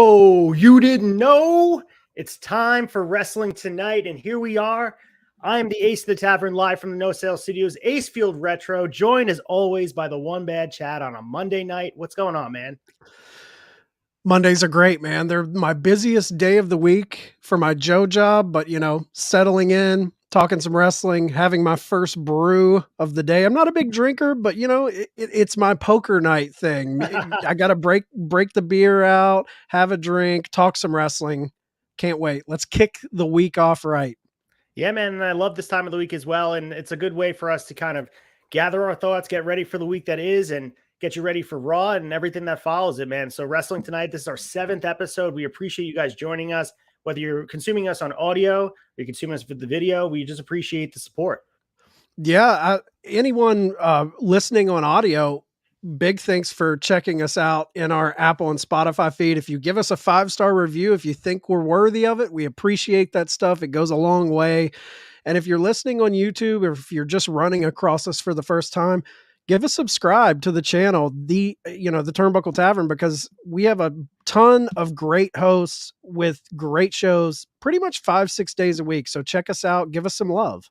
Oh, you didn't know? It's time for Wrestling Tonight, and here we are. I am the Ace of the Tavern, live from the No Sale Studios, ACEFIELD Retro, joined as always by the One Bad Chat on a Monday night. What's going on, man? Mondays are great, man. They're my busiest day of the week for my Joe job, but settling in, talking some wrestling, having my first brew of the day. I'm not a big drinker, but it's my poker night thing. I got to break the beer out, have a drink, talk some wrestling. Can't wait. Let's kick the week off right. Yeah, man, and I love this time of the week as well, and it's a good way for us to kind of gather our thoughts, get ready for the week that is, and get you ready for Raw and everything that follows it, man. So Wrestling Tonight, this is our 7th episode. We appreciate you guys joining us, whether you're consuming us on audio or you're consuming us with the video. We just appreciate the support. Yeah, anyone listening on audio, big thanks for checking us out in our Apple and Spotify feed. If you give us a 5-star review, if you think we're worthy of it, we appreciate that stuff. It goes a long way. And if you're listening on YouTube, or if you're just running across us for the first time, give us subscribe to the channel, the Turnbuckle Tavern, because we have a ton of great hosts with great shows pretty much 5-6 days a week. So check us out. Give us some love.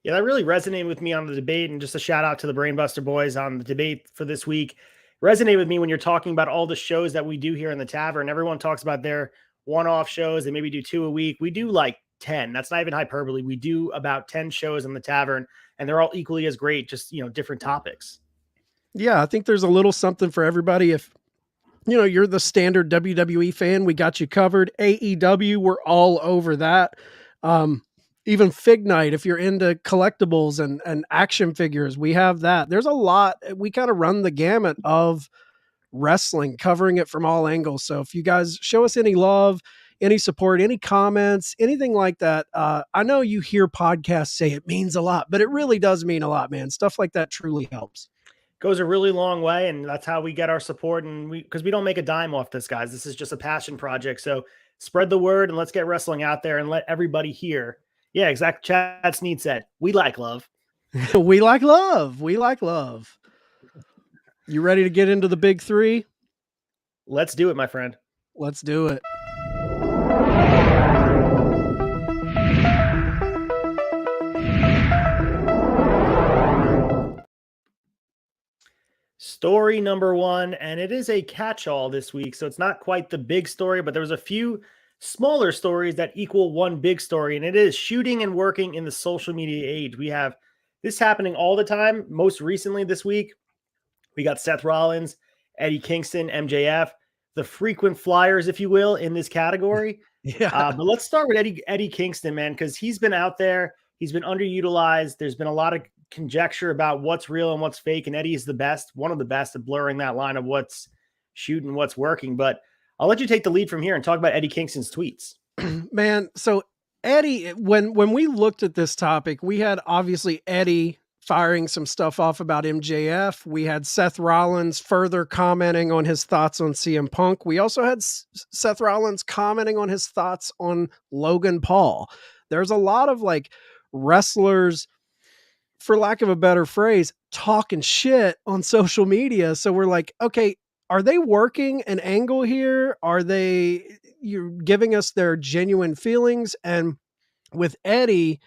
Yeah, that really resonated with me on the debate, and just a shout out to the Brainbuster boys on the debate for this week. Resonated with me when you're talking about all the shows that we do here in the Tavern. Everyone talks about their one-off shows. They maybe do 2 a week. We do like 10. That's not even hyperbole. We do about 10 shows in the Tavern, and they're all equally as great, just, different topics. Yeah, I think there's a little something for everybody. If you're the standard WWE fan, we got you covered. AEW, we're all over that. Even Fig Night, if you're into collectibles and action figures, we have that. There's a lot. We kind of run the gamut of wrestling, covering it from all angles. So if you guys show us any love, any support, any comments, anything like that, I know you hear podcasts say it means a lot, but it really does mean a lot, man. Stuff like that truly helps. Goes a really long way, and that's how we get our support. And because we don't make a dime off this, guys. This is just a passion project. So spread the word, and let's get wrestling out there and let everybody hear. Yeah, exactly. Chad Sneed said, we like love. We like love. We like love. You ready to get into the big 3? Let's do it, my friend. Let's do it. Story number 1, and it is a catch-all this week, so it's not quite the big story, but there was a few smaller stories that equal one big story, and it is shooting and working in the social media age. We have this happening all the time. Most recently this week, we got Seth Rollins, Eddie Kingston, MJF, the frequent flyers, if you will, in this category. Yeah. But let's start with Eddie Kingston, man, because he's been out there. He's been underutilized. There's been a lot of conjecture about what's real and what's fake, and Eddie is the best, one of the best at blurring that line of what's shoot and what's working. But I'll let you take the lead from here and talk about Eddie Kingston's tweets. Man, so Eddie, when we looked at this topic, we had obviously Eddie firing some stuff off about MJF. We had Seth Rollins further commenting on his thoughts on CM Punk. We also had Seth Rollins commenting on his thoughts on Logan Paul. There's a lot of wrestlers, for lack of a better phrase, talking shit on social media. So we're like, okay, are they working an angle here? You're giving us their genuine feelings? And with Eddie,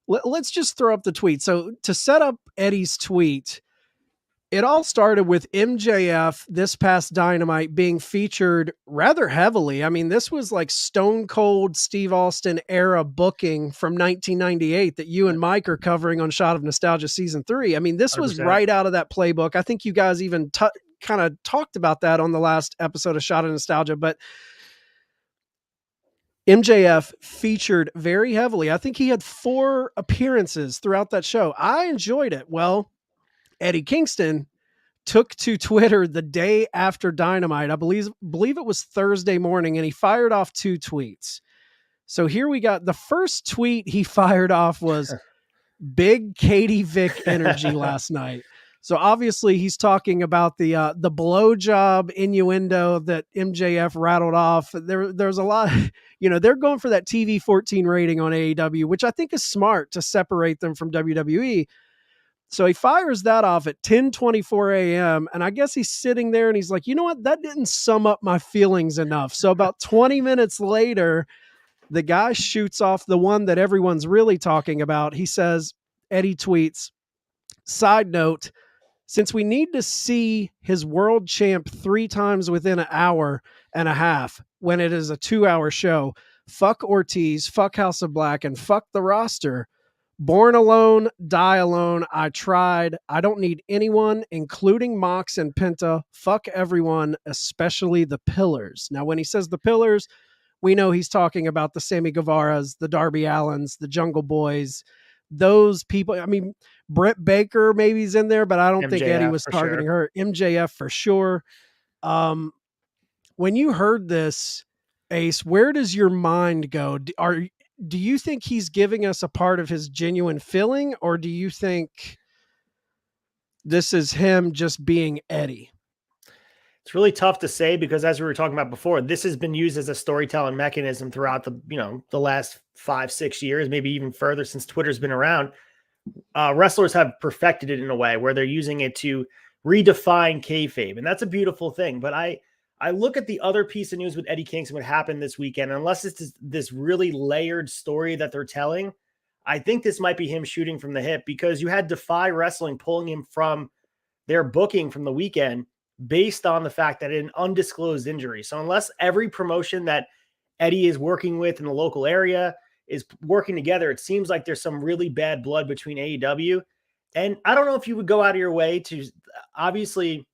let's just throw up the tweet. So to set up Eddie's tweet, it all started with MJF this past Dynamite being featured rather heavily. I mean, this was like Stone Cold Steve Austin era booking from 1998 that you and Mike are covering on Shot of Nostalgia Season 3. I mean, this 100%. was right out of that playbook. I think you guys even kind of talked about that on the last episode of Shot of Nostalgia, but MJF featured very heavily. I think he had 4 appearances throughout that show. I enjoyed it. Well, Eddie Kingston took to Twitter the day after Dynamite. I believe it was Thursday morning, and he fired off 2 tweets. So here we got the first tweet he fired off was big Katie Vick energy last night. So obviously he's talking about the blowjob innuendo that MJF rattled off. There's a lot, they're going for that TV 14 rating on AEW, which I think is smart to separate them from WWE. So he fires that off at 10:24 a.m. And I guess he's sitting there and he's like, you know what? That didn't sum up my feelings enough. So about 20 minutes later, the guy shoots off the one that everyone's really talking about. He says, Eddie tweets, side note, since we need to see his world champ 3 times within an hour and a half when it is a 2-hour show, fuck Ortiz, fuck House of Black, and fuck the roster. Born alone, die alone. I tried. I don't need anyone, including Mox and Penta. Fuck everyone, especially the pillars. Now, when he says the pillars, we know he's talking about the Sammy Guevaras, the Darby Allens, the Jungle Boys, those people. I mean, Britt Baker maybe is in there, but I don't think Eddie was targeting her. MJF for sure. When you heard this, Ace, where does your mind go? Do you think he's giving us a part of his genuine feeling, or do you think this is him just being Eddie? It's really tough to say because, as we were talking about before, this has been used as a storytelling mechanism throughout the last 5-6 years, maybe even further since Twitter's been around. Wrestlers have perfected it in a way where they're using it to redefine kayfabe, and that's a beautiful thing. But I look at the other piece of news with Eddie Kingston, what happened this weekend, and unless it's this really layered story that they're telling, I think this might be him shooting from the hip, because you had Defy Wrestling pulling him from their booking from the weekend based on the fact that an undisclosed injury. So unless every promotion that Eddie is working with in the local area is working together, it seems like there's some really bad blood between AEW. And I don't know if you would go out of your way to, obviously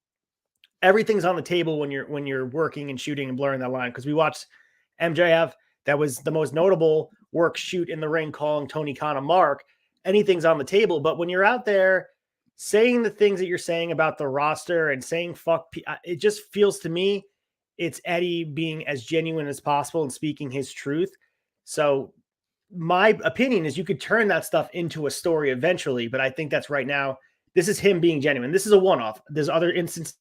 everything's on the table when you're working and shooting and blurring that line. Because we watched MJF, that was the most notable work shoot in the ring, calling Tony Khan a mark. Anything's on the table. But when you're out there saying the things that you're saying about the roster and saying fuck, it just feels to me it's Eddie being as genuine as possible and speaking his truth. So my opinion is you could turn that stuff into a story eventually, but I think that's right now. This is him being genuine. This is a one-off. There's other instances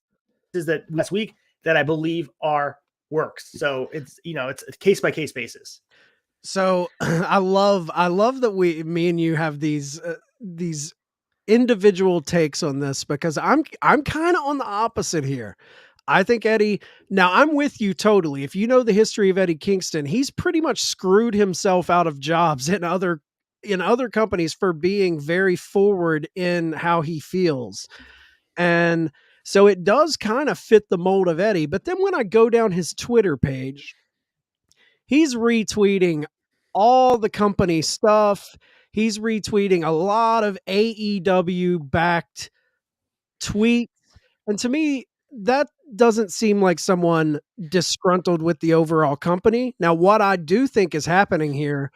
that last week that I believe are works. So it's a case by case basis. So I love that me and you have these individual takes on this, because I'm kind of on the opposite here. I think Eddie, now I'm with you totally. If you know the history of Eddie Kingston, he's pretty much screwed himself out of jobs in other companies for being very forward in how he feels. And so it does kind of fit the mold of Eddie. But then when I go down his Twitter page, he's retweeting all the company stuff. He's retweeting a lot of AEW backed tweets. And to me, that doesn't seem like someone disgruntled with the overall company. Now, what I do think is happening here,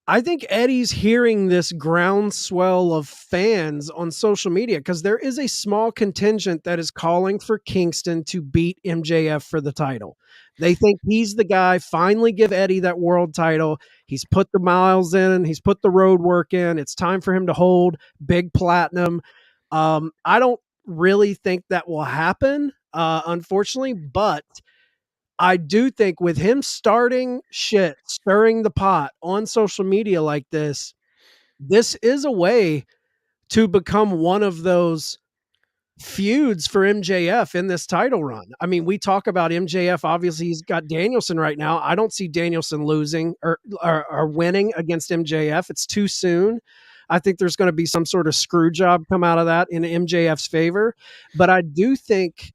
I think Eddie's hearing this groundswell of fans on social media, because there is a small contingent that is calling for Kingston to beat MJF for the title. They think he's the guy. Finally give Eddie that world title. He's put the miles in. He's put the road work in. It's time for him to hold big platinum. I don't really think that will happen, unfortunately, but I do think with him stirring the pot on social media like this is a way to become one of those feuds for MJF in this title run. I mean, we talk about MJF, obviously he's got Danielson right now. I don't see Danielson losing or winning against MJF. It's too soon. I think there's going to be some sort of screw job come out of that in MJF's favor. But I do think,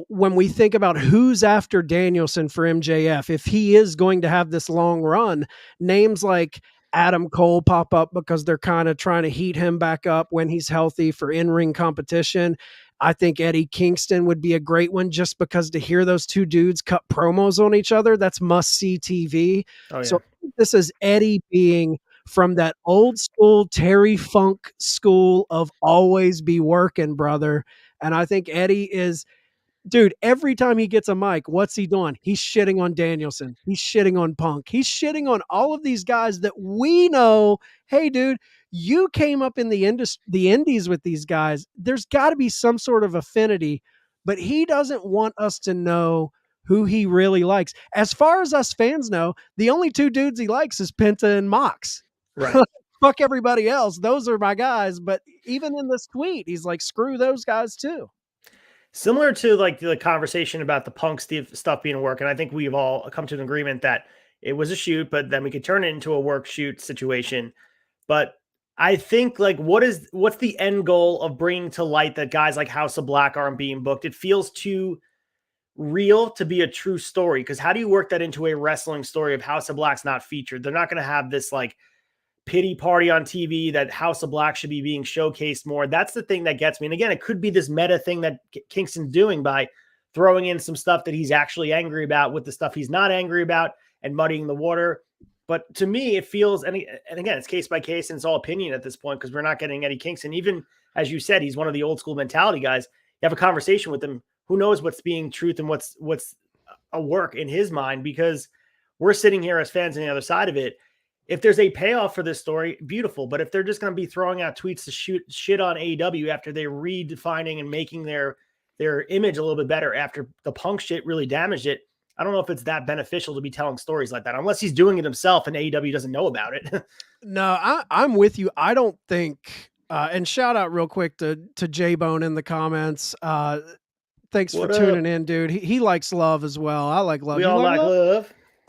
when we think about who's after Danielson for MJF, if he is going to have this long run, names like Adam Cole pop up because they're kind of trying to heat him back up when he's healthy for in-ring competition. I think Eddie Kingston would be a great one, just because to hear those two dudes cut promos on each other, that's must-see TV. Oh, yeah. So this is Eddie being from that old school Terry Funk school of always be working, brother. And I think Eddie is... Dude, every time he gets a mic, what's he doing? He's shitting on Danielson. He's shitting on Punk. He's shitting on all of these guys that we know, hey, dude, you came up in the indies with these guys. There's got to be some sort of affinity, but he doesn't want us to know who he really likes. As far as us fans know, the only two dudes he likes is Penta and Mox. Right. fuck everybody else. Those are my guys. But even in this tweet, he's like, screw those guys too. Similar to like the conversation about the Punk stuff being work. And I think we've all come to an agreement that it was a shoot, but then we could turn it into a work shoot situation. But I think like what's the end goal of bringing to light that guys like House of Black aren't being booked? It feels too real to be a true story, because how do you work that into a wrestling story of House of Black's not featured? They're not going to have this like pity party on TV that House of Black should be being showcased more. That's the thing that gets me. And again, it could be this meta thing that Kingston's doing by throwing in some stuff that he's actually angry about with the stuff he's not angry about and muddying the water. But to me, it feels, and again, it's case by case and it's all opinion at this point, because we're not getting Eddie Kingston. Even as you said, he's one of the old school mentality guys. You have a conversation with him. Who knows what's being truth and what's a work in his mind, because we're sitting here as fans on the other side of it. If there's a payoff for this story, beautiful. But if they're just going to be throwing out tweets to shoot shit on AEW after they're redefining and making their image a little bit better after the Punk shit really damaged it, I don't know if it's that beneficial to be telling stories like that, unless he's doing it himself and AEW doesn't know about it. No, I'm with you. I don't think, and shout out real quick to J-Bone in the comments. Thanks for tuning in, dude. He likes love as well. I like love. We all like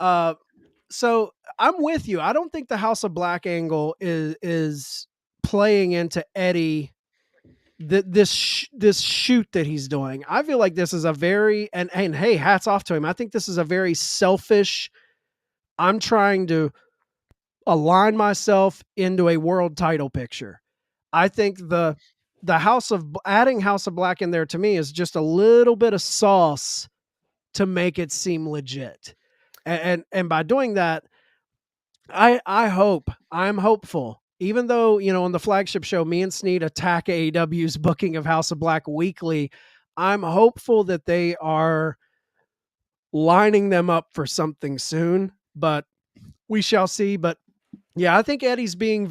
love. So I'm with you. I don't think the House of Black angle is playing into Eddie, this shoot that he's doing. I feel like this is a very, and hey, hats off to him. I think this is a very selfish, I'm trying to align myself into a world title picture. I think the adding House of Black in there to me is just a little bit of sauce to make it seem legit. And by doing that, I'm hopeful, even though, on the flagship show, me and Sneed attack AEW's booking of House of Black weekly, I'm hopeful that they are lining them up for something soon, but we shall see. But yeah, I think Eddie's being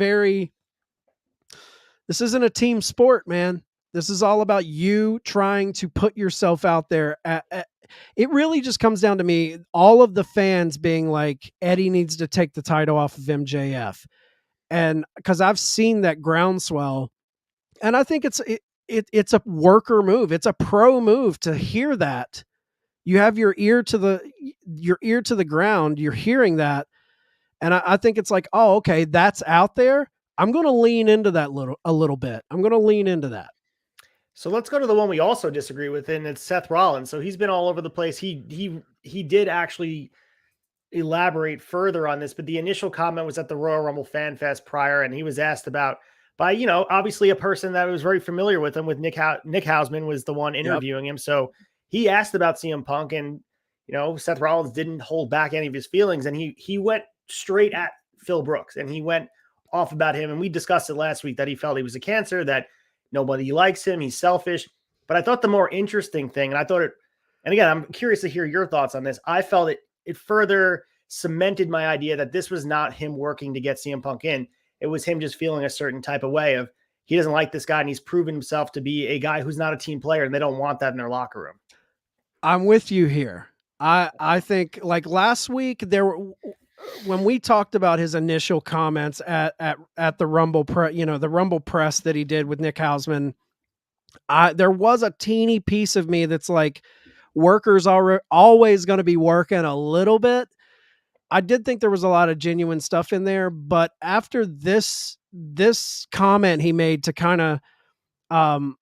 this isn't a team sport, man. This is all about you trying to put yourself out there. It really just comes down to me, all of the fans being like, Eddie needs to take the title off of MJF. And because I've seen that groundswell, and I think it's a worker move. It's a pro move to hear that. You have your ear to the ground. You're hearing that. And I think it's like, oh, okay, that's out there. I'm going to lean into that a little bit. I'm going to lean into that. So let's go to the one we also disagree with, and it's Seth Rollins. So he's been all over the place. He did actually elaborate further on this, but the initial comment was at the Royal Rumble Fan Fest prior, and he was asked about by, obviously a person that was very familiar with him, with Nick Hausman was the one interviewing him. So he asked about CM Punk, and, Seth Rollins didn't hold back any of his feelings, and he went straight at Phil Brooks, and he went off about him. And we discussed it last week that he felt he was a cancer, that nobody likes him, he's selfish. But I thought the more interesting thing, and again, I'm curious to hear your thoughts on this. I felt it further cemented my idea that this was not him working to get CM Punk in. It was him just feeling a certain type of way of, he doesn't like this guy, and he's proven himself to be a guy who's not a team player, and they don't want that in their locker room. I'm with you here. I think, like last week, when we talked about his initial comments at the Rumble the Rumble press that he did with Nick Hausman, there was a teeny piece of me that's like, workers are always going to be working a little bit. I did think there was a lot of genuine stuff in there, but after this comment he made to kind of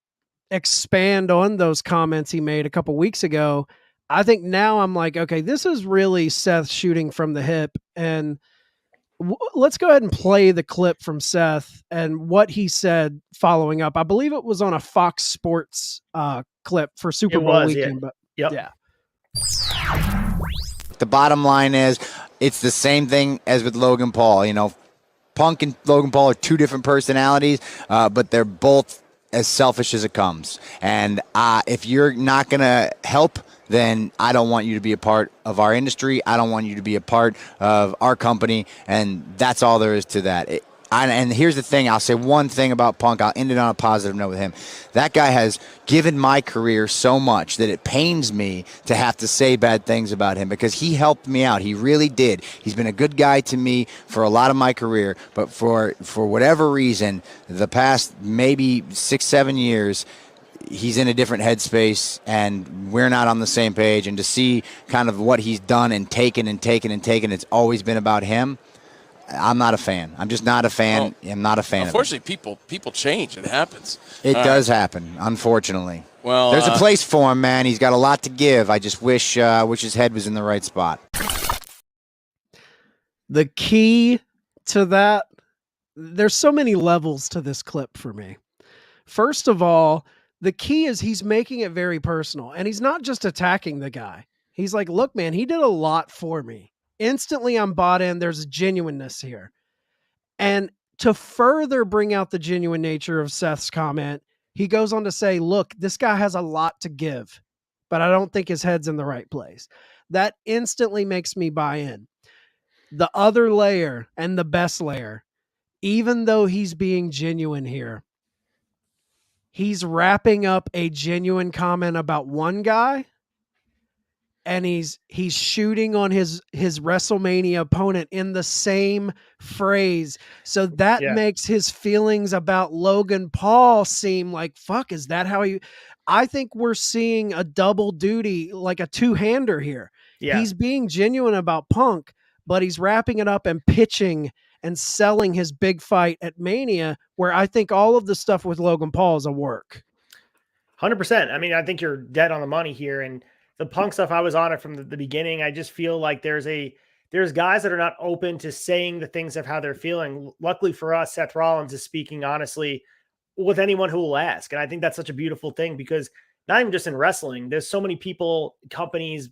expand on those comments he made a couple weeks ago, I think now I'm like, okay, this is really Seth shooting from the hip. And let's go ahead and play the clip from Seth and what he said following up. I believe it was on a Fox Sports clip for Super Bowl weekend. Yeah. But yeah. The bottom line is, it's the same thing as with Logan Paul. Punk and Logan Paul are two different personalities, but they're both as selfish as it comes. And if you're not going to help, then I don't want you to be a part of our industry. I don't want you to be a part of our company. And that's all there is to that. And here's the thing. I'll say one thing about Punk. I'll end it on a positive note with him. That guy has given my career so much that it pains me to have to say bad things about him because he helped me out. He really did. He's been a good guy to me for a lot of my career. But for whatever reason, the past maybe 6-7 years, he's in a different headspace and we're not on the same page. And to see kind of what he's done and taken, it's always been about him. I'm not a fan. I'm just not a fan. I'm not a fan. Unfortunately, people change. It happens. It does happen, unfortunately. Well, there's a place for him, man. He's got a lot to give. I just wish his head was in the right spot. The key to that, there's so many levels to this clip for me. First of all, the key is he's making it very personal, and he's not just attacking the guy. He's like, look, man, he did a lot for me. Instantly, I'm bought in. There's a genuineness here. And to further bring out the genuine nature of Seth's comment, he goes on to say, look, this guy has a lot to give, but I don't think his head's in the right place. That instantly makes me buy in. The other layer and the best layer, even though he's being genuine here, he's wrapping up a genuine comment about one guy, and he's shooting on his WrestleMania opponent in the same phrase. So that makes his feelings about Logan Paul seem like, fuck, is that how I think we're seeing a double duty, like a two-hander here. Yeah. He's being genuine about Punk, but he's wrapping it up and pitching and selling his big fight at Mania, where I think all of the stuff with Logan Paul is a work. 100%. I mean, I think you're dead on the money here. And the Punk stuff, I was on it from the beginning. I just feel like there's guys that are not open to saying the things of how they're feeling. Luckily for us, Seth Rollins is speaking honestly with anyone who will ask. And I think that's such a beautiful thing because not even just in wrestling, there's so many people, companies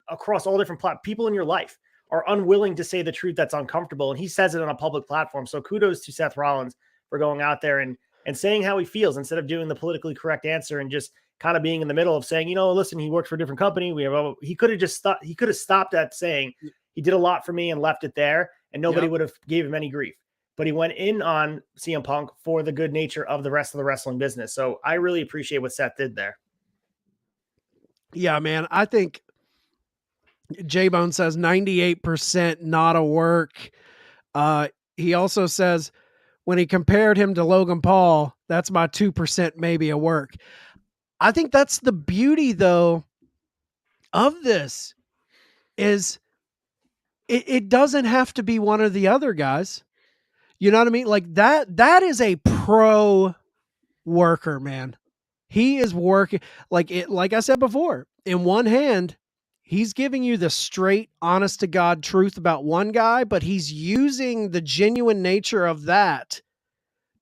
across all different people in your life are unwilling to say the truth that's uncomfortable. And he says it on a public platform. So kudos to Seth Rollins for going out there and saying how he feels instead of doing the politically correct answer and just kind of being in the middle of saying, listen, he worked for a different company. He could have just stopped. He could have stopped at saying he did a lot for me and left it there, and nobody would have gave him any grief. But he went in on CM Punk for the good nature of the rest of the wrestling business. So I really appreciate what Seth did there. Yeah, man. I think J-Bone says 98% not a work. He also says when he compared him to Logan Paul, that's my 2% maybe a work. I think that's the beauty, though, of this is it doesn't have to be one or the other, guys. You know what I mean? Like that is a pro worker, man. He is working like I said before, in one hand, he's giving you the straight, honest to God truth about one guy, but he's using the genuine nature of that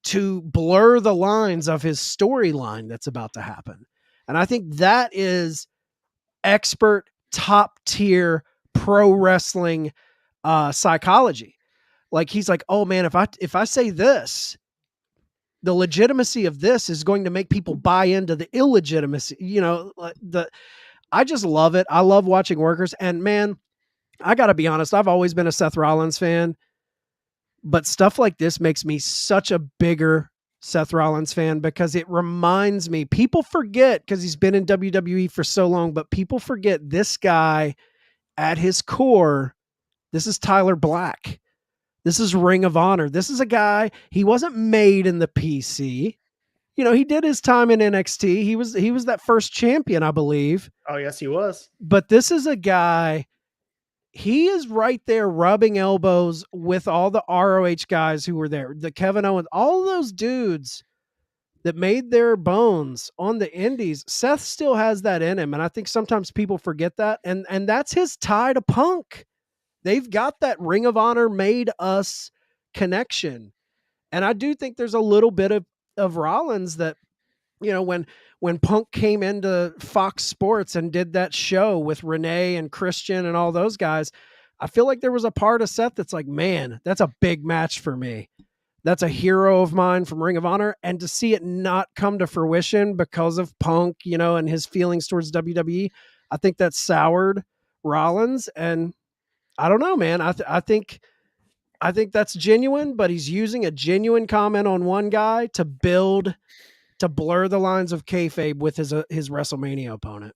to blur the lines of his storyline that's about to happen. And I think that is expert, top tier pro wrestling psychology. Like he's like, oh man, if I say this, the legitimacy of this is going to make people buy into the illegitimacy. I just love it. I love watching workers. And man, I got to be honest, I've always been a Seth Rollins fan. But stuff like this makes me such a bigger Seth Rollins fan because it reminds me, people forget because he's been in WWE for so long, but people forget this guy at his core. This is Tyler Black. This is Ring of Honor. This is a guy, he wasn't made in the PC. He did his time in NXT. He was that first champion, I believe. Oh, yes, he was. But this is a guy, he is right there rubbing elbows with all the ROH guys who were there, the Kevin Owens, all those dudes that made their bones on the indies. Seth still has that in him. And I think sometimes people forget that. And that's his tie to Punk. They've got that Ring of Honor made us connection. And I do think there's a little bit of Rollins that, when Punk came into Fox Sports and did that show with Renee and Christian and all those guys, I feel like there was a part of Seth that's like, man, that's a big match for me. That's a hero of mine from Ring of Honor. And to see it not come to fruition because of Punk, and his feelings towards WWE, I think that soured Rollins. And I don't know, man. I think I think that's genuine, but he's using a genuine comment on one guy to blur the lines of kayfabe with his WrestleMania opponent.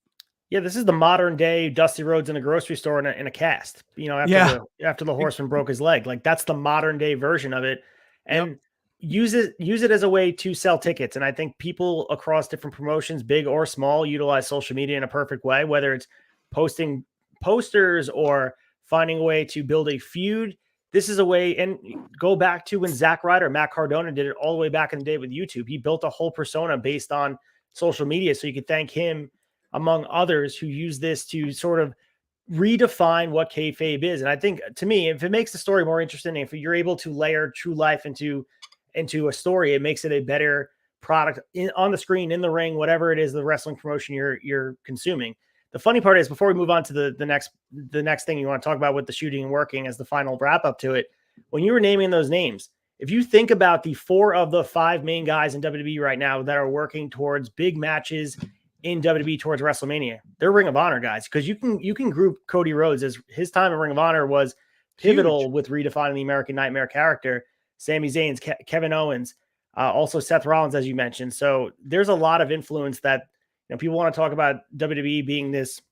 Yeah, this is the modern day Dusty Rhodes in a grocery store in a cast. After the horseman broke his leg, like that's the modern day version of it, and use it as a way to sell tickets. And I think people across different promotions, big or small, utilize social media in a perfect way. Whether it's posting posters or finding a way to build a feud, this is a way. And go back to when Zack Ryder, Matt Cardona did it all the way back in the day with YouTube. He built a whole persona based on social media, so you could thank him among others who use this to sort of redefine what kayfabe is. And I think, to me, if it makes the story more interesting, if you're able to layer true life into a story, it makes it a better product on the screen, in the ring, whatever it is, the wrestling promotion you're consuming. The funny part is, before we move on to the next thing you want to talk about with the shooting and working as the final wrap up to it, when you were naming those names, if you think about the 4 of the 5 main guys in WWE right now that are working towards big matches in WWE towards WrestleMania, they're Ring of Honor guys, because you can group Cody Rhodes, as his time in Ring of Honor was pivotal Huge. with redefining the American Nightmare character. Sami Zayn, Kevin Owens, also Seth Rollins, as you mentioned. So there's a lot of influence that, people want to talk about WWE being this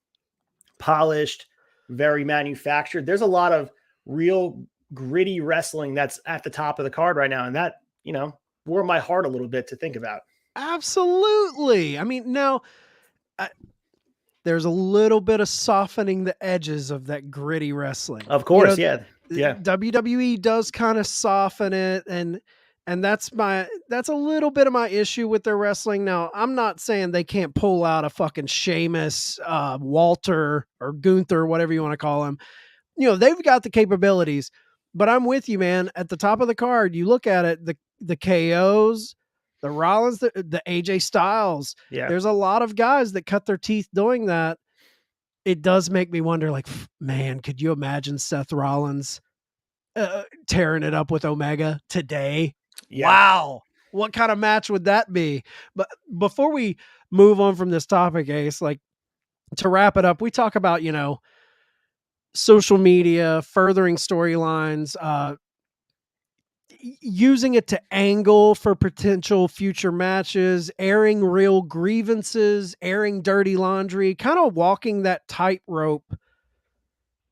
polished, very manufactured. There's a lot of real gritty wrestling that's at the top of the card right now, and that warmed my heart a little bit to think about. Absolutely. I mean, now there's a little bit of softening the edges of that gritty wrestling. Of course, yeah. WWE does kind of soften it, and that's a little bit of my issue with their wrestling. Now, I'm not saying they can't pull out a fucking Sheamus, Walter, or Gunther, whatever you want to call him. They've got the capabilities, but I'm with you, man. At the top of the card, you look at it, the KOs, the Rollins, the AJ Styles. Yeah. There's a lot of guys that cut their teeth doing that. It does make me wonder, like, man, could you imagine Seth Rollins tearing it up with Omega today? Yeah. Wow. What kind of match would that be? But before we move on from this topic, Ace, like, to wrap it up, we talk about, social media, furthering storylines, using it to angle for potential future matches, airing real grievances, airing dirty laundry, kind of walking that tightrope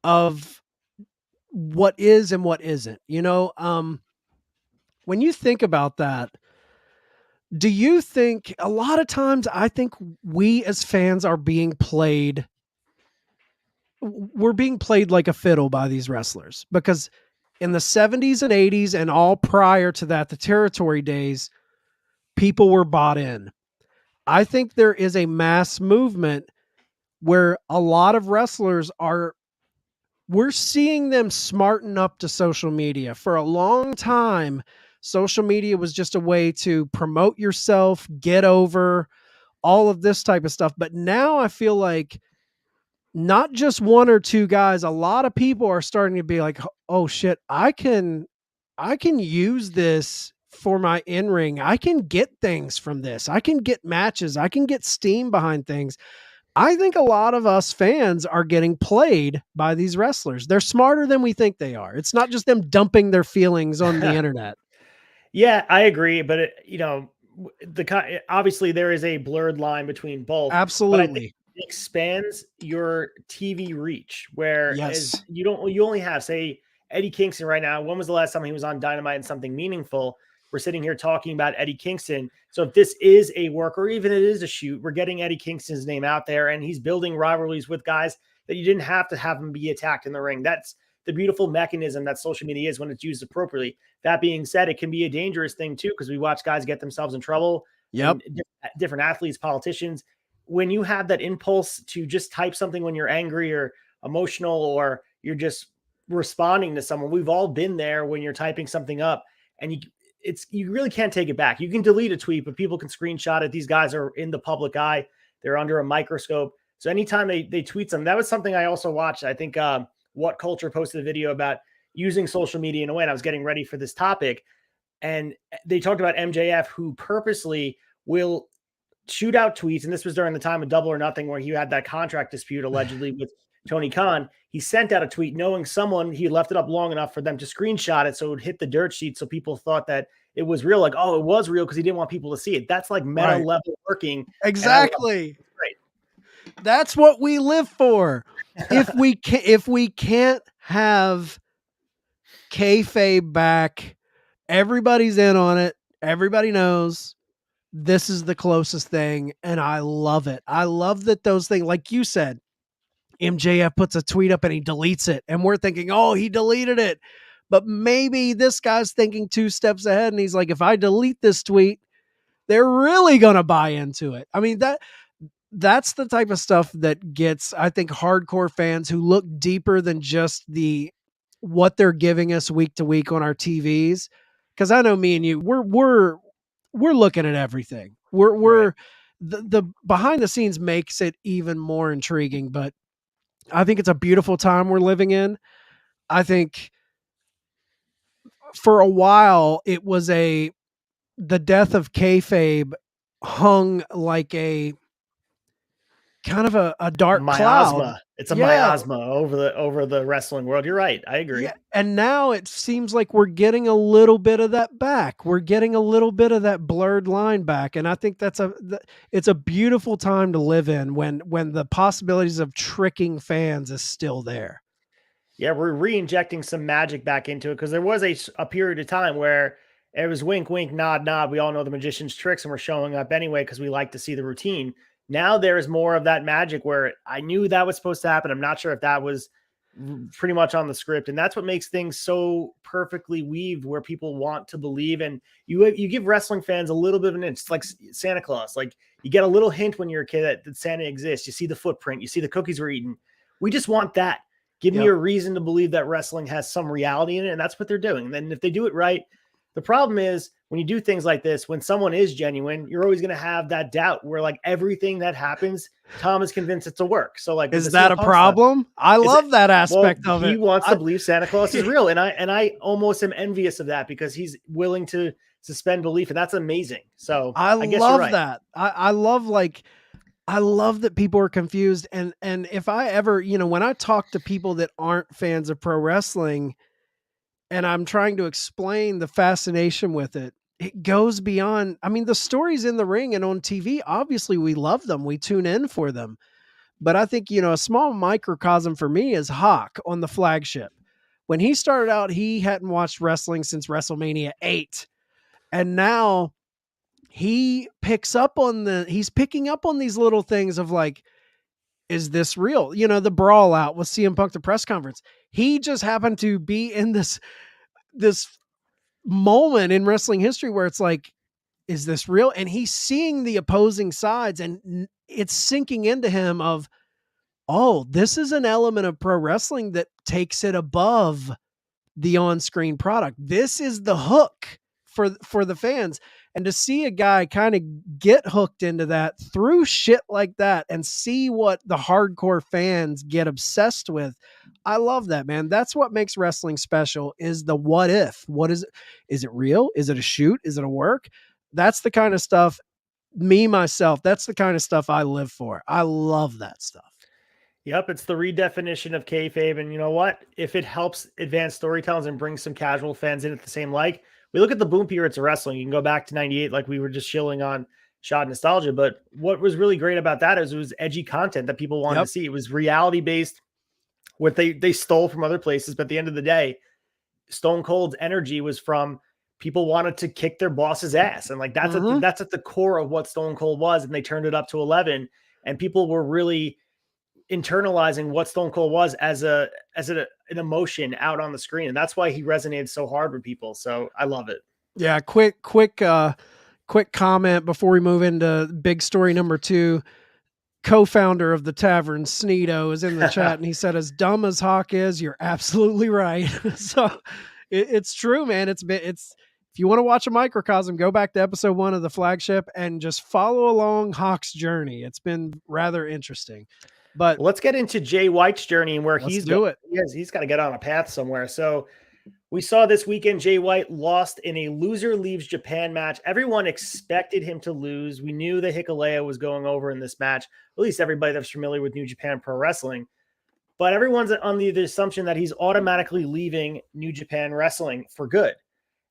of what is and what isn't. When you think about that, do you think a lot of times, I think we as fans are being played like a fiddle by these wrestlers? Because in the 70s and 80s and all prior to that, the territory days, people were bought in. I think there is a mass movement where a lot of wrestlers we're seeing them smarten up to social media. For a long time, social media was just a way to promote yourself, get over, all of this type of stuff. But now I feel like not just one or two guys, a lot of people are starting to be like, oh shit, I can use this for my in-ring. I can get things from this. I can get matches. I can get steam behind things. I think a lot of us fans are getting played by these wrestlers. They're smarter than we think they are. It's not just them dumping their feelings on the internet. Yeah, I agree. But obviously there is a blurred line between both. Absolutely. It expands your TV reach, where Yes. you only have, say, Eddie Kingston right now. When was the last time he was on Dynamite and something meaningful? We're sitting here talking about Eddie Kingston. So if this is a work, or even it is a shoot, we're getting Eddie Kingston's name out there, and he's building rivalries with guys that you didn't have to have him be attacked in the ring. That's the beautiful mechanism that social media is when it's used appropriately. That being said, it can be a dangerous thing too, because we watch guys get themselves in trouble. Yep. Different athletes, politicians. When you have that impulse to just type something when you're angry or emotional, or you're just responding to someone, we've all been there when you're typing something up, and you really can't take it back. You can delete a tweet, but people can screenshot it. These guys are in the public eye. They're under a microscope. So anytime they tweet something, that was something I also watched. I think What Culture posted a video about using social media in a way, and I was getting ready for this topic. And they talked about MJF, who purposely will shoot out tweets. And this was during the time of Double or Nothing, where he had that contract dispute allegedly with Tony Khan, he sent out a tweet knowing someone, he left it up long enough for them to screenshot it so it would hit the dirt sheet so people thought that it was real. Like, oh, it was real because he didn't want people to see it. That's like meta level working. Exactly. Right. That's what we live for. If we can't have kayfabe back, everybody's in on it. Everybody knows this is the closest thing, and I love it. I love that those things, like you said, MJF puts a tweet up and he deletes it, and we're thinking, oh, he deleted it. But maybe this guy's thinking 2 steps ahead, and he's like, if I delete this tweet, they're really going to buy into it. I mean, that's the type of stuff that gets, I think, hardcore fans who look deeper than just what they're giving us week to week on our TVs. Because I know me and you, we're looking at everything. We're right. The behind the scenes makes it even more intriguing, but I think it's a beautiful time we're living in. I think for a while it was the death of kayfabe hung like a kind of a dark miasma. Cloud. It's a miasma over the wrestling world. You're right. I agree. Yeah. And now it seems like we're getting a little bit of that back. We're getting a little bit of that blurred line back. And I think it's a beautiful time to live in when the possibilities of tricking fans is still there. Yeah, we're re-injecting some magic back into it because there was a period of time where it was wink, wink, nod, nod. We all know the magician's tricks and we're showing up anyway because we like to see the routine. Now there's more of that magic where I knew that was supposed to happen. I'm not sure if that was pretty much on the script. And that's what makes things so perfectly weaved where people want to believe. And you give wrestling fans a little bit of an inch. It's like Santa Claus. Like you get a little hint when you're a kid that Santa exists. You see the footprint. You see the cookies we're eating. We just want that. Give me a reason to believe that wrestling has some reality in it. And that's what they're doing. And then if they do it right, the problem is when you do things like this, when someone is genuine, you're always going to have that doubt where like everything that happens, Tom is convinced it's a work. So like, is that a problem? I love that aspect of it. He wants to believe Santa Claus is real. And I almost am envious of that because he's willing to suspend belief. And that's amazing. So I guess love you're right. that. I love that people are confused. And if I ever, when I talk to people that aren't fans of pro wrestling and I'm trying to explain the fascination with it, it goes beyond, I mean, the stories in the ring and on TV, obviously we love them. We tune in for them. But I think, a small microcosm for me is Hawk on the Flagship. When he started out, he hadn't watched wrestling since WrestleMania 8. And now he's picking up on these little things of like, is this real? The brawl out with CM Punk, the press conference. He just happened to be in this moment in wrestling history where it's like, is this real? And he's seeing the opposing sides and it's sinking into him of, oh, this is an element of pro wrestling that takes it above the on-screen product. This is the hook for the fans. And to see a guy kind of get hooked into that through shit like that and see what the hardcore fans get obsessed with, I love that, man. That's what makes wrestling special is the what if. What is it? Is it real? Is it a shoot? Is it a work? That's the kind of stuff, that's the kind of stuff I live for. I love that stuff. Yep, it's the redefinition of kayfabe. And you know what? If it helps advance storytelling and bring some casual fans in at the same like, we look at the boom periods of wrestling. You can go back to 98, like we were just shilling on Shot Nostalgia. But what was really great about that is it was edgy content that people wanted to see. It was reality based, what they stole from other places. But at the end of the day, Stone Cold's energy was from people wanted to kick their boss's ass. And like that's at the core of what Stone Cold was. And they turned it up to 11. And people were really internalizing what Stone Cold was as an emotion out on the screen. And that's why he resonated so hard with people. So I love it. Yeah. Quick comment before we move into big story number 2. Co-founder of the Tavern, Sneedo, is in the chat and he said, as dumb as Hawk is, you're absolutely right. So it's true, man. If you want to watch a microcosm, go back to episode 1 of the Flagship and just follow along Hawk's journey. It's been rather interesting. But let's get into Jay White's journey and where he's going. He's got to get on a path somewhere. So we saw this weekend, Jay White lost in a loser leaves Japan match. Everyone expected him to lose. We knew that Hikuleo was going over in this match. At least everybody that's familiar with New Japan Pro Wrestling. but everyone's on the assumption that he's automatically leaving New Japan Wrestling for good.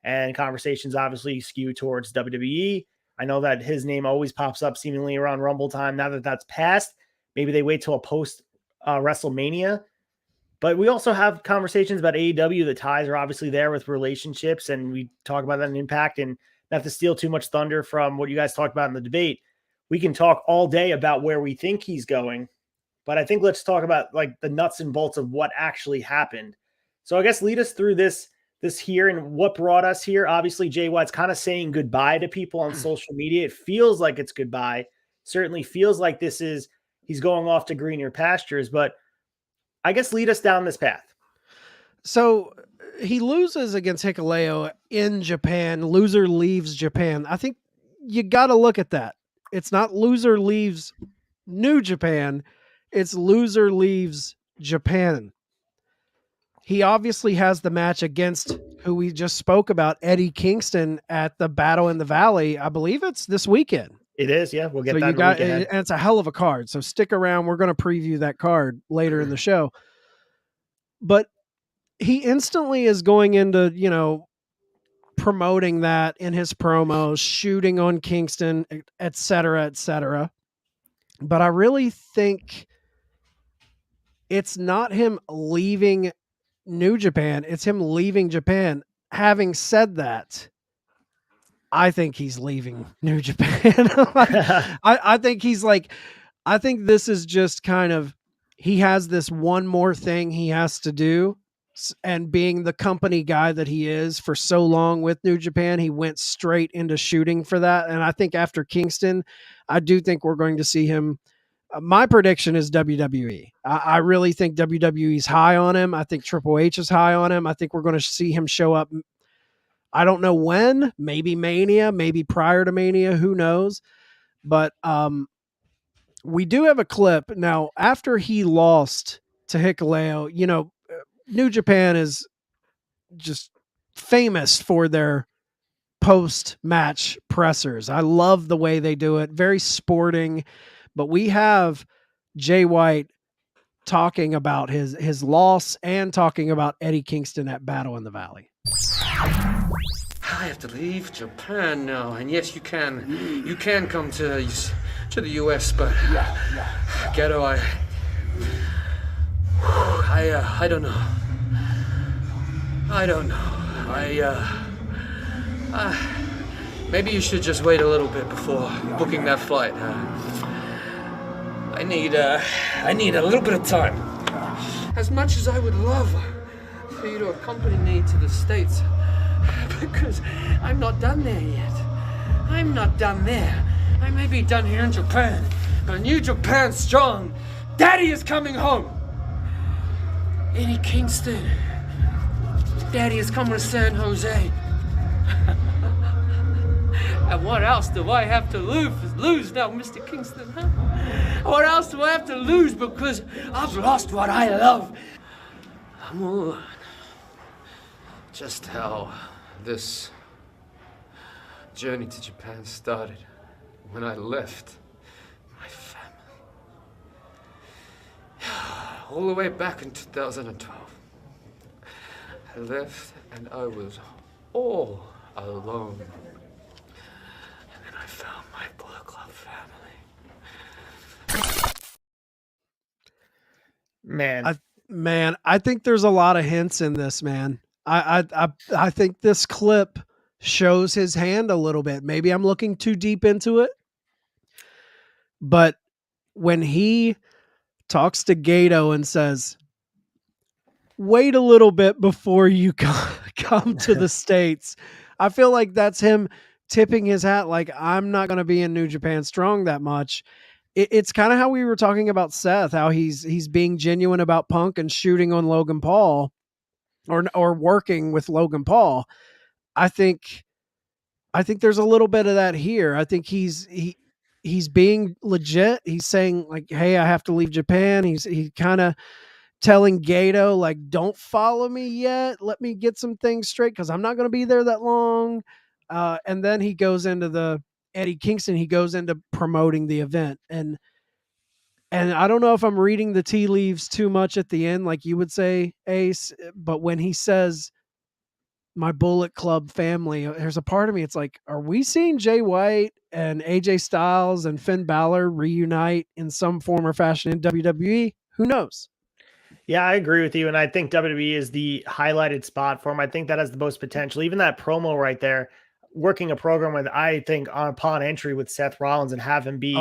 And conversations obviously skew towards WWE. I know that his name always pops up seemingly around Rumble time. Now that that's passed, maybe they wait till a post WrestleMania. But we also have conversations about AEW. The ties are obviously there with relationships, and we talk about that in Impact. And not to steal too much thunder from what you guys talked about in the debate, we can talk all day about where we think he's going. But I think let's talk about like the nuts and bolts of what actually happened. So I guess lead us through this here and what brought us here. Obviously, Jay White's kind of saying goodbye to people on social media. It feels like it's goodbye. Certainly feels like he's going off to greener pastures, but I guess lead us down this path. So he loses against Hikuleo in Japan. Loser leaves Japan. I think you got to look at that. It's not loser leaves New Japan. It's loser leaves Japan. He obviously has the match against who we just spoke about, Eddie Kingston, at the Battle in the Valley. I believe it's this weekend. It is, yeah. We'll get so that. You got, and it's a hell of a card. So stick around. We're going to preview that card later in the show. But he instantly is going into, promoting that in his promos, shooting on Kingston, et cetera, et cetera. But I really think it's not him leaving New Japan. It's him leaving Japan. Having said that, I think he's leaving New Japan. I think he's like, I think this is just kind of, he has this one more thing he has to do. And being the company guy that he is for so long with New Japan, he went straight into shooting for that. And I think after Kingston, I do think we're going to see him. My prediction is WWE. I really think WWE's high on him. I think Triple H is high on him. I think we're going to see him show up. I don't know when, maybe Mania, maybe prior to Mania, who knows? But we do have a clip. Now, after he lost to Hikuleo, New Japan is just famous for their post-match pressers. I love the way they do it. Very sporting. But we have Jay White talking about his loss and talking about Eddie Kingston at Battle in the Valley. I have to leave Japan now, and yes, you can come to the US, but Ghetto, I don't know. Maybe you should just wait a little bit before booking that flight. I need a little bit of time. As much as I would love for you to accompany me to the States, because I'm not done there yet. I'm not done there. I may be done here in Japan, but New Japan's strong. Daddy is coming home. Eddie Kingston. Daddy is coming to San Jose. And what else do I have to lose now, Mr. Kingston, huh? What else do I have to lose because I've lost what I love? I'm gonna learn just how this journey to Japan started when I left my family. All the way back in 2012. I left and I was all alone. And then I found my Bullet Club family. Man, I think there's a lot of hints in this, man. I think this clip shows his hand a little bit. Maybe I'm looking too deep into it. But when he talks to Gato and says, wait a little bit before you come to the States, I feel like that's him tipping his hat like, I'm not going to be in New Japan Strong that much. It's kind of how we were talking about Seth, how he's being genuine about Punk and shooting on Logan Paul or working with Logan Paul. I think there's a little bit of that here. I think he's being legit. He's saying like, hey, I have to leave Japan. He kind of telling Gato, like, don't follow me yet. Let me get some things straight because I'm not going to be there that long. And then he goes into Eddie Kingston. He goes into promoting the event. And And I don't know if I'm reading the tea leaves too much at the end, like you would say, Ace, but when he says, my Bullet Club family, there's a part of me, it's like, are we seeing Jay White and AJ Styles and Finn Balor reunite in some form or fashion in WWE? Who knows? Yeah, I agree with you. And I think WWE is the highlighted spot for him. I think that has the most potential. Even that promo right there, working a program with, I think, upon entry with Seth Rollins and have him be,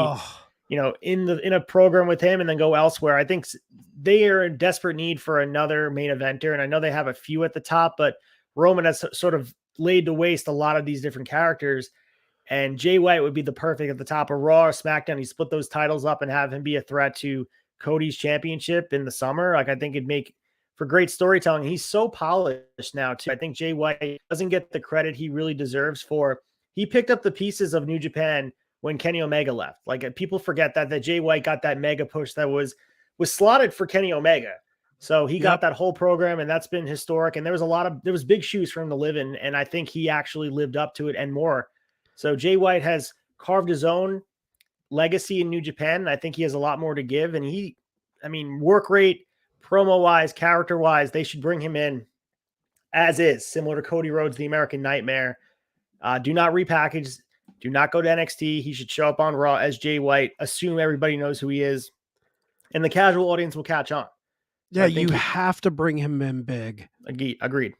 in a program with him and then go elsewhere. I think they are in desperate need for another main eventer. And I know they have a few at the top, but Roman has sort of laid to waste a lot of these different characters. And Jay White would be the perfect at the top of Raw or SmackDown. You split those titles up and have him be a threat to Cody's championship in the summer. Like, I think it'd make for great storytelling. He's so polished now too. I think Jay White doesn't get the credit he really deserves for. He picked up the pieces of New Japan when Kenny Omega left. Like, people forget that Jay White got that mega push that was slotted for Kenny Omega. So he got that whole program, and that's been historic. And there was big shoes for him to live in. And I think he actually lived up to it and more. So Jay White has carved his own legacy in New Japan, and I think he has a lot more to give. And work rate, promo-wise, character-wise, they should bring him in as is, similar to Cody Rhodes, the American Nightmare. Do not repackage. Do not go to NXT. He should show up on Raw as Jay White. Assume everybody knows who he is, and the casual audience will catch on. Yeah, you have to bring him in big. Agreed.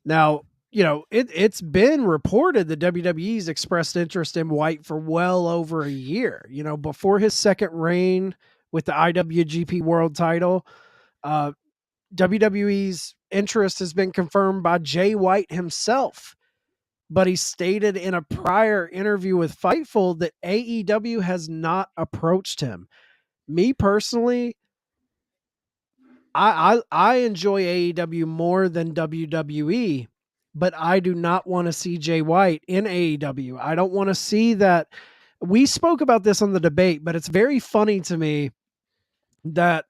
Now, it's been reported that WWE's expressed interest in White for well over a year. Before his second reign with the IWGP World title, WWE's interest has been confirmed by Jay White himself. But he stated in a prior interview with Fightful that AEW has not approached him. Me personally, I enjoy AEW more than WWE, but I do not want to see Jay White in AEW. I don't want to see that. We spoke about this on the debate, but it's very funny to me that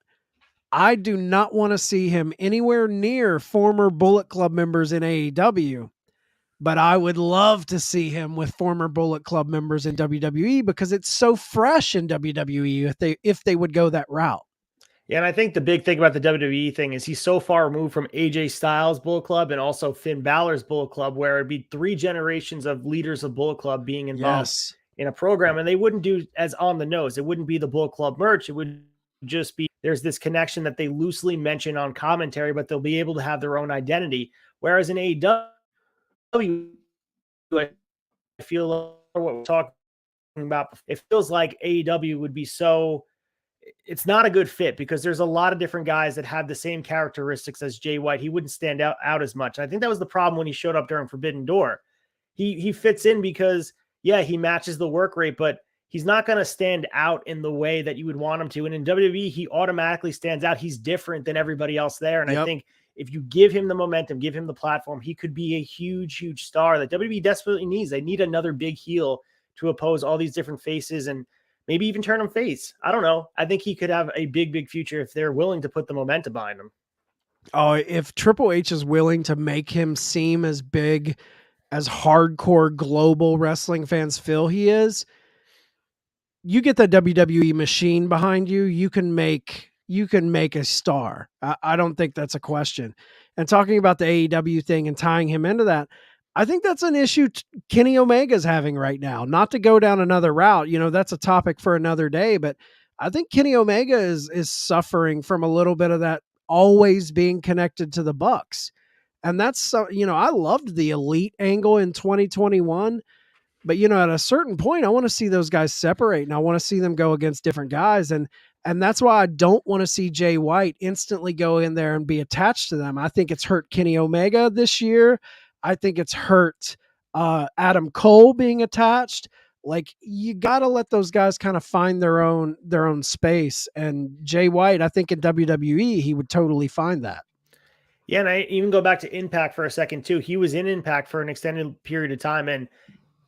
I do not want to see him anywhere near former Bullet Club members in AEW, but I would love to see him with former Bullet Club members in WWE because it's so fresh in WWE if they would go that route. Yeah, and I think the big thing about the WWE thing is he's so far removed from AJ Styles' Bullet Club and also Finn Balor's Bullet Club, where it'd be 3 generations of leaders of Bullet Club being involved in a program, and they wouldn't do as on the nose. It wouldn't be the Bullet Club merch. It would just be, there's this connection that they loosely mention on commentary, but they'll be able to have their own identity. Whereas in AEW, I feel like what we're talking about, it feels like AEW would be it's not a good fit because there's a lot of different guys that have the same characteristics as Jay White. He wouldn't stand out as much. I think that was the problem when he showed up during Forbidden Door. He fits in because, he matches the work rate, but he's not going to stand out in the way that you would want him to. And in WWE, he automatically stands out. He's different than everybody else there. And I think if you give him the momentum, give him the platform, he could be a huge, huge star that WWE desperately needs. They need another big heel to oppose all these different faces and maybe even turn him face. I don't know. I think he could have a big, big future if they're willing to put the momentum behind him. Oh, if Triple H is willing to make him seem as big as hardcore global wrestling fans feel he is, you get the WWE machine behind you, you can make a star. I don't think that's a question. And talking about the AEW thing and tying him into that, I think that's an issue Kenny Omega's having right now. Not to go down another route, that's a topic for another day, but I think Kenny Omega is suffering from a little bit of that always being connected to the Bucks. And that's, I loved the Elite angle in 2021, but at a certain point, I want to see those guys separate and I want to see them go against different guys. And that's why I don't want to see Jay White instantly go in there and be attached to them. I think it's hurt Kenny Omega this year. I think it's hurt Adam Cole being attached. Like, you got to let those guys kind of find their own space. And Jay White, I think in WWE, he would totally find that. Yeah, and I even go back to Impact for a second too. He was in Impact for an extended period of time, and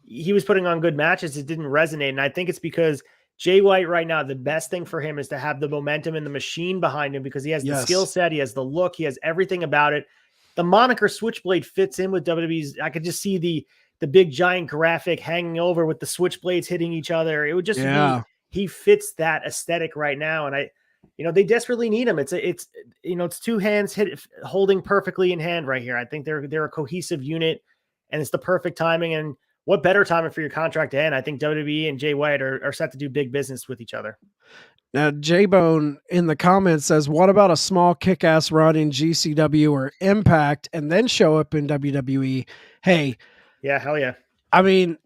he was putting on good matches. It didn't resonate, and I think it's because Jay White right now, the best thing for him is to have the momentum and the machine behind him because he has the skill set, he has the look, he has everything about it. The moniker Switchblade fits in with WWE's. I could just see the big giant graphic hanging over with the switchblades hitting each other. It would just be, he fits that aesthetic right now. And they desperately need him. It's two hands holding perfectly in hand right here. I think they're a cohesive unit, and it's the perfect timing. And what better timing for your contract to end? I think WWE and Jay White are set to do big business with each other. Now, J-Bone in the comments says, what about a small kick-ass run in GCW or Impact and then show up in WWE? Hey. Yeah, hell yeah. I mean,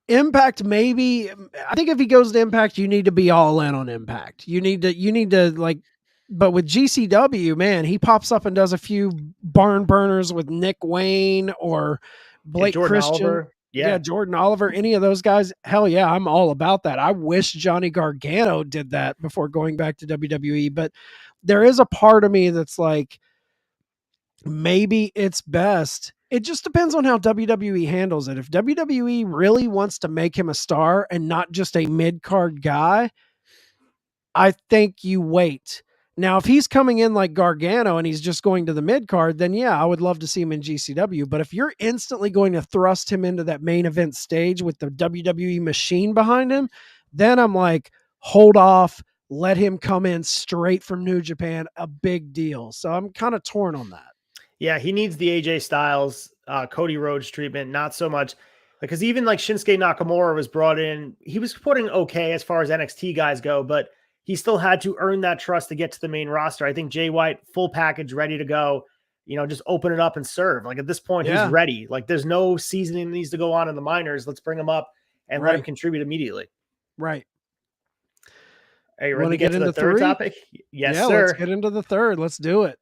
Impact, maybe. I think if he goes to Impact, you need to be all in on Impact. You need to like, but with GCW, man, he pops up and does a few barn burners with Nick Wayne or Blake Christian. Oliver. Yeah, Jordan Oliver, any of those guys. Hell yeah, I'm all about that. I wish Johnny Gargano did that before going back to WWE, but there is a part of me that's like, maybe it's best. It just depends on how WWE handles it. If WWE really wants to make him a star and not just a mid-card guy, I think you wait. Now, if he's coming in like Gargano and he's just going to the mid-card, then yeah, I would love to see him in GCW. But if you're instantly going to thrust him into that main event stage with the WWE machine behind him, then I'm like, hold off, let him come in straight from New Japan, a big deal. So I'm kind of torn on that. Yeah, he needs the AJ Styles, Cody Rhodes treatment, not so much. Because even like Shinsuke Nakamura was brought in, he was putting okay as far as NXT guys go, but he still had to earn that trust to get to the main roster. I think Jay White, full package, ready to go, just open it up and serve. Like at this point, he's ready. Like there's no seasoning that needs to go on in the minors. Let's bring him up and let him contribute immediately. Right. Are you ready to get into the third topic? Yes, sir. Let's get into the third. Let's do it.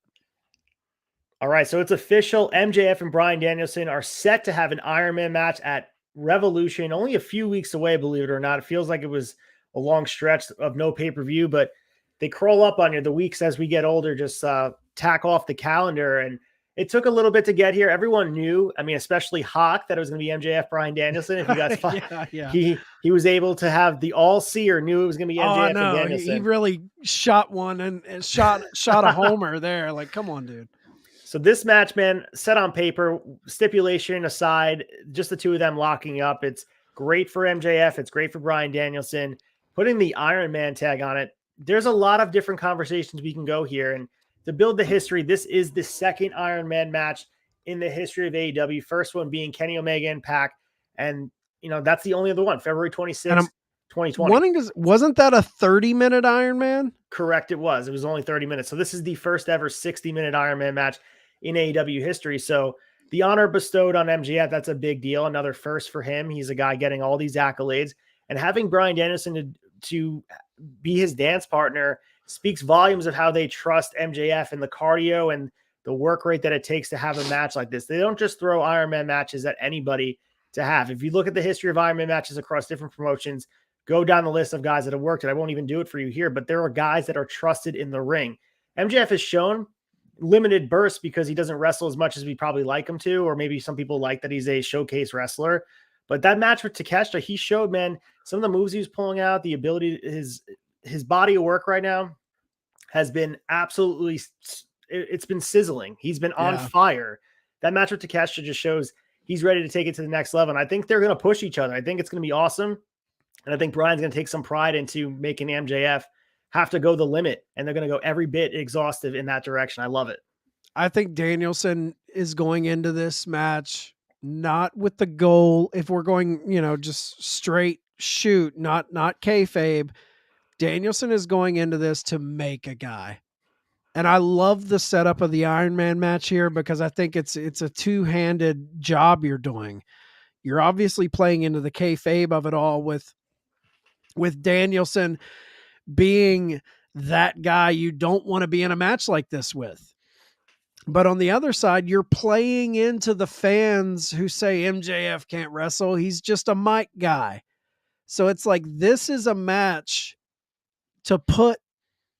All right, so it's official. MJF and Bryan Danielson are set to have an Iron Man match at Revolution, only a few weeks away, believe it or not. It feels like it was a long stretch of no pay-per-view, but they crawl up on you. The weeks as we get older just tack off the calendar, and it took a little bit to get here. Everyone knew, especially Hawk, that it was going to be MJF, Bryan Danielson. If you guys he was able to have the all-seer, knew it was going to be MJF and Danielson. He really shot one and shot a homer there. Like, come on, dude. So this match, man, set on paper, stipulation aside, just the two of them locking up. It's great for MJF. It's great for Bryan Danielson. Putting the Iron Man tag on it, there's a lot of different conversations we can go here. And to build the history, this is the second Iron Man match in the history of AEW. First one being Kenny Omega and Pac. And, that's the only other one, February 26th, 2020. Wasn't that a 30-minute Iron Man? Correct, it was. It was only 30 minutes. So this is the first ever 60-minute Iron Man match in AEW history. So the honor bestowed on MJF, that's a big deal. Another first for him. He's a guy getting all these accolades. And having Bryan Danielson to be his dance partner speaks volumes of how they trust MJF and the cardio and the work rate that it takes to have a match like this. They don't just throw Iron Man matches at anybody to have. If you look at the history of Iron Man matches across different promotions, go down the list of guys that have worked it. I won't even do it for you here, but there are guys that are trusted in the ring. MJF has shown limited bursts because he doesn't wrestle as much as we probably like him to, or maybe some people like that he's a showcase wrestler. But that match with Takeshita, he showed, man, some of the moves he was pulling out, the ability, his body of work right now has been absolutely, it's been sizzling. He's been on fire. That match with Takeshita just shows he's ready to take it to the next level. And I think they're going to push each other. I think it's going to be awesome. And I think Bryan's going to take some pride into making MJF have to go the limit, and they're going to go every bit exhaustive in that direction. I love it. I think Danielson is going into this match not with the goal, if we're going, just straight shoot, not kayfabe. Danielson is going into this to make a guy. And I love the setup of the Iron Man match here because I think it's a two-handed job you're doing. You're obviously playing into the kayfabe of it all with Danielson being that guy you don't want to be in a match like this with. But on the other side, you're playing into the fans who say MJF can't wrestle. He's just a mic guy. So it's like, this is a match to put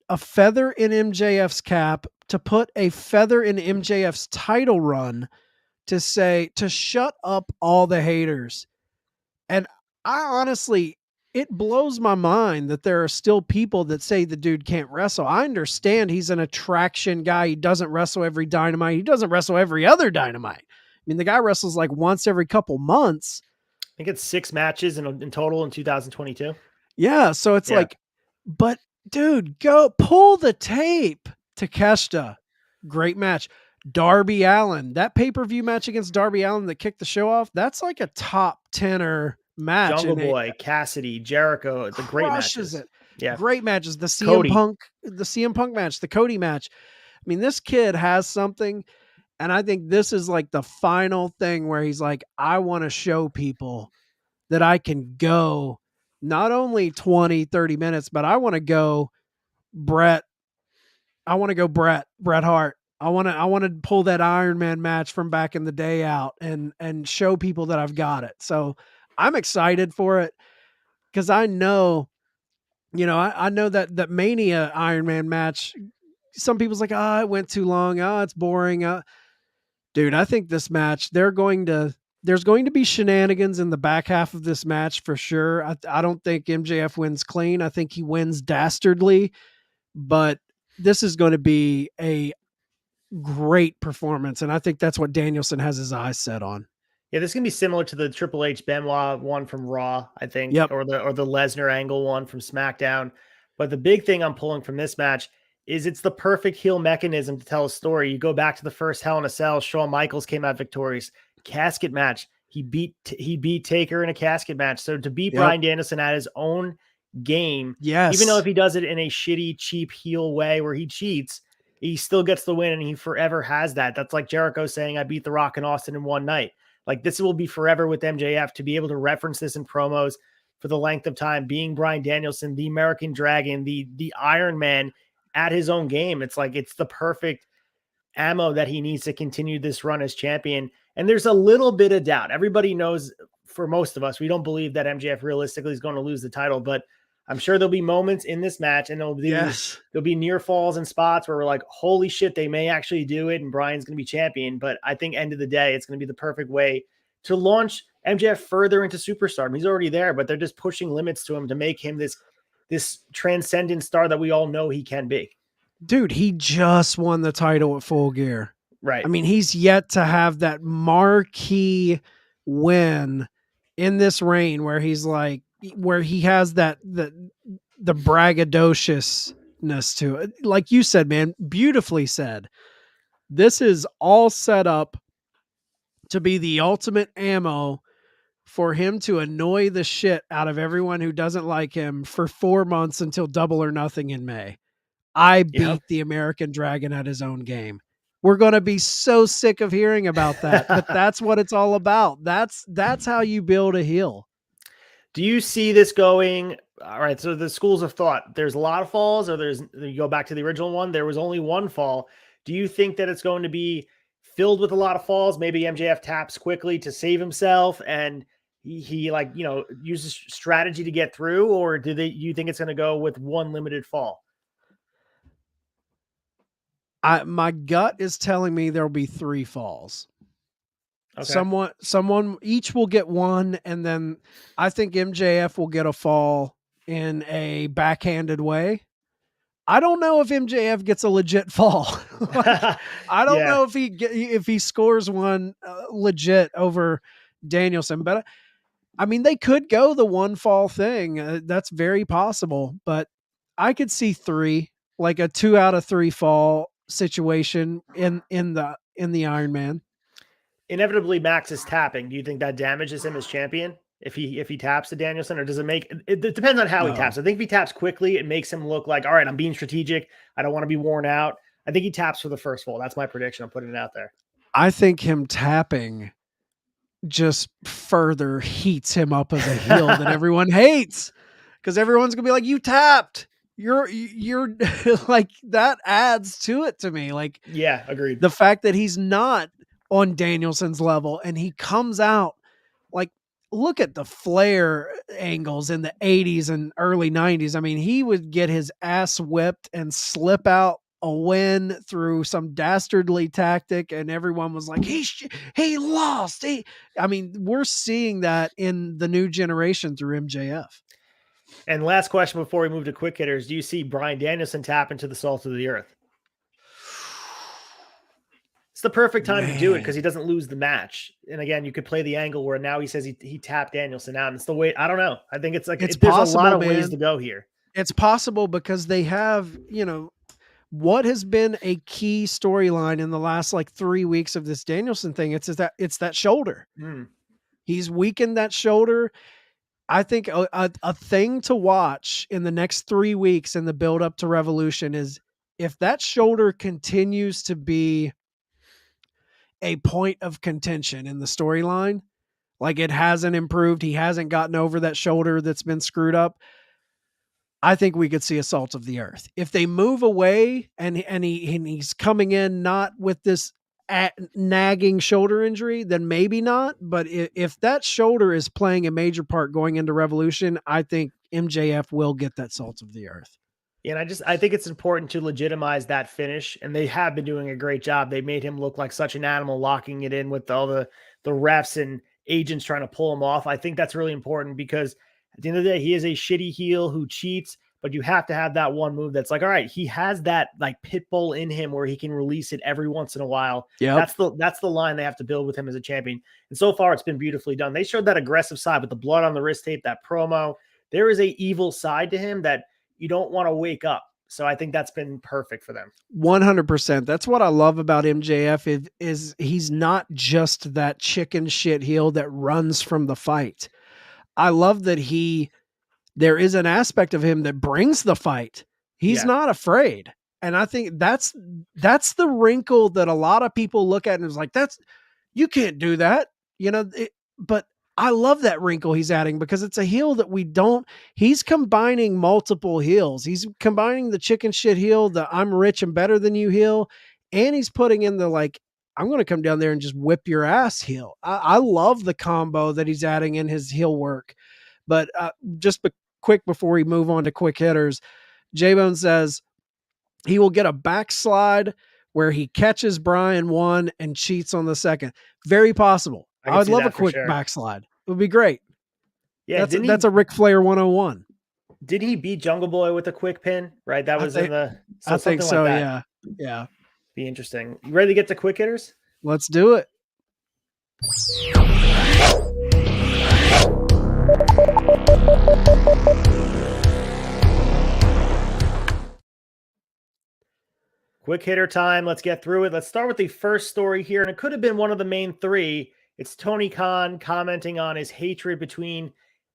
a feather in MJF's cap, to put a feather in MJF's title run, to shut up all the haters. And I honestly, it blows my mind that there are still people that say the dude can't wrestle. I understand he's an attraction guy. He doesn't wrestle every Dynamite. He doesn't wrestle every other Dynamite. I mean, the guy wrestles like once every couple months. I think it's 6 matches in total in 2022. Yeah, so it's Yeah. like, but dude, go pull the tape. Takeshita, great match. Darby Allin, that pay-per-view match against Darby Allin that kicked the show off, that's like a top 10er match. Jungle And it Boy, Cassidy, Jericho, the great crushes matches. it. Yeah. Great matches. The Cody. CM Punk match, the Cody match. I mean, this kid has something. And I think this is like the final thing where he's like, I want to show people that I can go not only 20, 30 minutes, but I want to go Bret. I want to go Bret Hart. I want to pull that Iron Man match from back in the day out and show people that I've got it. So I'm excited for it because I know, I know that Mania Iron Man match, some people's like, oh, it went too long. Oh, it's boring. Dude, I think this match, there's going to be shenanigans in the back half of this match for sure. I don't think MJF wins clean. I think he wins dastardly, but this is going to be a great performance. And I think that's what Danielson has his eyes set on. Yeah, this is gonna be similar to the Triple H Benoit one from Raw, I think, Yep. or the Lesnar angle one from SmackDown. But the big thing I'm pulling from this match is it's the perfect heel mechanism to tell a story. You go back to the first Hell in a Cell. Shawn Michaels came out victorious. Casket match. He beat Taker in a casket match. So to beat Bryan Danielson at his own game, even though if he does it in a shitty, cheap heel way where he cheats, he still gets the win and he forever has that. That's like Jericho saying, I beat The Rock and Austin in one night. Like this will be forever with MJF to be able to reference this in promos for the length of time, being Bryan Danielson, the American Dragon, the Iron Man at his own game. It's like, it's the perfect ammo that he needs to continue this run as champion. And there's a little bit of doubt. Everybody knows, for most of us, we don't believe that MJF realistically is going to lose the title, but I'm sure there'll be moments in this match and there'll be near falls and spots where we're like, holy shit, they may actually do it and Bryan's going to be champion. But I think end of the day, it's going to be the perfect way to launch MJF further into superstardom. He's already there, but they're just pushing limits to him to make him this transcendent star that we all know he can be. Dude, he just won the title at Full Gear. Right. I mean, he's yet to have that marquee win in this reign where he's like, where he has the braggadociousness to it. Like you said, man, beautifully said. This is all set up to be the ultimate ammo for him to annoy the shit out of everyone who doesn't like him for 4 months until Double or Nothing in May. I beat the American Dragon at his own game. We're going to be so sick of hearing about that, but that's what it's all about. That's how you build a heel. Do you see this going? All right. So the schools of thought, there's a lot of falls, or you go back to the original one. There was only one fall. Do you think that it's going to be filled with a lot of falls? Maybe MJF taps quickly to save himself and he uses strategy to get through, or you think it's going to go with one limited fall? My gut is telling me there'll be 3 falls. Okay. Someone each will get one, and then I think MJF will get a fall in a backhanded way. I don't know if MJF gets a legit fall. I don't know if he scores one legit over Danielson, but I mean, they could go the one fall thing. That's very possible, but I could see 3, like a 2 out of 3 fall situation in the Iron Man. Inevitably, Max is tapping. Do you think that damages him as champion if he taps to Danielson, or does it make it depends on how he taps? I think if he taps quickly, it makes him look like, all right, I'm being strategic. I don't want to be worn out. I think he taps for the first fall. That's my prediction. I'm putting it out there. I think him tapping just further heats him up as a heel that everyone hates, because everyone's gonna be like, you tapped. You're like, that adds to it to me. Like, yeah, agreed. The fact that he's not on Danielson's level and he comes out, like, look at the Flair angles in the 80s and early 90s. I mean, he would get his ass whipped and slip out a win through some dastardly tactic, and everyone was like, he lost. I mean, we're seeing that in the new generation through MJF. And last question before we move to quick hitters, do you see Bryan Danielson tap into the salt of the earth? It's the perfect time to do it because he doesn't lose the match. And again, you could play the angle where now he says he tapped Danielson out. And it's the way, I don't know. I think it's like, It's there's possible, a lot of man. ways to go here. It's possible because they have, what has been a key storyline in the last like 3 weeks of this Danielson thing. It's that shoulder. He's weakened that shoulder. I think a thing to watch in the next 3 weeks in the build up to Revolution is if that shoulder continues to be a point of contention in the storyline, like it hasn't improved. He hasn't gotten over that shoulder that's been screwed up. I think we could see Assault of the Earth. If they move away and he's coming in not with this nagging shoulder injury, then maybe not. But if that shoulder is playing a major part going into Revolution, I think MJF will get that Salt of the Earth. Yeah, and I think it's important to legitimize that finish, and they have been doing a great job. They made him look like such an animal, locking it in with all the refs and agents trying to pull him off. I think that's really important because at the end of the day, he is a shitty heel who cheats, but you have to have that one move that's like, all right, he has that like pit bull in him where he can release it every once in a while. Yeah, that's the line they have to build with him as a champion. And so far, it's been beautifully done. They showed that aggressive side with the blood on the wrist tape, that promo. There is a evil side to him that you don't want to wake up. So I think that's been perfect for them. 100%. That's what I love about MJF is he's not just that chicken shit heel that runs from the fight. I love that there is an aspect of him that brings the fight. He's not afraid. And I think that's the wrinkle that a lot of people look at and is like, you can't do that, but I love that wrinkle he's adding because it's a heel that he's combining multiple heels. He's combining the chicken shit heel, the I'm rich and better than you heel. And he's putting in the like, I'm going to come down there and just whip your ass heel. I love the combo that he's adding in his heel work. But quick before we move on to quick hitters, J-Bone says he will get a backslide where he catches Bryan one and cheats on the second. Very possible. I would love a quick backslide. It would be great. Yeah, that's a Ric Flair 101. Did he beat Jungle Boy with a quick pin? Right, that was I think so. Like yeah. Be interesting. You ready to get to quick hitters? Let's do it. Quick hitter time. Let's get through it. Let's start with the first story here, and it could have been one of the main three. It's Tony Khan commenting on his hatred between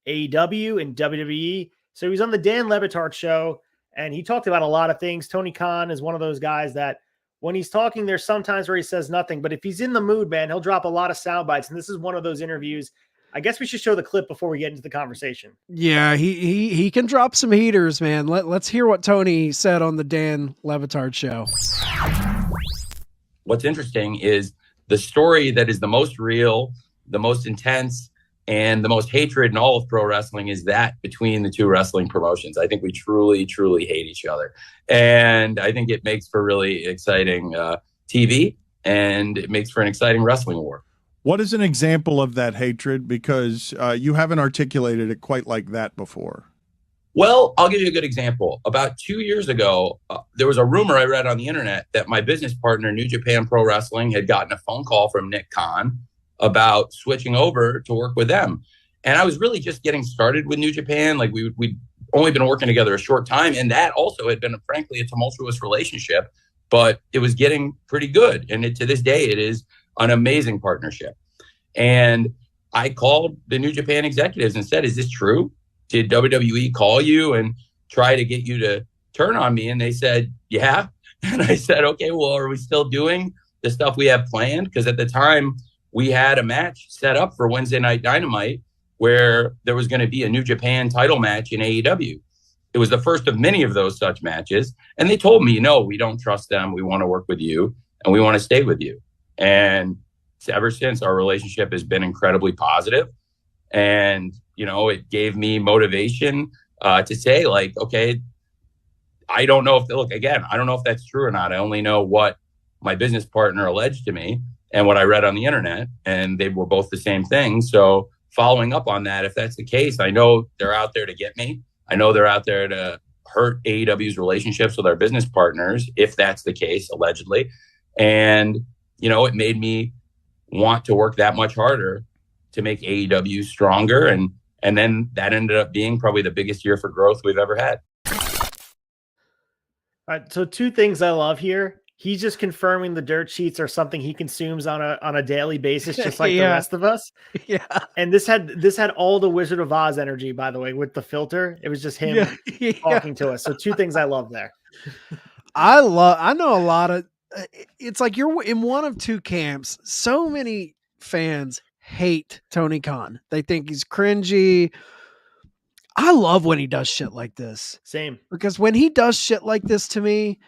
AEW and WWE. So he was on the Dan Le Batard show, and he talked about a lot of things. Tony Khan is one of those guys that when he's talking, there's sometimes where he says nothing, but if he's in the mood, man, he'll drop a lot of sound bites, and this is one of those interviews. I guess we should show the clip before we get into the conversation. Yeah, he can drop some heaters, man. Let's hear what Tony said on the Dan Le Batard show. What's interesting is the story that is the most real, the most intense, and the most hatred in all of pro wrestling is that between the two wrestling promotions. I think we truly, truly hate each other. And I think it makes for really exciting TV, and it makes for an exciting wrestling war. What is an example of that hatred? Because you haven't articulated it quite like that before. Well, I'll give you a good example. About 2 years ago, there was a rumor I read on the internet that my business partner, New Japan Pro Wrestling, had gotten a phone call from Nick Khan about switching over to work with them. And I was really just getting started with New Japan. Like we'd only been working together a short time. And that also had been, frankly, a tumultuous relationship, but it was getting pretty good. And to this day, it is an amazing partnership. And I called the New Japan executives and said, is this true? Did WWE call you and try to get you to turn on me? And they said, yeah. And I said, okay, well, are we still doing the stuff we have planned? Because at the time we had a match set up for Wednesday Night Dynamite where there was going to be a New Japan title match in AEW. It was the first of many of those such matches. And they told me, no, we don't trust them. We want to work with you and we want to stay with you. And ever since, our relationship has been incredibly positive. And, it gave me motivation to say, like, okay, I don't know if that's true or not. I only know what my business partner alleged to me and what I read on the internet, and they were both the same thing. So following up on that, if that's the case, I know they're out there to get me. I know they're out there to hurt AEW's relationships with our business partners, if that's the case, allegedly. And it made me want to work that much harder to make AEW stronger. And then that ended up being probably the biggest year for growth we've ever had. All right, so two things I love here. He's just confirming the dirt sheets are something he consumes on a daily basis, just like the rest of us. Yeah. And this had all the Wizard of Oz energy, by the way, with the filter. It was just him talking to us. So two things I love there. I know a lot of, it's like you're in one of two camps. So many fans hate Tony Khan. They think he's cringy. I love when he does shit like this. Same. Because when he does shit like this to me,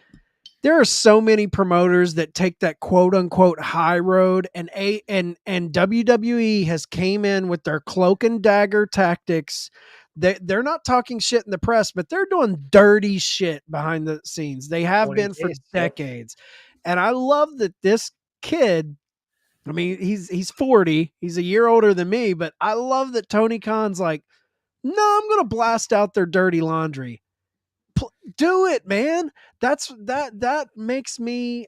there are so many promoters that take that quote unquote high road, and WWE has came in with their cloak and dagger tactics. They're not talking shit in the press, but they're doing dirty shit behind the scenes. They have been for decades. And I love that this kid, I mean, he's 40, he's a year older than me, but I love that Tony Khan's like, no, I'm going to blast out their dirty laundry. Do it, man. That makes me,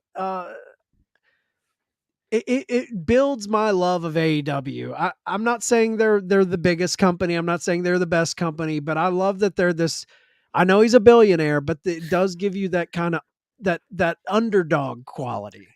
it builds my love of AEW. I'm not saying they're the biggest company. I'm not saying they're the best company, but I love that they're this. I know he's a billionaire, but it does give you that kind of that underdog quality.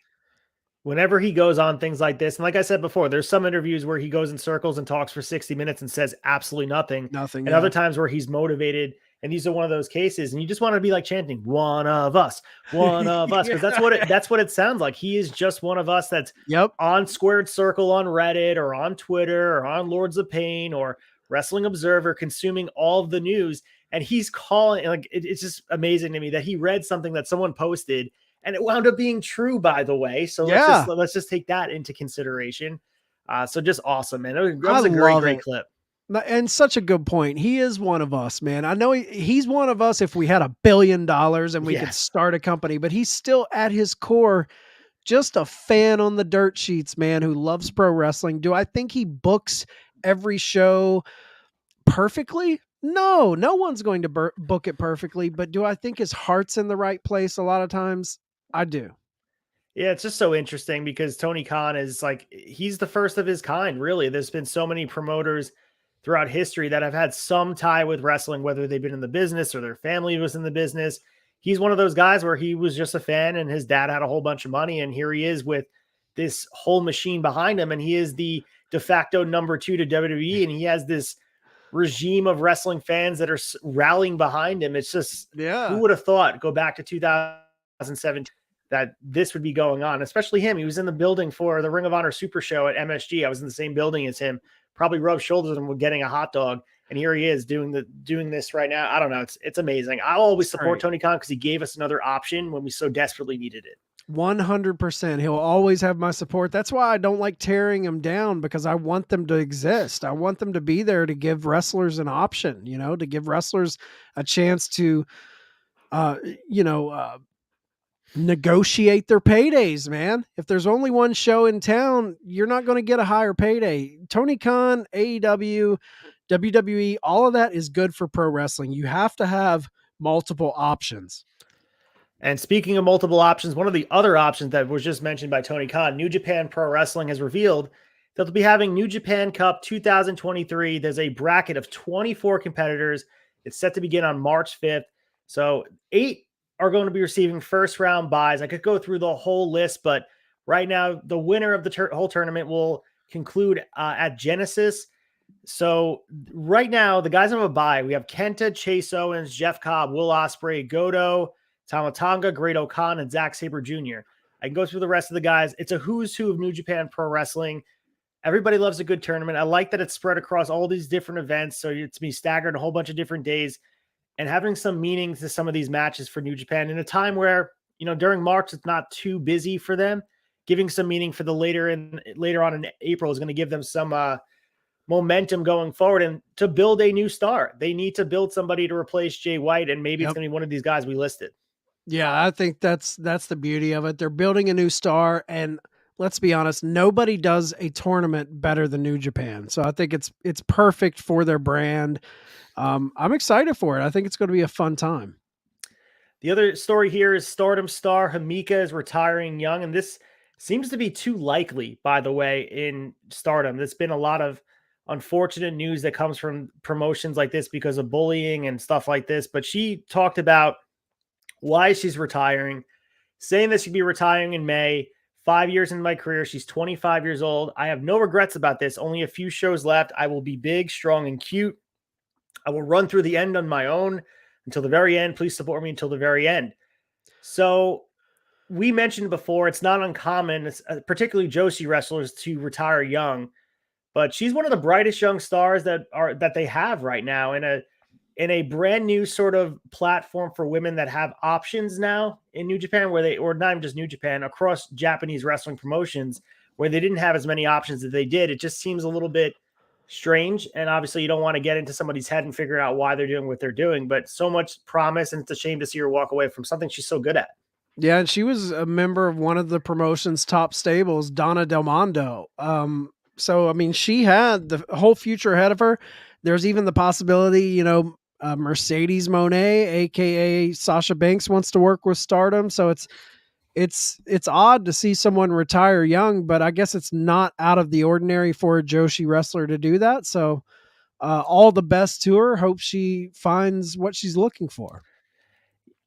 Whenever he goes on things like this, and like I said before, there's some interviews where he goes in circles and talks for 60 minutes and says absolutely nothing. And other times where he's motivated, and these are one of those cases, and you just want to be like chanting, one of us, because that's what it sounds like. He is just one of us that's on Squared Circle on Reddit or on Twitter or on Lords of Pain or Wrestling Observer, consuming all of the news. And he's calling, like, it's just amazing to me that he read something that someone posted and it wound up being true, by the way. So let's just take that into consideration. So just awesome, man. It was a great clip. And such a good point. He is one of us, man. I know he's one of us if we had $1 billion and we could start a company, but he's still at his core just a fan on the dirt sheets, man, who loves pro wrestling. Do I think he books every show perfectly? No one's going to book it perfectly, but do I think his heart's in the right place a lot of times? I do. Yeah, it's just so interesting because Tony Khan is like, he's the first of his kind, really. There's been so many promoters throughout history that have had some tie with wrestling, whether they've been in the business or their family was in the business. He's one of those guys where he was just a fan and his dad had a whole bunch of money. And here he is with this whole machine behind him. And he is the de facto number 2 to WWE. And he has this regime of wrestling fans that are rallying behind him. It's just, who would have thought, go back to 2017, that this would be going on, especially him. He was in the building for the Ring of Honor Super Show at MSG. I was in the same building as him, probably rubbed shoulders with him getting a hot dog. And here he is doing this right now. I don't know. It's amazing. I'll always support Tony Khan because he gave us another option when we so desperately needed it. 100%. He'll always have my support. That's why I don't like tearing him down, because I want them to exist. I want them to be there to give wrestlers an option, to give wrestlers a chance to, negotiate their paydays, man. If there's only one show in town, you're not going to get a higher payday. Tony Khan, AEW, WWE, all of that is good for pro wrestling. You have to have multiple options. And speaking of multiple options, one of the other options that was just mentioned by Tony Khan, New Japan Pro Wrestling has revealed that they'll be having New Japan Cup 2023. There's a bracket of 24 competitors. It's set to begin on March 5th. So 8 are going to be receiving first round buys. I could go through the whole list, but right now the winner of the whole tournament will conclude at Genesis. So right now the guys have a bye. We have Kenta, Chase Owens, Jeff Cobb, Will Ospreay, Goto, Tamatanga, Great O'Khan, and Zack Sabre Jr. I can go through the rest of the guys. It's a who's who of New Japan Pro Wrestling. Everybody loves a good tournament. I like that it's spread across all these different events. So it's being staggered a whole bunch of different days and having some meaning to some of these matches for New Japan in a time where, during March, it's not too busy for them. Giving some meaning for the later on in April is going to give them some momentum going forward and to build a new star. They need to build somebody to replace Jay White, and maybe it's going to be one of these guys we listed. Yeah, I think that's the beauty of it. They're building a new star, and let's be honest, nobody does a tournament better than New Japan. So I think it's perfect for their brand. I'm excited for it. I think it's going to be a fun time. The other story here is Stardom star Himeka is retiring young, and this seems to be too likely, by the way, in Stardom. There's been a lot of unfortunate news that comes from promotions like this because of bullying and stuff like this. But she talked about why she's retiring, saying that she'd be retiring in May. 5 years in my career. She's 25 years old. I have no regrets about this. Only a few shows left. I will be big, strong, and cute. I will run through the end on my own until the very end. Please support me until the very end. So we mentioned before, it's not uncommon, particularly Joshi wrestlers, to retire young, but she's one of the brightest young stars that they have right now in a brand new sort of platform for women that have options now in New Japan, or not even just New Japan, across Japanese wrestling promotions, where they didn't have as many options as they did. It just seems a little bit strange. And obviously you don't want to get into somebody's head and figure out why they're doing what they're doing, but so much promise, and it's a shame to see her walk away from something she's so good at. Yeah, and she was a member of one of the promotion's top stables, Donna Del Mondo. So, I mean, she had the whole future ahead of her. There's even the possibility, Mercedes Moné, aka Sasha Banks, wants to work with Stardom. So it's odd to see someone retire young, but I guess it's not out of the ordinary for a Joshi wrestler to do that. So all the best to her. Hope she finds what she's looking for.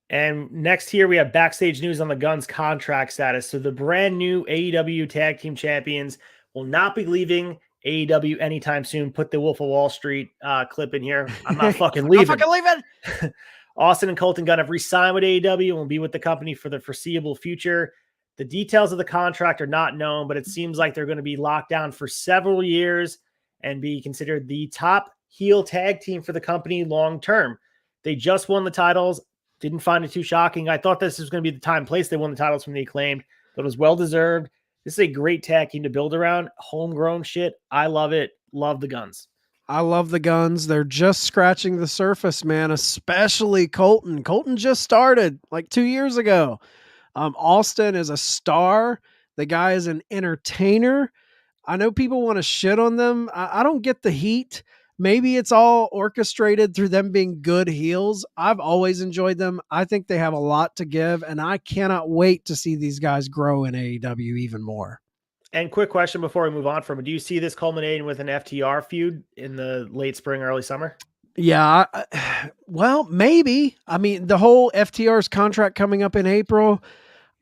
And next here, we have backstage news on the Guns contract status. So the brand new AEW Tag Team Champions will not be leaving AEW anytime soon. Put the Wolf of Wall Street clip in here. I'm not fucking leaving. I'm fucking leaving. Austin and Colton Gunn have re-signed with AEW and will be with the company for the foreseeable future. The details of the contract are not known, but it seems like they're going to be locked down for several years and be considered the top heel tag team for the company long term. They just won the titles. Didn't find it too shocking. I thought this was going to be the time and place they won the titles from the Acclaimed. That was well-deserved. This is a great tag team to build around. Homegrown shit. I love it. Love the Guns. I love the Guns. They're just scratching the surface, man, especially Colton. Colton just started like 2 years ago. Austin is a star. The guy is an entertainer. I know people want to shit on them. I don't get the heat. Maybe it's all orchestrated through them being good heels. I've always enjoyed them. I think they have a lot to give, and I cannot wait to see these guys grow in AEW even more. And quick question before we move on from it. Do you see this culminating with an FTR feud in the late spring, early summer? Yeah, well, maybe. I mean, the whole FTR's contract coming up in April,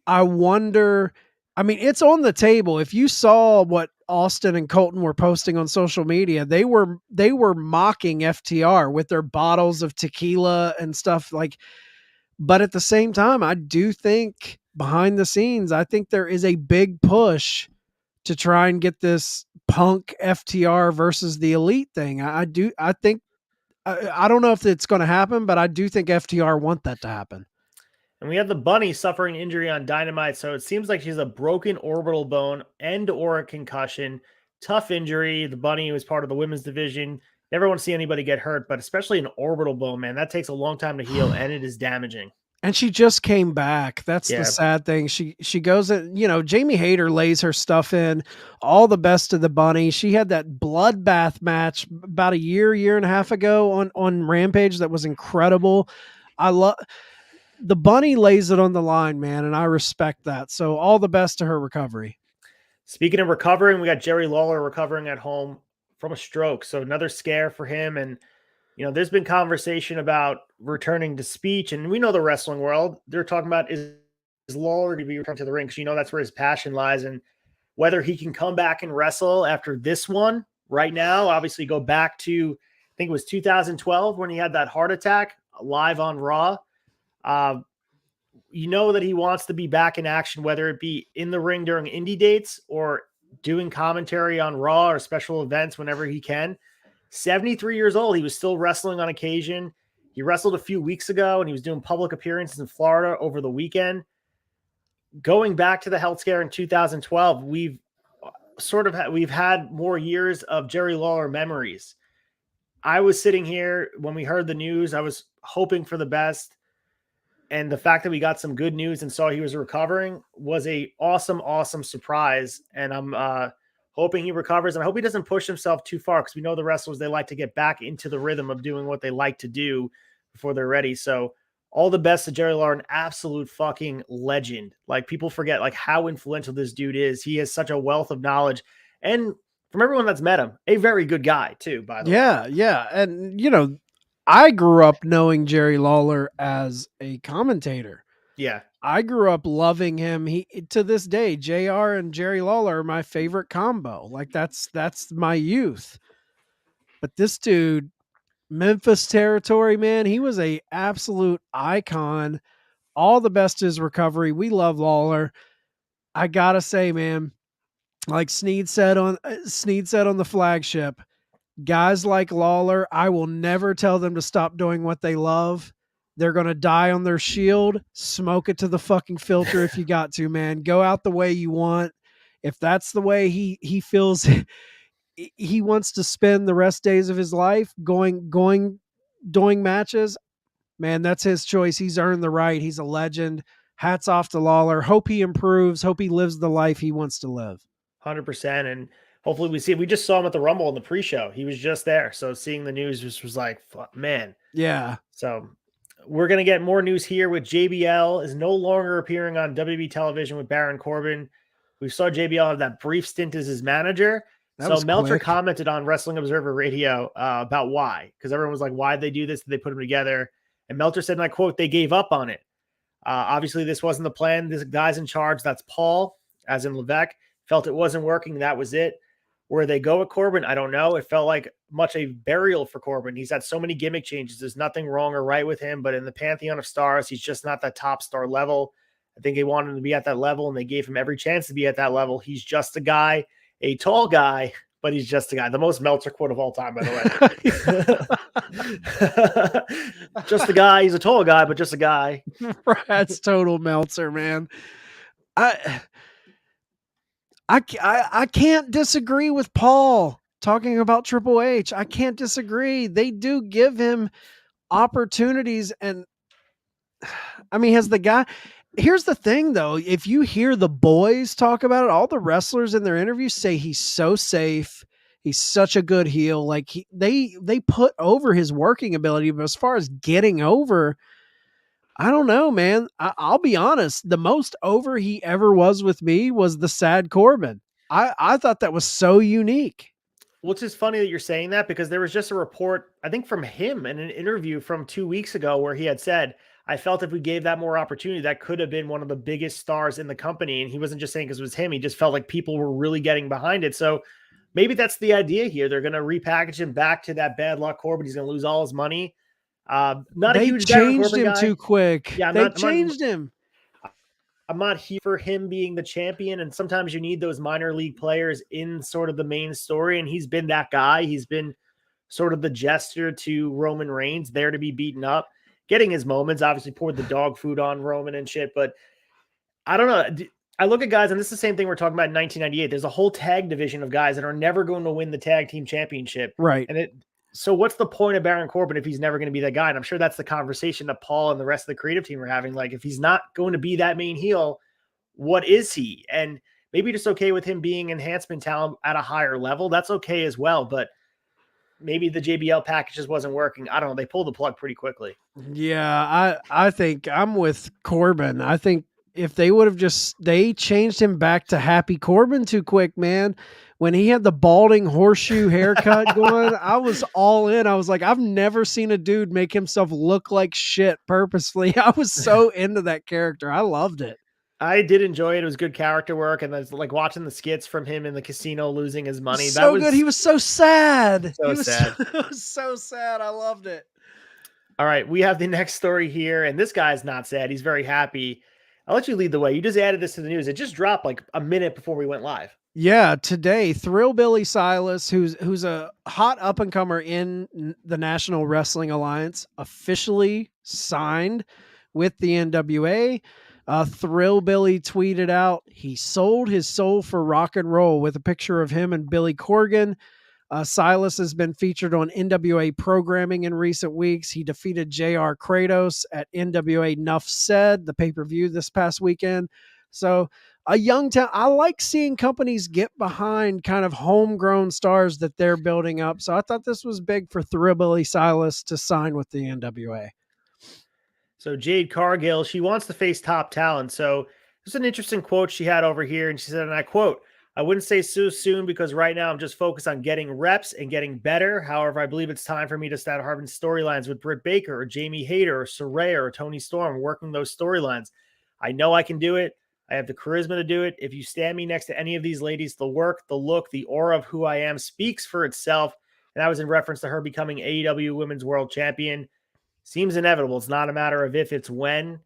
I wonder. I mean, it's on the table. If you saw what Austin and Colton were posting on social media, they were mocking FTR with their bottles of tequila and stuff like. But at the same time, I do think behind the scenes, I think there is a big push to try and get this Punk FTR versus the Elite thing. I think I don't know if it's going to happen, but I do think FTR want that to happen. And we have the Bunny suffering injury on Dynamite, so it seems like she's a broken orbital bone and or a concussion. Tough injury. The Bunny was part of the women's division. Never want to see anybody get hurt, but especially an orbital bone, man. That takes a long time to heal, and it is damaging. And she just came back. That's the sad thing. She goes in, Jamie Hayter lays her stuff in. All the best to the Bunny. She had that bloodbath match about a year and a half ago on Rampage that was incredible. I love the Bunny lays it on the line, man, and I respect that. So all the best to her recovery. Speaking of recovering, we got Jerry Lawler recovering at home from a stroke. So another scare for him. And, there's been conversation about returning to speech. And we know the wrestling world. They're talking about is Lawler to be returned to the ring? Because that's where his passion lies. And whether he can come back and wrestle after this one right now, obviously go back to, I think it was 2012 when he had that heart attack live on Raw. That he wants to be back in action, whether it be in the ring during indie dates or doing commentary on Raw or special events whenever he can. 73 years old. He was still wrestling on occasion. He wrestled a few weeks ago and he was doing public appearances in Florida over the weekend. Going back to the health scare in 2012, we've had more years of Jerry Lawler memories. I was sitting here when we heard the news. I was hoping for the best. And the fact that we got some good news and saw he was recovering was a awesome surprise. And I'm hoping he recovers. And I hope he doesn't push himself too far, because we know the wrestlers, they like to get back into the rhythm of doing what they like to do before they're ready. So all the best to Jerry Lawler, an absolute fucking legend. Like, people forget like how influential this dude is. He has such a wealth of knowledge, and from everyone that's met him, a very good guy too, by the way. Yeah. And, you know, I grew up knowing Jerry Lawler as a commentator. Yeah. I grew up loving him. He, to this day, JR and Jerry Lawler are my favorite combo. Like, that's my youth. But this dude, Memphis territory, man, he was a absolute icon. All the best to his recovery. We love Lawler. I gotta say, man, like Sneed said on the flagship, guys like Lawler, I will never tell them to stop doing what they love. They're going to die on their shield. Smoke it to the fucking filter if you got to, man. Go out the way you want. If that's the way he feels he wants to spend the rest days of his life doing matches, man, that's his choice. He's earned the right. He's a legend. Hats off to Lawler. Hope he improves. Hope he lives the life he wants to live. 100%. And hopefully we just saw him at the Rumble in the pre-show. He was just there. So seeing the news just was like, fuck, man. Yeah. So we're going to get more news here with JBL is no longer appearing on WWE television with Baron Corbin. We saw JBL have that brief stint as his manager. So Meltzer commented on Wrestling Observer Radio about why, because everyone was like, why'd they do this? Did they put them together? And Meltzer said, and I quote, they gave up on it. Obviously, this wasn't the plan. This guy's in charge. That's Paul, as in Levesque. Felt it wasn't working. That was it. Where they go with Corbin, I don't know. It felt like much a burial for Corbin. He's had so many gimmick changes. There's nothing wrong or right with him, but in the pantheon of stars, he's just not that top star level. I think they wanted him to be at that level, and they gave him every chance to be at that level. He's just a guy, a tall guy, but he's just a guy. The most Meltzer quote of all time, by the way. Just a guy. He's a tall guy, but just a guy. That's total Meltzer, man. I can't disagree with Paul talking about Triple H. I can't disagree. They do give him opportunities. And I mean, has the guy, here's the thing though. If you hear the boys talk about it, all the wrestlers in their interviews say he's so safe. He's such a good heel. Like they put over his working ability, but as far as getting over, I don't know, man. I'll be honest. The most over he ever was with me was the sad Corbin. I thought that was so unique. Well, it's just funny that you're saying that because there was just a report, I think from him in an interview from 2 weeks ago where he had said, I felt if we gave that more opportunity, that could have been one of the biggest stars in the company. And he wasn't just saying because it was him. He just felt like people were really getting behind it. So maybe that's the idea here. They're going to repackage him back to that bad luck Corbin. He's going to lose all his money. They changed him too quick. Yeah, they changed him. I'm not here for him being the champion. And sometimes you need those minor league players in sort of the main story. And he's been that guy. He's been sort of the jester to Roman Reigns, there to be beaten up, getting his moments, obviously poured the dog food on Roman and shit. But I don't know. I look at guys, and this is the same thing we're talking about in 1998. There's a whole tag division of guys that are never going to win the tag team championship. Right. And so what's the point of Baron Corbin if he's never going to be that guy? And I'm sure that's the conversation that Paul and the rest of the creative team are having. Like, if he's not going to be that main heel, what is he? And maybe just okay with him being enhancement talent at a higher level. That's okay as well. But maybe the JBL package just wasn't working. I don't know. They pulled the plug pretty quickly. Yeah, I think I'm with Corbin. I think if they would have they changed him back to Happy Corbin too quick, man. When he had the balding horseshoe haircut going, I was all in. I was like, I've never seen a dude make himself look like shit purposely. I was so into that character. I loved it. I did enjoy it. It was good character work. And that's like watching the skits from him in the casino losing his money. So that was good. He was so sad. So sad. It was so sad. I loved it. All right. We have the next story here. And this guy's not sad. He's very happy. I'll let you lead the way. You just added this to the news. It just dropped like a minute before we went live. Yeah, today, Thrillbilly Silas, who's a hot up-and-comer in the National Wrestling Alliance, officially signed with the NWA. Thrillbilly tweeted out, he sold his soul for rock and roll with a picture of him and Billy Corgan. Silas has been featured on NWA programming in recent weeks. He defeated JR Kratos at NWA Nuff Said, the pay-per-view this past weekend. So a young talent. I like seeing companies get behind kind of homegrown stars that they're building up. So I thought this was big for Thrillbilly Silas to sign with the NWA. So Jade Cargill, she wants to face top talent. So there's an interesting quote she had over here. And she said, and I quote, I wouldn't say so soon because right now I'm just focused on getting reps and getting better. However, I believe it's time for me to start having storylines with Britt Baker or Jamie Hayter or Saraya or Tony Storm, working those storylines. I know I can do it. I have the charisma to do it. If you stand me next to any of these ladies, the work, the look, the aura of who I am speaks for itself. And that was in reference to her becoming AEW Women's World Champion. Seems inevitable. It's not a matter of if, it's when.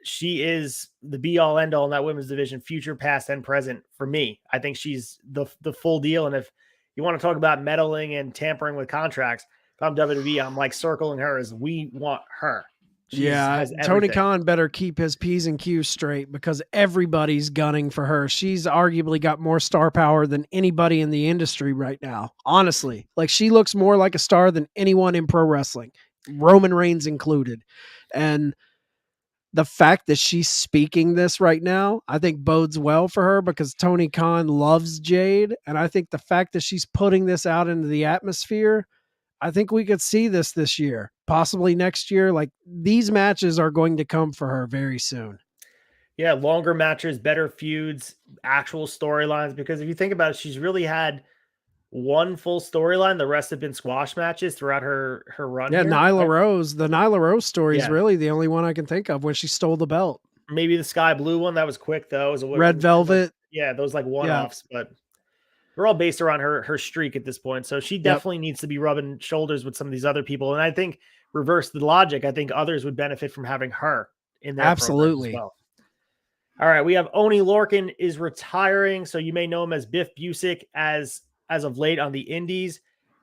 She is the be-all, end-all in that women's division, future, past, and present for me. I think she's the full deal. And if you want to talk about meddling and tampering with contracts, if I'm WWE, I'm like circling her as we want her. Tony Khan better keep his P's and Q's straight because everybody's gunning for her. She's arguably got more star power than anybody in the industry right now. Honestly, like she looks more like a star than anyone in pro wrestling, Roman Reigns included. And the fact that she's speaking this right now, I think bodes well for her because Tony Khan loves Jade. And I think the fact that she's putting this out into the atmosphere, I think we could see this year, possibly next year. Like these matches are going to come for her very soon. Yeah, longer matches, better feuds, actual storylines. Because if you think about it, she's really had one full storyline. The rest have been squash matches throughout her run. Yeah, here. Nyla Rose. The Nyla Rose story is Yeah. really the only one I can think of when she stole the belt. Maybe the Sky Blue one that was quick though. It was Red Velvet. Yeah, those like one-offs, but they're all based around her streak at this point. So she definitely needs to be rubbing shoulders with some of these other people. And I think reverse the logic. I think others would benefit from having her in their Absolutely. program as well. All right, we have Oni Lorcan is retiring. So you may know him as Biff Busick as of late on the indies.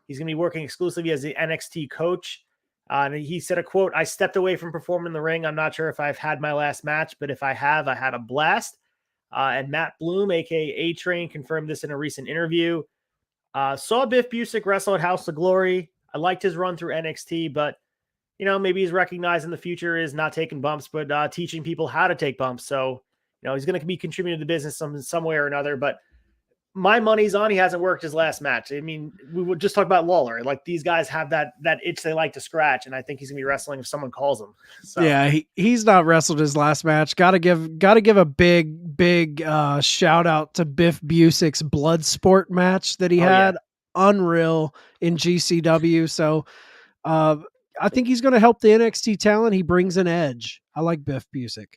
He's going to be working exclusively as the NXT coach. And he said a quote, I stepped away from performing in the ring. I'm not sure if I've had my last match, but if I have, I had a blast. And Matt Bloom, aka A-Train, confirmed this in a recent interview. Saw Biff Busick wrestle at House of Glory. I liked his run through NXT, but maybe he's recognizing the future is not taking bumps, but teaching people how to take bumps. So, he's going to be contributing to the business some way or another. But my money's on he hasn't worked his last match. I mean, we would just talk about Lawler. Like these guys have that itch they like to scratch, and I think he's gonna be wrestling if someone calls him. So. Yeah, he's not wrestled his last match. Got to give a big shout out to Biff Busick's Bloodsport match that he had. Yeah. Unreal in GCW. So I think he's going to help the NXT talent. He brings an edge. I like Biff Busick.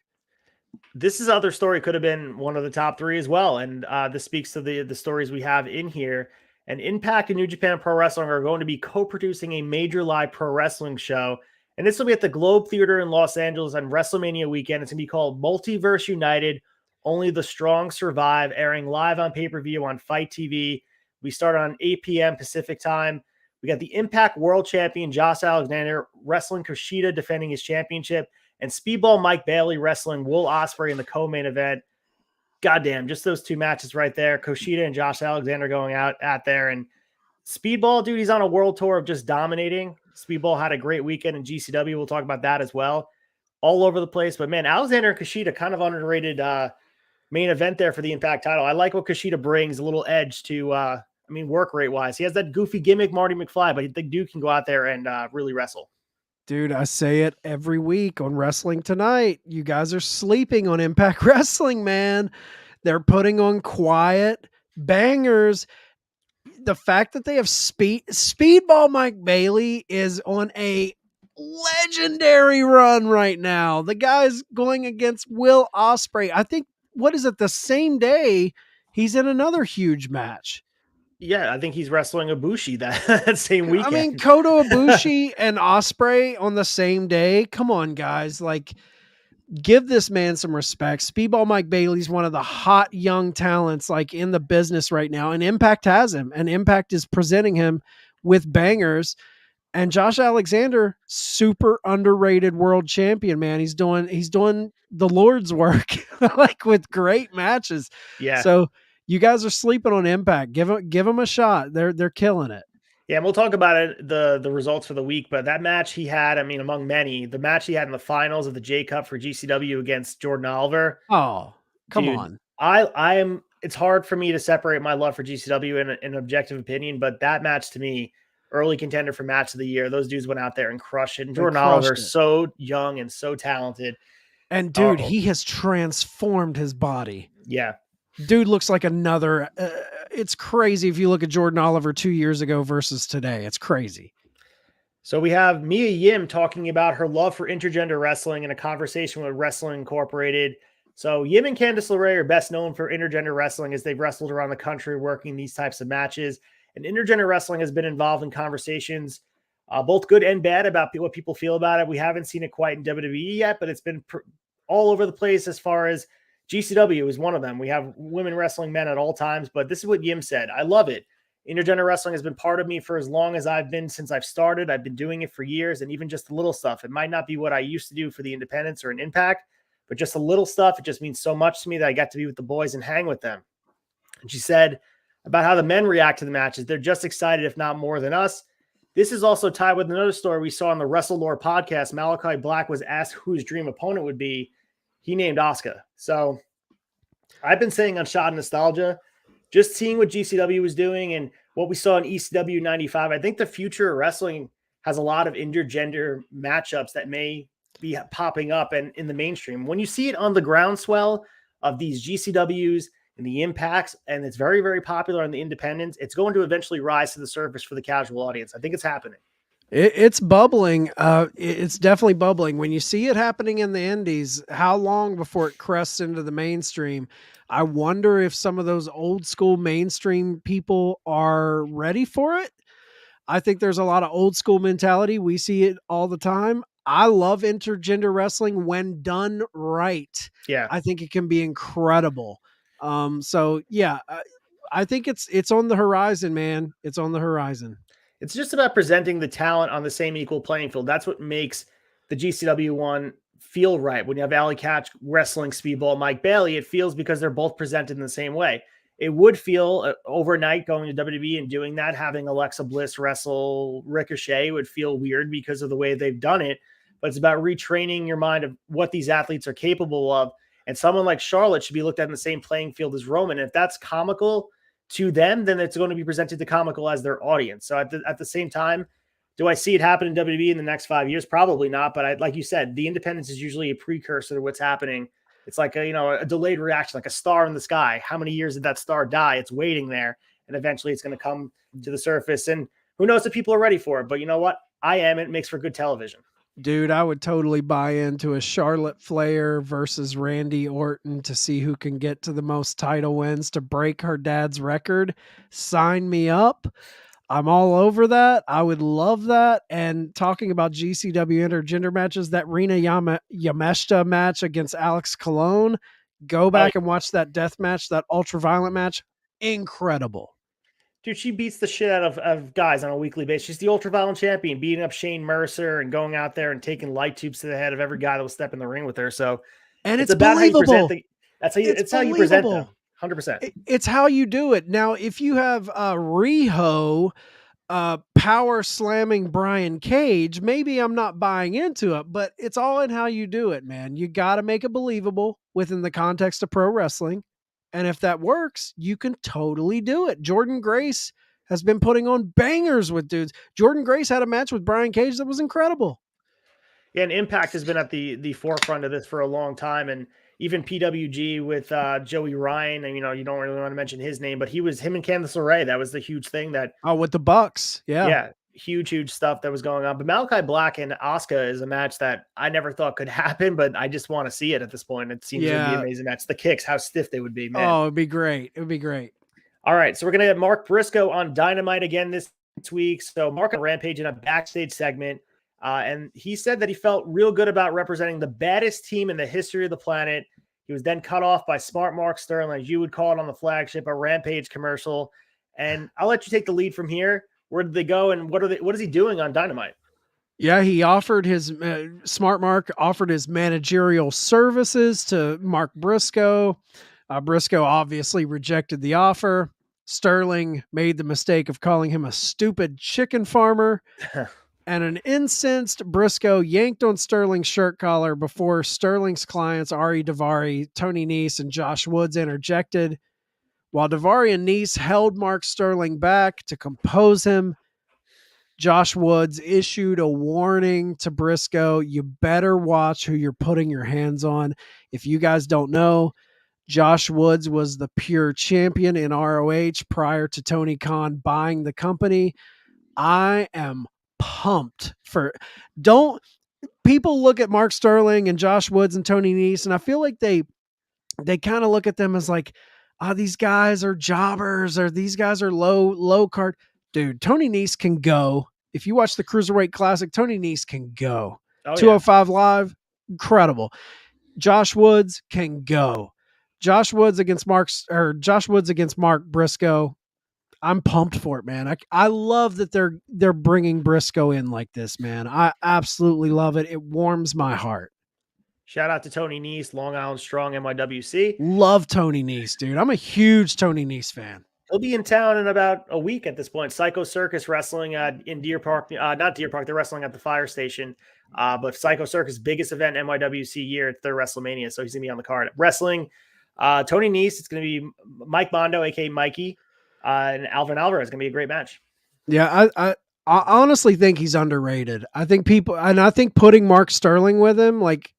This is other story could have been one of the top three as well. And this speaks to the stories we have in here. And Impact and New Japan Pro Wrestling are going to be co-producing a major live pro wrestling show. And this will be at the Globe Theater in Los Angeles on WrestleMania weekend. It's going to be called Multiverse United. Only the Strong Survive, airing live on pay-per-view on Fight TV. We start on 8 p.m. Pacific time. We got the Impact World Champion Josh Alexander wrestling Kushida, defending his championship. And Speedball Mike Bailey wrestling Will Ospreay in the co-main event. Goddamn, just those two matches right there. Kushida and Josh Alexander going out there. And Speedball, dude, he's on a world tour of just dominating. Speedball had a great weekend in GCW. We'll talk about that as well. All over the place. But, man, Alexander and Kushida, kind of underrated main event there for the Impact title. I like what Kushida brings, a little edge to, work rate-wise. He has that goofy gimmick, Marty McFly, but the dude can go out there and really wrestle. Dude, I say it every week on Wrestling Tonight. You guys are sleeping on Impact Wrestling, man. They're putting on quiet bangers. The fact that they have Speedball Mike Bailey is on a legendary run right now. The guy's going against Will Ospreay. I think, the same day he's in another huge match. Yeah, I think he's wrestling Ibushi that same weekend. I mean, Kota Ibushi and Ospreay on the same day. Come on, guys. Like, give this man some respect. Speedball Mike Bailey's one of the hot young talents like in the business right now. And Impact has him. And Impact is presenting him with bangers. And Josh Alexander, super underrated world champion, man. He's doing the Lord's work like with great matches. Yeah. So you guys are sleeping on Impact. Give them a shot. They're killing it. Yeah, and we'll talk about it, the results for the week. But that match he had, among many, the match he had in the finals of the J Cup for GCW against Jordan Oliver. Oh, come on. It's hard for me to separate my love for GCW in an objective opinion, but that match to me early contender for match of the year. Those dudes went out there and crushed it. And They Jordan crushed Oliver, it. so young and so talented. And dude, he has transformed his body. Yeah. Dude looks like another. It's crazy if you look at Jordan Oliver 2 years ago versus today. It's crazy. So we have Mia Yim talking about her love for intergender wrestling in a conversation with Wrestling Incorporated. So Yim and Candice LeRae are best known for intergender wrestling as they've wrestled around the country working these types of matches. And intergender wrestling has been involved in conversations, both good and bad, about what people feel about it. We haven't seen it quite in WWE yet, but it's been all over the place as far as GCW is one of them. We have women wrestling men at all times, but this is what Yim said. I love it. Intergender wrestling has been part of me for as long as I've been since I've started. I've been doing it for years, and even just the little stuff. It might not be what I used to do for the independents or an Impact, but just the little stuff. It just means so much to me that I got to be with the boys and hang with them. And she said about how the men react to the matches. They're just excited, if not more than us. This is also tied with another story we saw on the Wrestle Lore podcast. Malachi Black was asked who his dream opponent would be. He named Asuka. So I've been saying on Shot Nostalgia, just seeing what GCW was doing and what we saw in ECW 95, I think the future of wrestling has a lot of intergender matchups that may be popping up and in the mainstream. When you see it on the groundswell of these GCWs and the Impacts, and it's very, very popular on the independents, it's going to eventually rise to the surface for the casual audience. I think it's happening. It's bubbling. It's definitely bubbling. When you see it happening in the indies, how long before it crests into the mainstream? I wonder if some of those old school mainstream people are ready for it. I think there's a lot of old school mentality. We see it all the time. I love intergender wrestling when done right. Yeah. I think it can be incredible. So yeah, I think it's on the horizon, man. It's on the horizon. It's just about presenting the talent on the same equal playing field. That's what makes the GCW one feel right. When you have Allie Katch wrestling Speedball Mike Bailey, it feels because they're both presented in the same way. It would feel overnight going to WWE and doing that, having Alexa Bliss wrestle Ricochet would feel weird because of the way they've done it. But it's about retraining your mind of what these athletes are capable of. And someone like Charlotte should be looked at in the same playing field as Roman. If that's comical to them, then it's going to be presented to comical as their audience. So at the same time, do I see it happen in WWE in the next 5 years? Probably not. But like you said, the independence is usually a precursor to what's happening. It's like a delayed reaction, like a star in the sky. How many years did that star die? It's waiting there, and eventually it's going to come to the surface. And who knows if people are ready for it? But you know what? I am. It makes for good television. Dude, I would totally buy into a Charlotte Flair versus Randy Orton to see who can get to the most title wins to break her dad's record. Sign me up. I'm all over that. I would love that. And talking about GCW intergender matches, that Rina Yamashita match against Alex Colon, go back and watch that death match, that ultra-violent match. Incredible. Dude, she beats the shit out of guys on a weekly basis. She's the ultra-violent champion, beating up Shane Mercer and going out there and taking light tubes to the head of every guy that will step in the ring with her. So, and it's about believable. How you present it's how you present them. 100%. It's how you do it. Now, if you have Riho power slamming Brian Cage, maybe I'm not buying into it, but it's all in how you do it, man. You got to make it believable within the context of pro wrestling. And if that works, you can totally do it. Jordan Grace has been putting on bangers with dudes. Jordan Grace had a match with Brian Cage that was incredible. Yeah, and Impact has been at the forefront of this for a long time. And even PWG with Joey Ryan, and you don't really want to mention his name, but him and Candice LeRae. That was the huge thing with the Bucks. Yeah. Huge stuff that was going on. But Malachi Black and Asuka is a match that I never thought could happen, but I just want to see it at this point. It seems to be an amazing match. The kicks, how stiff they would be, man. Oh, it'd be great. It would be great. All right, so we're going to have Mark Briscoe on Dynamite again this week. So Mark on Rampage in a backstage segment, and he said that he felt real good about representing the baddest team in the history of the planet. He was then cut off by Smart Mark Sterling, as you would call it on the flagship, a Rampage commercial. And I'll let you take the lead from here. Where did they go, and what is he doing on Dynamite? Yeah, he offered his Smart Mark offered his managerial services to Mark Briscoe. Briscoe obviously rejected the offer. Sterling made the mistake of calling him a stupid chicken farmer. And an incensed Briscoe yanked on Sterling's shirt collar before Sterling's clients, Ari Daivari, Tony Nese, and Josh Woods interjected. While Daivari and Nese held Mark Sterling back to compose him, Josh Woods issued a warning to Briscoe. You better watch who you're putting your hands on. If you guys don't know, Josh Woods was the pure champion in ROH prior to Tony Khan buying the company. I am pumped for people look at Mark Sterling and Josh Woods and Tony Nese, and I feel like they kind of look at them as like, these guys are jobbers or these guys are low card. Dude, Tony Nese can go. If you watch the Cruiserweight Classic, Tony Nese can go. 205 Live, incredible. Josh Woods can go. Josh Woods against Mark Briscoe. I'm pumped for it, man. I love that they're bringing Briscoe in like this, man. I absolutely love it. It warms my heart. Shout out to Tony Nese, Long Island Strong, NYWC. Love Tony Nese, dude. I'm a huge Tony Nese fan. He'll be in town in about a week at this point. Psycho Circus wrestling in Deer Park, not Deer Park. They're wrestling at the fire station. But Psycho Circus, biggest event NYWC year. It's their WrestleMania, so he's gonna be on the card. Wrestling, Tony Nese. It's gonna be Mike Mondo, aka Mikey, and Alvin Alvarez. It's gonna be a great match. Yeah, I honestly think he's underrated. I think putting Mark Sterling with him, like,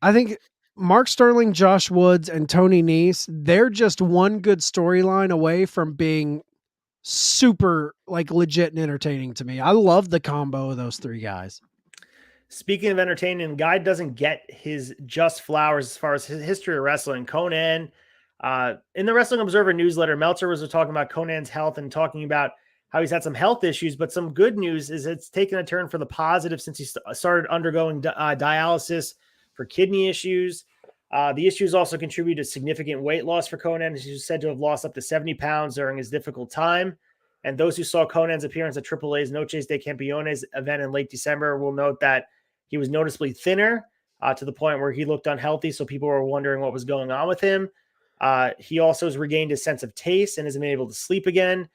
I think Mark Sterling, Josh Woods, and Tony Nese, they're just one good storyline away from being super, like, legit and entertaining to me. I love the combo of those three guys. Speaking of entertaining, Guy doesn't get his just flowers as far as his history of wrestling. Conan, in the Wrestling Observer newsletter, Meltzer was talking about Conan's health and talking about how he's had some health issues, but some good news is it's taken a turn for the positive since he started undergoing dialysis for kidney issues. The issues also contribute to significant weight loss for Conan. He's said to have lost up to 70 pounds during his difficult time. And those who saw Conan's appearance at AAA's Noches de Campeones event in late December will note that he was noticeably thinner to the point where he looked unhealthy. So people were wondering what was going on with him. He also has regained his sense of taste and has been able to sleep again.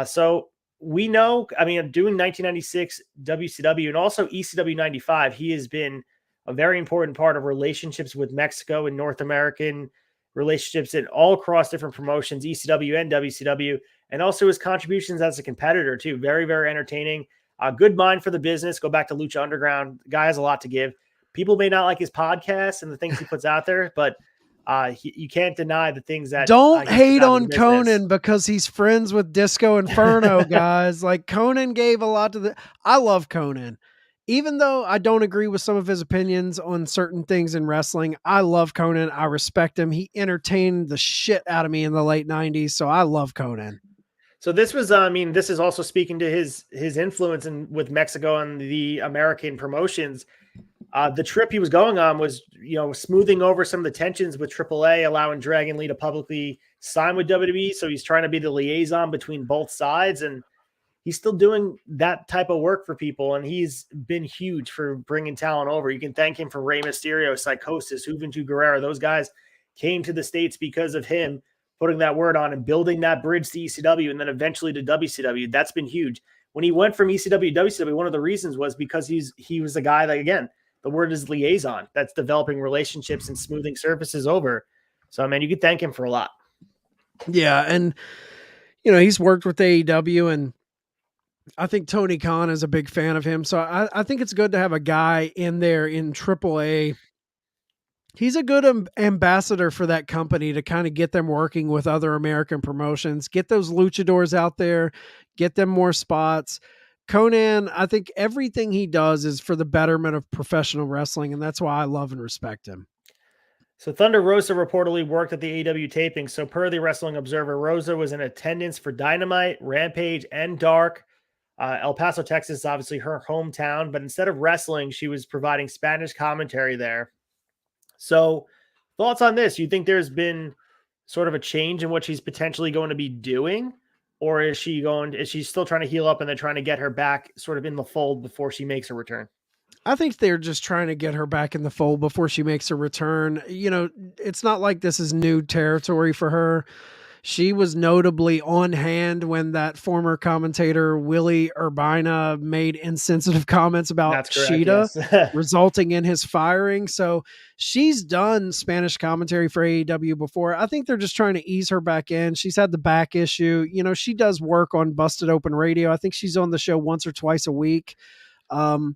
So we know, doing 1996 WCW and also ECW 95, he has been a very important part of relationships with Mexico and North American relationships in all across different promotions, ECW and WCW, and also his contributions as a competitor too. Very, very entertaining. Good mind for the business. Go back to Lucha Underground. The guy has a lot to give. People may not like his podcast and the things he puts out there, but you can't deny the things that don't hate on Conan because he's friends with Disco Inferno, guys. Like, Conan gave a lot to I love Conan. Even though I don't agree with some of his opinions on certain things in wrestling, I love Conan. I respect him. He entertained the shit out of me in the late 90s, so I love Conan. So this was, this is also speaking to his influence with Mexico and the American promotions. The trip he was going on was, smoothing over some of the tensions with AAA, allowing Dragon Lee to publicly sign with WWE. So he's trying to be the liaison between both sides, and he's still doing that type of work for people, and he's been huge for bringing talent over. You can thank him for Rey Mysterio, Psychosis, Juventud Guerrero. Those guys came to the States because of him putting that word on and building that bridge to ECW and then eventually to WCW. That's been huge. When he went from ECW to WCW, one of the reasons was because he was the guy that, again, the word is liaison. That's developing relationships and smoothing surfaces over. So, you could thank him for a lot. Yeah, and, he's worked with AEW, and I think Tony Khan is a big fan of him. So I think it's good to have a guy in there in AAA. He's a good ambassador for that company to kind of get them working with other American promotions, get those luchadors out there, get them more spots. Conan, I think everything he does is for the betterment of professional wrestling, and that's why I love and respect him. So Thunder Rosa reportedly worked at the AEW taping. So per the Wrestling Observer, Rosa was in attendance for Dynamite, Rampage, and Dark. El Paso, Texas is obviously her hometown, but instead of wrestling, she was providing Spanish commentary there. So thoughts on this? You think there's been sort of a change in what she's potentially going to be doing? Or is she still trying to heal up and they're trying to get her back sort of in the fold before she makes her return? I think they're just trying to get her back in the fold before she makes a return. It's not like this is new territory for her. She was notably on hand when that former commentator Willie Urbina made insensitive comments about That's correct. Sheeta, Yes. resulting in his firing. So she's done Spanish commentary for AEW before. I think they're just trying to ease her back in. She's had the back issue. You know, she does work on Busted Open Radio. I think she's on the show once or twice a week. I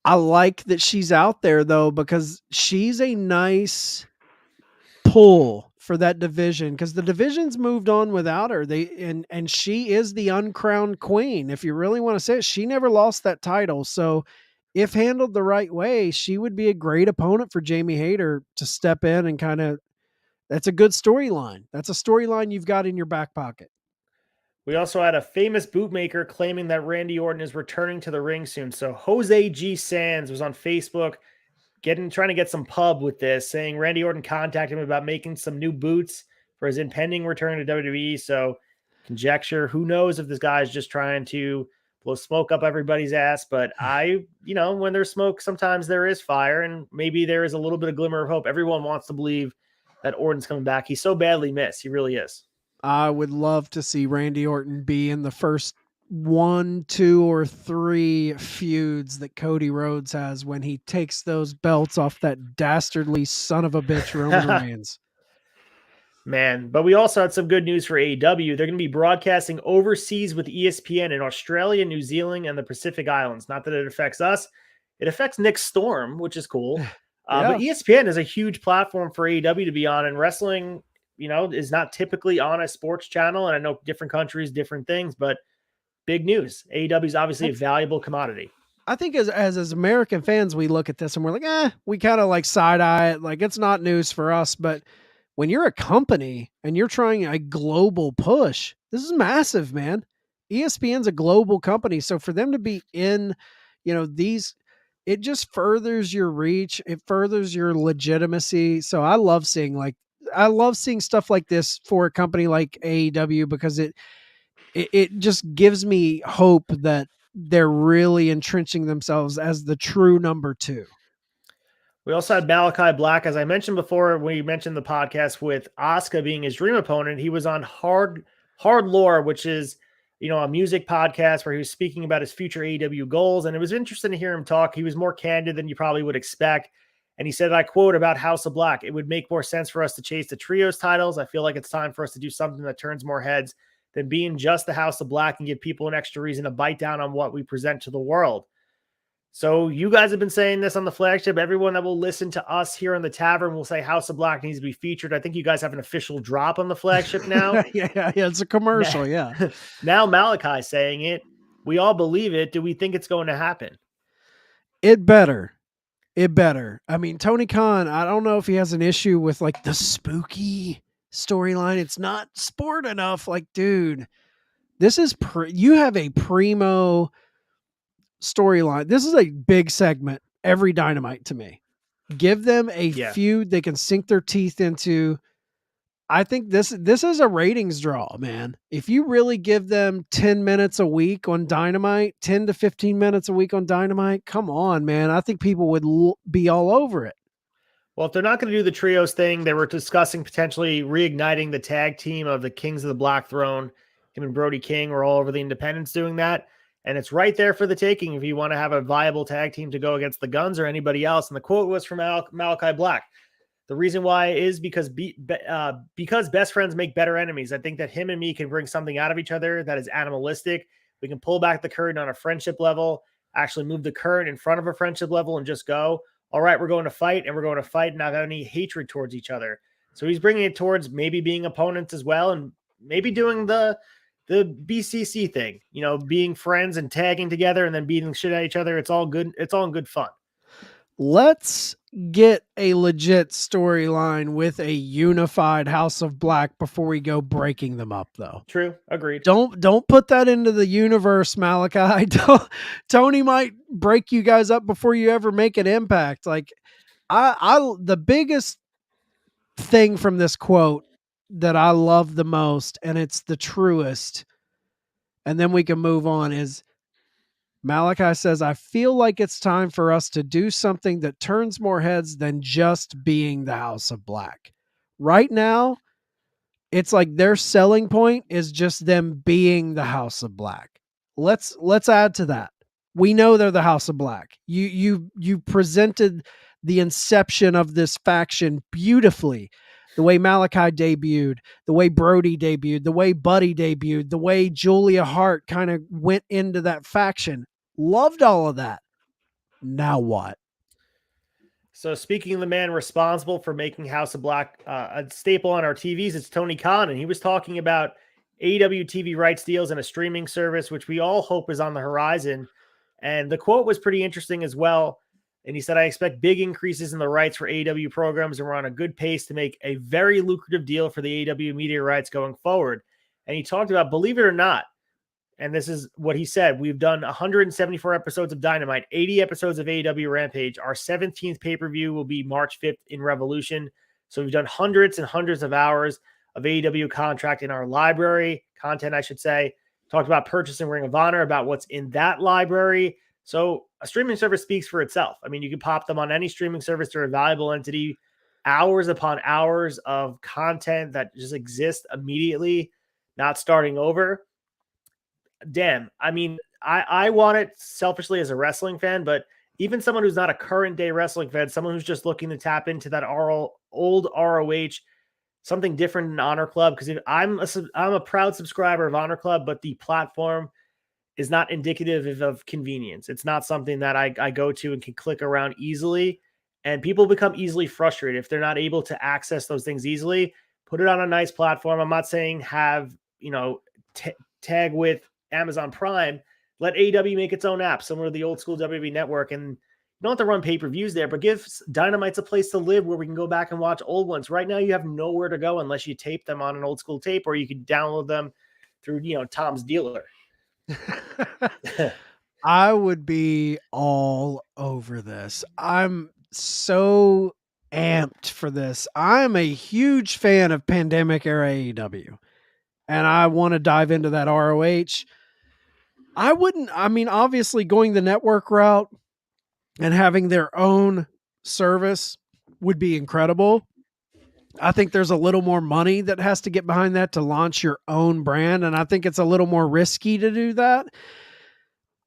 like that she's out there though, because she's a nice pull for that division, because the division's moved on without her. And she is the uncrowned queen. If you really want to say it, she never lost that title. So if handled the right way, she would be a great opponent for Jamie Hayter to step in and kind of, that's a good storyline. That's a storyline you've got in your back pocket. We also had a famous bootmaker claiming that Randy Orton is returning to the ring soon. So Jose G. Sands was on Facebook trying to get some pub with this, saying Randy Orton contacted him about making some new boots for his impending return to WWE. So conjecture, who knows if this guy is just trying to blow smoke up everybody's ass. But when there's smoke, sometimes there is fire, and maybe there is a little bit of glimmer of hope. Everyone wants to believe that Orton's coming back. He's so badly missed. He really is. I would love to see Randy Orton be in the first 1, 2, or 3 feuds that Cody Rhodes has when he takes those belts off that dastardly son of a bitch Roman Reigns. Man, but we also had some good news for AEW. They're going to be broadcasting overseas with ESPN in Australia, New Zealand, and the Pacific Islands. Not that it affects us. It affects Nick Storm, which is cool. But ESPN is a huge platform for AEW to be on, and wrestling, is not typically on a sports channel. And I know different countries, different things, but big news. AEW is obviously a valuable commodity. I think as American fans, we look at this and we're like, we kind of like side eye it. Like, it's not news for us. But when you're a company and you're trying a global push, this is massive, man. ESPN's a global company. So for them to be in, these, it just furthers your reach. It furthers your legitimacy. So I love seeing stuff like this for a company like AEW, because it just gives me hope that they're really entrenching themselves as the true number 2. We also had Malachi Black, as I mentioned before, when we mentioned the podcast with Asuka being his dream opponent. He was on Hard Lore, which is, a music podcast where he was speaking about his future AEW goals. And it was interesting to hear him talk. He was more candid than you probably would expect. And he said, I quote about House of Black, "It would make more sense for us to chase the trios titles. I feel like it's time for us to do something that turns more heads than being just the House of Black and give people an extra reason to bite down on what we present to the world." So you guys have been saying this on the flagship. Everyone that will listen to us here on the Tavern will say House of Black needs to be featured. I think you guys have an official drop on the flagship now. yeah, it's a commercial. Yeah. Now Malachi saying it. We all believe it. Do we think it's going to happen? It better. I mean, Tony Khan, I don't know if he has an issue with like the spooky storyline. It's not sport enough. Like, dude, this is you have a primo storyline. This is a big segment every Dynamite to me. Give them a feud they can sink their teeth into. I think this is a ratings draw, man. If you really give them 10 minutes a week on Dynamite, 10 to 15 minutes a week on Dynamite, come on, man. I think people would be all over it. Well, if they're not going to do the trios thing, they were discussing potentially reigniting the tag team of the Kings of the Black Throne. Him and Brody King were all over the independents doing that. And it's right there for the taking if you want to have a viable tag team to go against the Guns or anybody else. And the quote was from Malachi Black. The reason why is because best friends make better enemies. I think that him and me can bring something out of each other that is animalistic. We can pull back the curtain on a friendship level, actually move the curtain in front of a friendship level and just go, all right, we're going to fight, and we're going to fight and not have any hatred towards each other. So he's bringing it towards maybe being opponents as well, and maybe doing the BCC thing, being friends and tagging together and then beating shit at each other. It's all good. It's all in good fun. Let's get a legit storyline with a unified House of Black before we go breaking them up, though. True. Agreed. Don't put that into the universe, Malachi. Tony might break you guys up before you ever make an impact. Like, the biggest thing from this quote that I love the most, and it's the truest, and then we can move on, is Malachi says, I feel like it's time for us to do something that turns more heads than just being the House of Black. Right now, it's like their selling point is just them being the House of Black. Let's add to that. We know they're the House of Black. You presented the inception of this faction beautifully. The way Malachi debuted, the way Brody debuted, the way Buddy debuted, the way Julia Hart kind of went into that faction. Loved all of that. Now what? So speaking of the man responsible for making House of Black a staple on our TVs, it's Tony Khan, and he was talking about AEW TV rights deals and a streaming service, which we all hope is on the horizon. And the quote was pretty interesting as well. And he said, I expect big increases in the rights for AEW programs, and we're on a good pace to make a very lucrative deal for the AEW media rights going forward. And he talked about, believe it or not, and this is what he said, we've done 174 episodes of Dynamite, 80 episodes of AEW Rampage. Our 17th pay-per-view will be March 5th in Revolution. So we've done hundreds and hundreds of hours of AEW content in our library, I should say. Talked about purchasing Ring of Honor, about what's in that library. So a streaming service speaks for itself. I mean, you can pop them on any streaming service. They're a valuable entity. Hours upon hours of content that just exists immediately, not starting over. Damn. I mean, I want it selfishly as a wrestling fan, but even someone who's not a current day wrestling fan, someone who's just looking to tap into that old ROH, something different in Honor Club, because I'm a proud subscriber of Honor Club, but the platform is not indicative of convenience. It's not something that I go to and can click around easily, and people become easily frustrated if they're not able to access those things easily. Put it on a nice platform. I'm not saying have, tag with Amazon Prime. Let AEW make its own app, similar to the old school WWE network, and you don't have to run pay-per-views there, but give Dynamites a place to live where we can go back and watch old ones. Right now, you have nowhere to go unless you tape them on an old school tape, or you can download them through, Tom's dealer. I would be all over this. I'm so amped for this. I'm a huge fan of pandemic era AEW, and I want to dive into that ROH. Obviously going the network route and having their own service would be incredible. I think there's a little more money that has to get behind that to launch your own brand, and I think it's a little more risky to do that.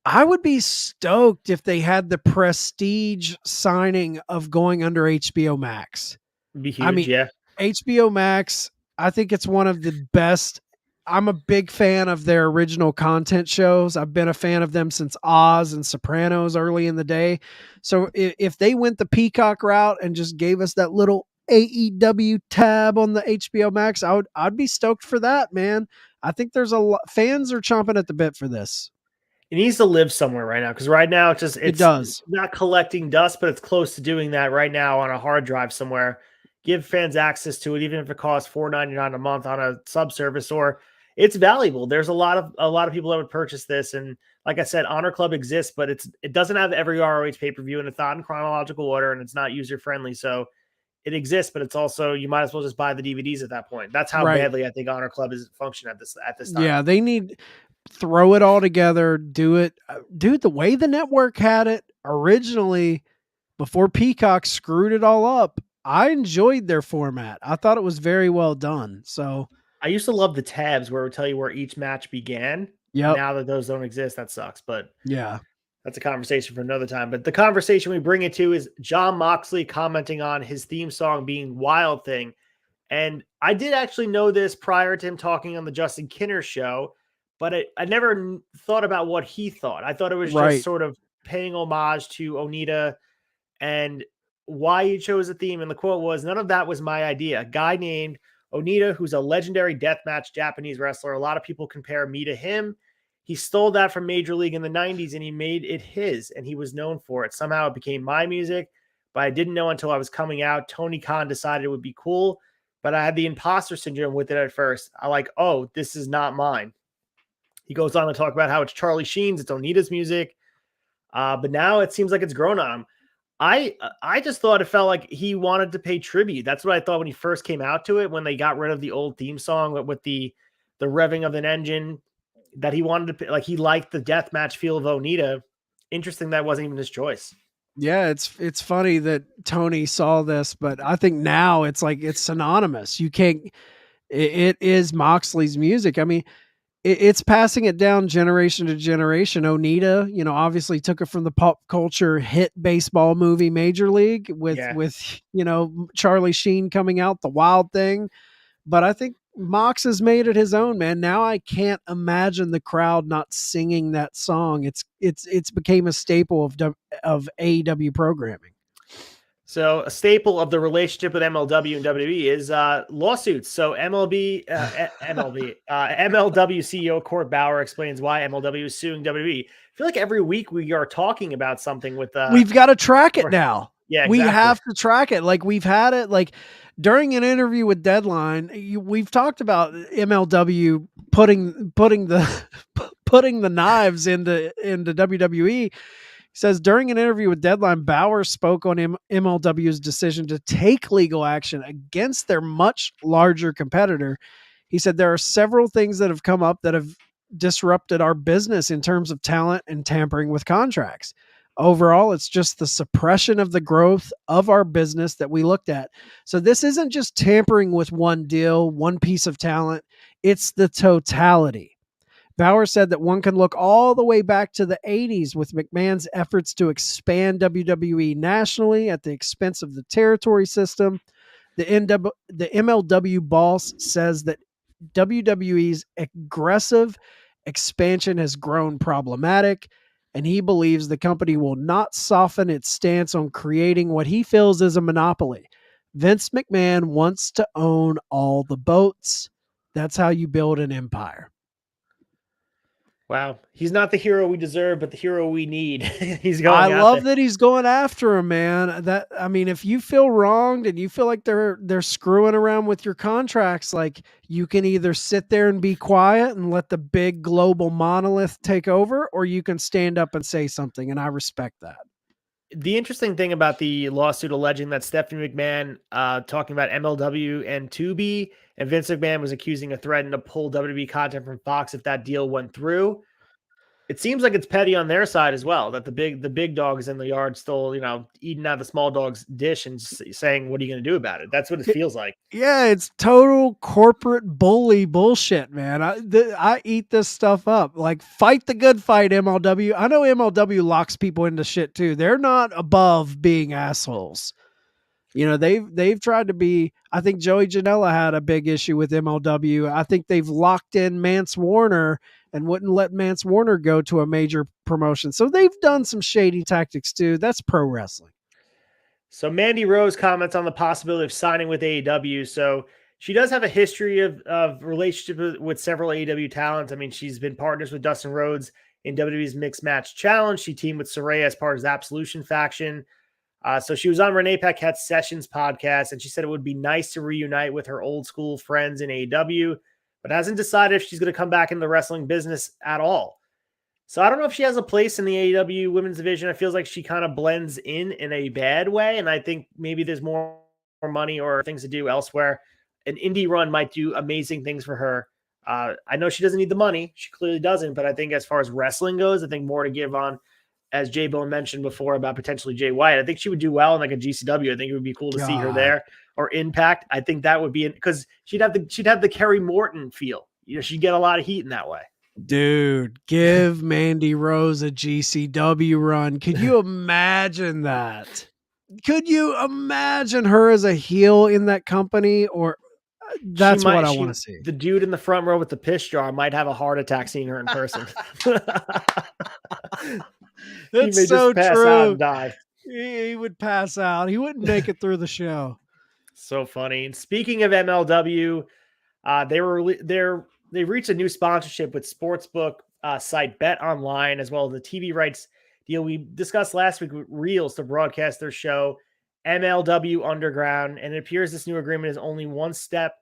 I would be stoked if they had the prestige signing of going under HBO Max. Be huge, yeah. HBO Max, I think it's one of the best. I'm a big fan of their original content shows. I've been a fan of them since Oz and Sopranos early in the day. So if they went the Peacock route and just gave us that little AEW tab on the HBO Max, I'd be stoked for that, man. I think there's fans are chomping at the bit for this. It needs to live somewhere right now, because right now it does not collecting dust, but it's close to doing that right now on a hard drive somewhere. Give fans access to it, even if it costs $4.99 a month on a subservice, or it's valuable. There's a lot of people that would purchase this, and like I said, Honor Club exists, but it doesn't have every ROH pay-per-view, and it's not in chronological order, and it's not user friendly. So it exists, but it's also, you might as well just buy the DVDs at that point. That's how badly I think Honor Club is functioning at this time. Yeah, they need throw it all together, do it the way the network had it originally before Peacock screwed it all up. I enjoyed their format. I thought it was very well done. So I used to love the tabs where it would tell you where each match began. Yeah. Now that those don't exist, that sucks. But yeah, that's a conversation for another time. But the conversation we bring it to is Jon Moxley commenting on his theme song being Wild Thing. And I did actually know this prior to him talking on the Justin Kinner show, but I never thought about what he thought. I thought it was just sort of paying homage to Onita and why he chose the theme. And the quote was, none of that was my idea. A guy named Onita, who's a legendary deathmatch Japanese wrestler. A lot of people compare me to him. He stole that from Major League in the 90s and he made it his, and he was known for it. Somehow it became my music, but I didn't know until I was coming out. Tony Khan decided it would be cool, but I had the imposter syndrome with it at first. I this is not mine. He goes on to talk about how it's Charlie Sheen's, it's Onita's music, but now it seems like it's grown on him. I just thought it felt like he wanted to pay tribute. That's what I thought when he first came out to it, when they got rid of the old theme song with the revving of an engine, that he wanted to, like, he liked the deathmatch feel of Onita. Interesting that wasn't even his choice. Yeah, it's funny that Tony saw this, but I think now it's like it's synonymous. You can't. It is Moxley's music. I mean, it's passing it down generation to generation. Onita, obviously took it from the pop culture hit baseball movie Major League with Yeah. Charlie Sheen coming out, the Wild Thing. But I think Mox has made it his own, man. Now I can't imagine the crowd not singing that song. It's became a staple of AEW programming. So a staple of the relationship with MLW and WWE is lawsuits. So MLW CEO Court Bauer explains why MLW is suing WWE. I feel like every week we are talking about something with. We've got to track it now. Yeah, we exactly. have to track it. Like we've had it. Like during an interview with Deadline, we've talked about MLW putting the knives into WWE. He says during an interview with Deadline, Bauer spoke on MLW's decision to take legal action against their much larger competitor. He said there are several things that have come up that have disrupted our business in terms of talent and tampering with contracts. Overall, it's just the suppression of the growth of our business that we looked at. So this isn't just tampering with one deal, one piece of talent. It's the totality. Bauer said that one can look all the way back to the 80s with McMahon's efforts to expand WWE nationally at the expense of the territory system. The MLW boss says that WWE's aggressive expansion has grown problematic, and he believes the company will not soften its stance on creating what he feels is a monopoly. Vince McMahon wants to own all the boats. That's how you build an empire. Wow. He's not the hero we deserve, but the hero we need. He's going I out love there. that he's going after him, man. If you feel wronged and you feel like they're screwing around with your contracts, like you can either sit there and be quiet and let the big global monolith take over, or you can stand up and say something. And I respect that. The interesting thing about the lawsuit alleging that Stephanie McMahon talking about MLW and Tubi, and Vince McMahon was accusing a threat to pull WWE content from Fox if that deal went through. It seems like it's petty on their side as well, that the big dogs in the yard still, eating out of the small dog's dish and saying, what are you going to do about it? That's what it feels like. Yeah, it's total corporate bully bullshit, man. I eat this stuff up. Like, fight the good fight, MLW. I know MLW locks people into shit too. They're not above being assholes. They've tried to be. I think Joey Janela had a big issue with MLW. I think they've locked in Mance Warner and wouldn't let Mance Warner go to a major promotion. So they've done some shady tactics too. That's pro wrestling. So Mandy Rose comments on the possibility of signing with AEW. So she does have a history of relationship with several AEW talents. I mean, she's been partners with Dustin Rhodes in WWE's Mixed Match Challenge. She teamed with Saraya as part of his Absolution faction. So she was on Renee Paquette's Sessions podcast, and she said it would be nice to reunite with her old school friends in AEW, but hasn't decided if she's going to come back in the wrestling business at all. So I don't know if she has a place in the AEW women's division. It feels like she kind of blends in a bad way, and I think maybe there's more money or things to do elsewhere. An indie run might do amazing things for her. I know she doesn't need the money. She clearly doesn't, but I think as far as wrestling goes, I think more to give on, as J-Bone mentioned before about potentially Jay White. I think she would do well in like a GCW. I think it would be cool to see her there, or Impact. I think that would be because she'd have the Kerry Morton feel. She'd get a lot of heat in that way. Dude, give Mandy Rose a GCW run. Could you imagine that? Could you imagine her as a heel in that company? Or that's what I want to see. The dude in the front row with the piss jar might have a heart attack seeing her in person. That's so true. Out and die. He would pass out. He wouldn't make it through the show. So funny. And speaking of MLW, they've reached a new sponsorship with sportsbook site Bet Online, as well as the TV rights deal we discussed last week with Reels to broadcast their show MLW Underground. And it appears this new agreement is only one step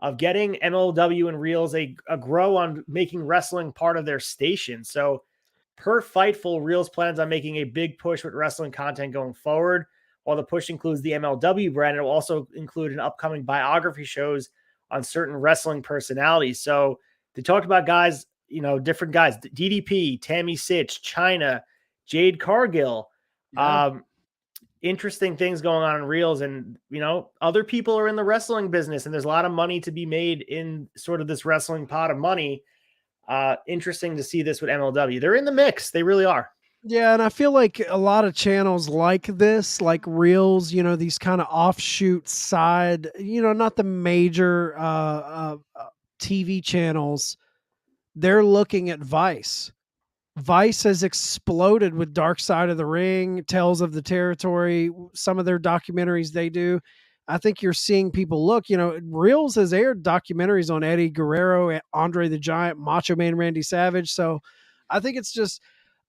of getting MLW and Reels a grow on making wrestling part of their station. So per Fightful, Reels plans on making a big push with wrestling content going forward. While the push includes the MLW brand, it will also include an upcoming biography shows on certain wrestling personalities. So they talked about guys, different guys, DDP, Tammy Sitch, Chyna, Jade Cargill. Yeah. interesting things going on in reels, and other people are in the wrestling business, and there's a lot of money to be made in sort of this wrestling pot of money. Interesting to see this with MLW. They're in the mix. They really are. Yeah, and I feel like a lot of channels like this, like Reels, these kind of offshoot side, not the major TV channels, they're looking at Vice. Vice has exploded with Dark Side of the Ring, Tales of the Territory, some of their documentaries they do. I think you're seeing people look, Reels has aired documentaries on Eddie Guerrero, Andre the Giant, Macho Man Randy Savage. So I think it's just,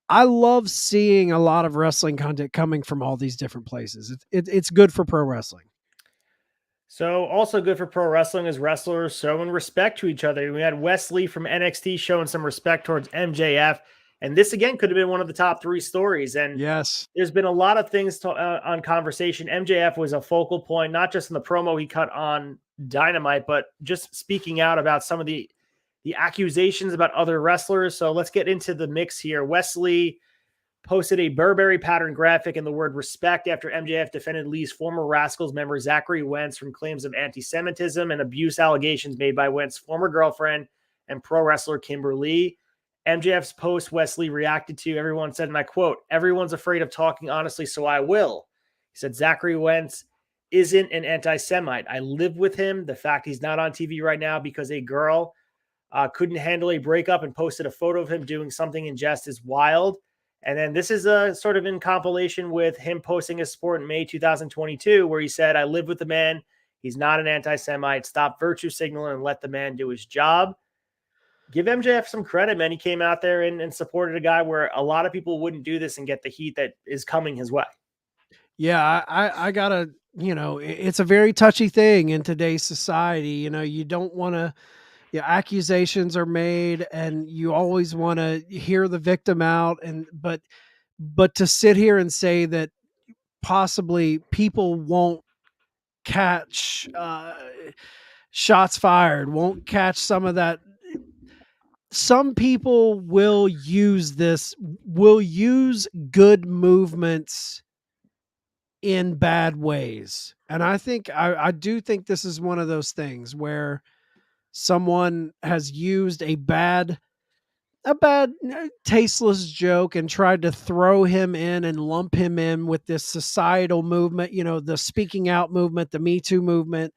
I love seeing a lot of wrestling content coming from all these different places. It's good for pro wrestling. So also good for pro wrestling is wrestlers showing respect to each other. We had Wesley from NXT showing some respect towards MJF. And this, again, could have been one of the top 3 stories. And yes, there's been a lot of things on conversation. MJF was a focal point, not just in the promo he cut on Dynamite, but just speaking out about some of the accusations about other wrestlers. So let's get into the mix here. Wesley posted a Burberry pattern graphic in the word respect after MJF defended Lee's former Rascals member Zachary Wentz from claims of anti-Semitism and abuse allegations made by Wentz's former girlfriend and pro wrestler Kimber Lee. MJF's post Wesley reacted to. Everyone said, and I quote, "Everyone's afraid of talking honestly, so I will." He said, "Zachary Wentz isn't an anti-Semite. I live with him. The fact he's not on TV right now because a girl couldn't handle a breakup and posted a photo of him doing something in jest is wild." And then this is a sort of in compilation with him posting his support in May 2022, where he said, "I live with the man. He's not an anti-Semite. Stop virtue signaling and let the man do his job." Give MJF some credit, man. He came out there and supported a guy where a lot of people wouldn't do this and get the heat that is coming his way. Yeah, I gotta, it's a very touchy thing in today's society. You don't want to, accusations are made and you always want to hear the victim out. But to sit here and say that possibly people won't catch shots fired, won't catch some of that. Some people will use good movements in bad ways. And I do think this is one of those things where someone has used a bad tasteless joke and tried to throw him in and lump him in with this societal movement, the speaking out movement, the Me Too movement.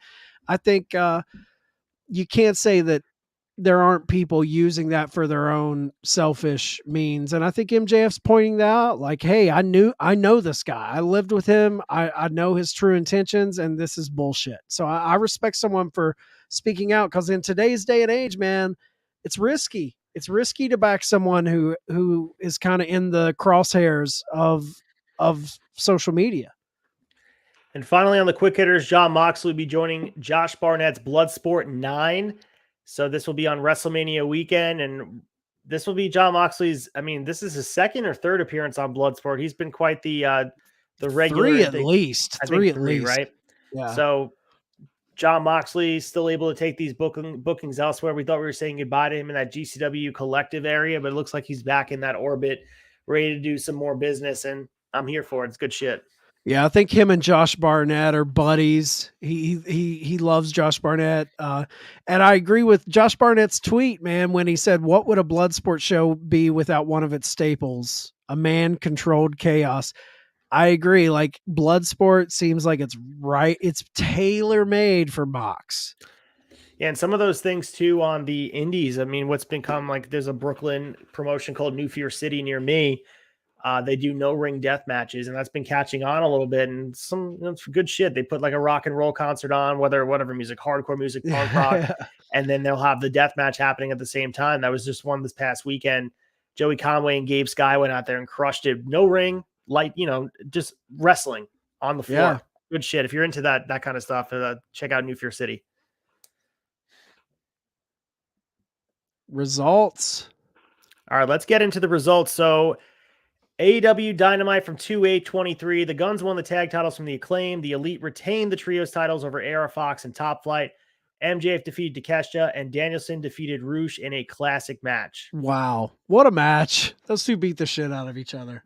I think you can't say that there aren't people using that for their own selfish means. And I think MJF's pointing that out, like, hey, I know this guy. I lived with him. I know his true intentions, and this is bullshit. So I respect someone for speaking out, because in today's day and age, man, it's risky. It's risky to back someone who is kind of in the crosshairs of social media. And finally, on the quick hitters, Jon Moxley will be joining Josh Barnett's Bloodsport 9. So this will be on WrestleMania weekend, and this will be Jon Moxley's. I mean, this is his 2nd or 3rd appearance on Bloodsport. He's been quite the regular. Three at least, right? Yeah. So Jon Moxley still able to take these bookings elsewhere. We thought we were saying goodbye to him in that GCW collective area, but it looks like he's back in that orbit, ready to do some more business, and I'm here for it. It's good shit. Yeah, I think him and Josh Barnett are buddies. He loves Josh Barnett. And I agree with Josh Barnett's tweet, man, when he said, "What would a Bloodsport show be without one of its staples? A man-controlled chaos." I agree. Like, Bloodsport seems like it's right. It's tailor-made for Mox. Yeah, and some of those things too on the indies. I mean, what's become like, there's a Brooklyn promotion called New Fear City near me. They do no ring death matches, and that's been catching on a little bit. And some good shit. They put like a rock and roll concert on, whatever music, hardcore music, punk rock, and then they'll have the death match happening at the same time. That was just one this past weekend. Joey Conway and Gabe Skye went out there and crushed it. No ring, light, just wrestling on the floor. Yeah. Good shit. If you're into that kind of stuff, check out New Fear City. Results. All right, let's get into the results. So AEW Dynamite from 2/8/23. The Guns won the tag titles from the Acclaim. The Elite retained the trios titles over AR Fox and Top Flight. MJF defeated Takeshita, and Danielson defeated Roosh in a classic match. Wow. What a match. Those two beat the shit out of each other.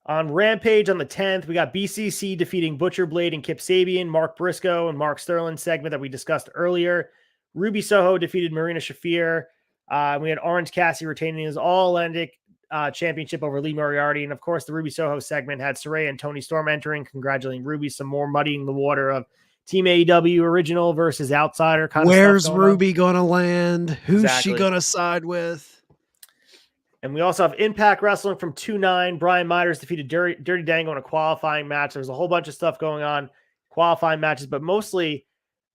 On Rampage on the 10th, we got BCC defeating Butcher Blade and Kip Sabian, Mark Briscoe and Mark Sterling segment that we discussed earlier. Ruby Soho defeated Marina Shafir. We had Orange Cassidy retaining his All-Atlantic championship over Lee Moriarty. And of course, the Ruby Soho segment had Saraya and Tony Storm entering, congratulating Ruby. Some more muddying the water of Team AEW original versus outsider kind of stuff. Where's Ruby going to land? Who's Exactly. she going to side with? And we also have Impact Wrestling from 2-9. Brian Myers defeated Dirty Dango in a qualifying match. There's a whole bunch of stuff going on, qualifying matches, but mostly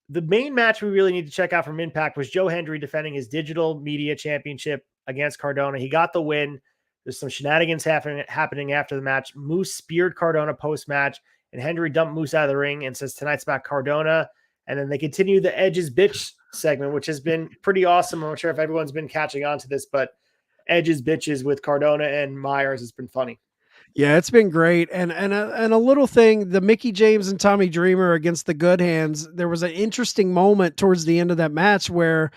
the main match we really need to check out from Impact was Joe Hendry defending his digital media championship against Cardona. He got the win. There's some shenanigans happening after the match. Moose speared Cardona post-match, and Hendry dumped Moose out of the ring and says, tonight's about Cardona. And then they continue the Edge's Bitch segment, which has been pretty awesome. I'm not sure if everyone's been catching on to this, but Edge's Bitches with Cardona and Myers has been funny. Yeah, it's been great. And a little thing, the Mickey James and Tommy Dreamer against the Good Hands, there was an interesting moment towards the end of that match where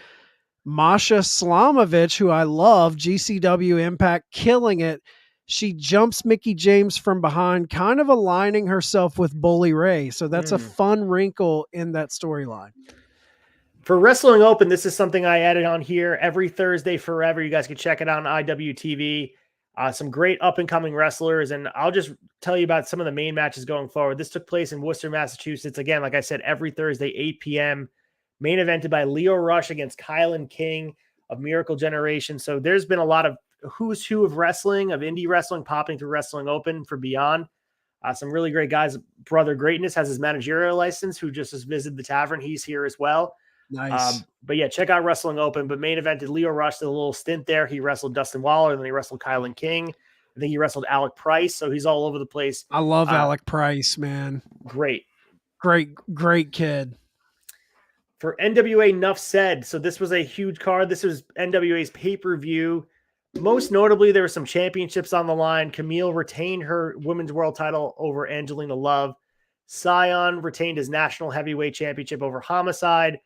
Masha Slamovich, who I love, GCW Impact, killing it, she jumps Mickey James from behind, kind of aligning herself with Bully Ray. So that's a fun wrinkle in that storyline. For Wrestling Open, this is something I added on here every Thursday forever. You guys can check it out on IWTV. Some great up-and-coming wrestlers, and I'll just tell you about some of the main matches going forward. This took place in Worcester, Massachusetts. Again, like I said, every Thursday, 8 p.m. Main evented by Leo Rush against Kylan King of Miracle Generation. So there's been a lot of who's who of wrestling, of indie wrestling, popping through Wrestling Open for Beyond. Some really great guys. Brother Greatness has his managerial license, who just has visited the Tavern. He's here as well. Nice. But yeah, check out Wrestling Open. But main evented Leo Rush did a little stint there. He wrestled Dustin Waller, and then he wrestled Kylan King. I think he wrestled Alec Price. So he's all over the place. I love Alec Price, man. Great kid. For NWA Nuff Said. So this was a huge card. This was NWA's pay-per-view. Most notably, there were some championships on the line. Camille retained her women's world title over Angelina Love. Scion retained his national heavyweight championship over Homicide.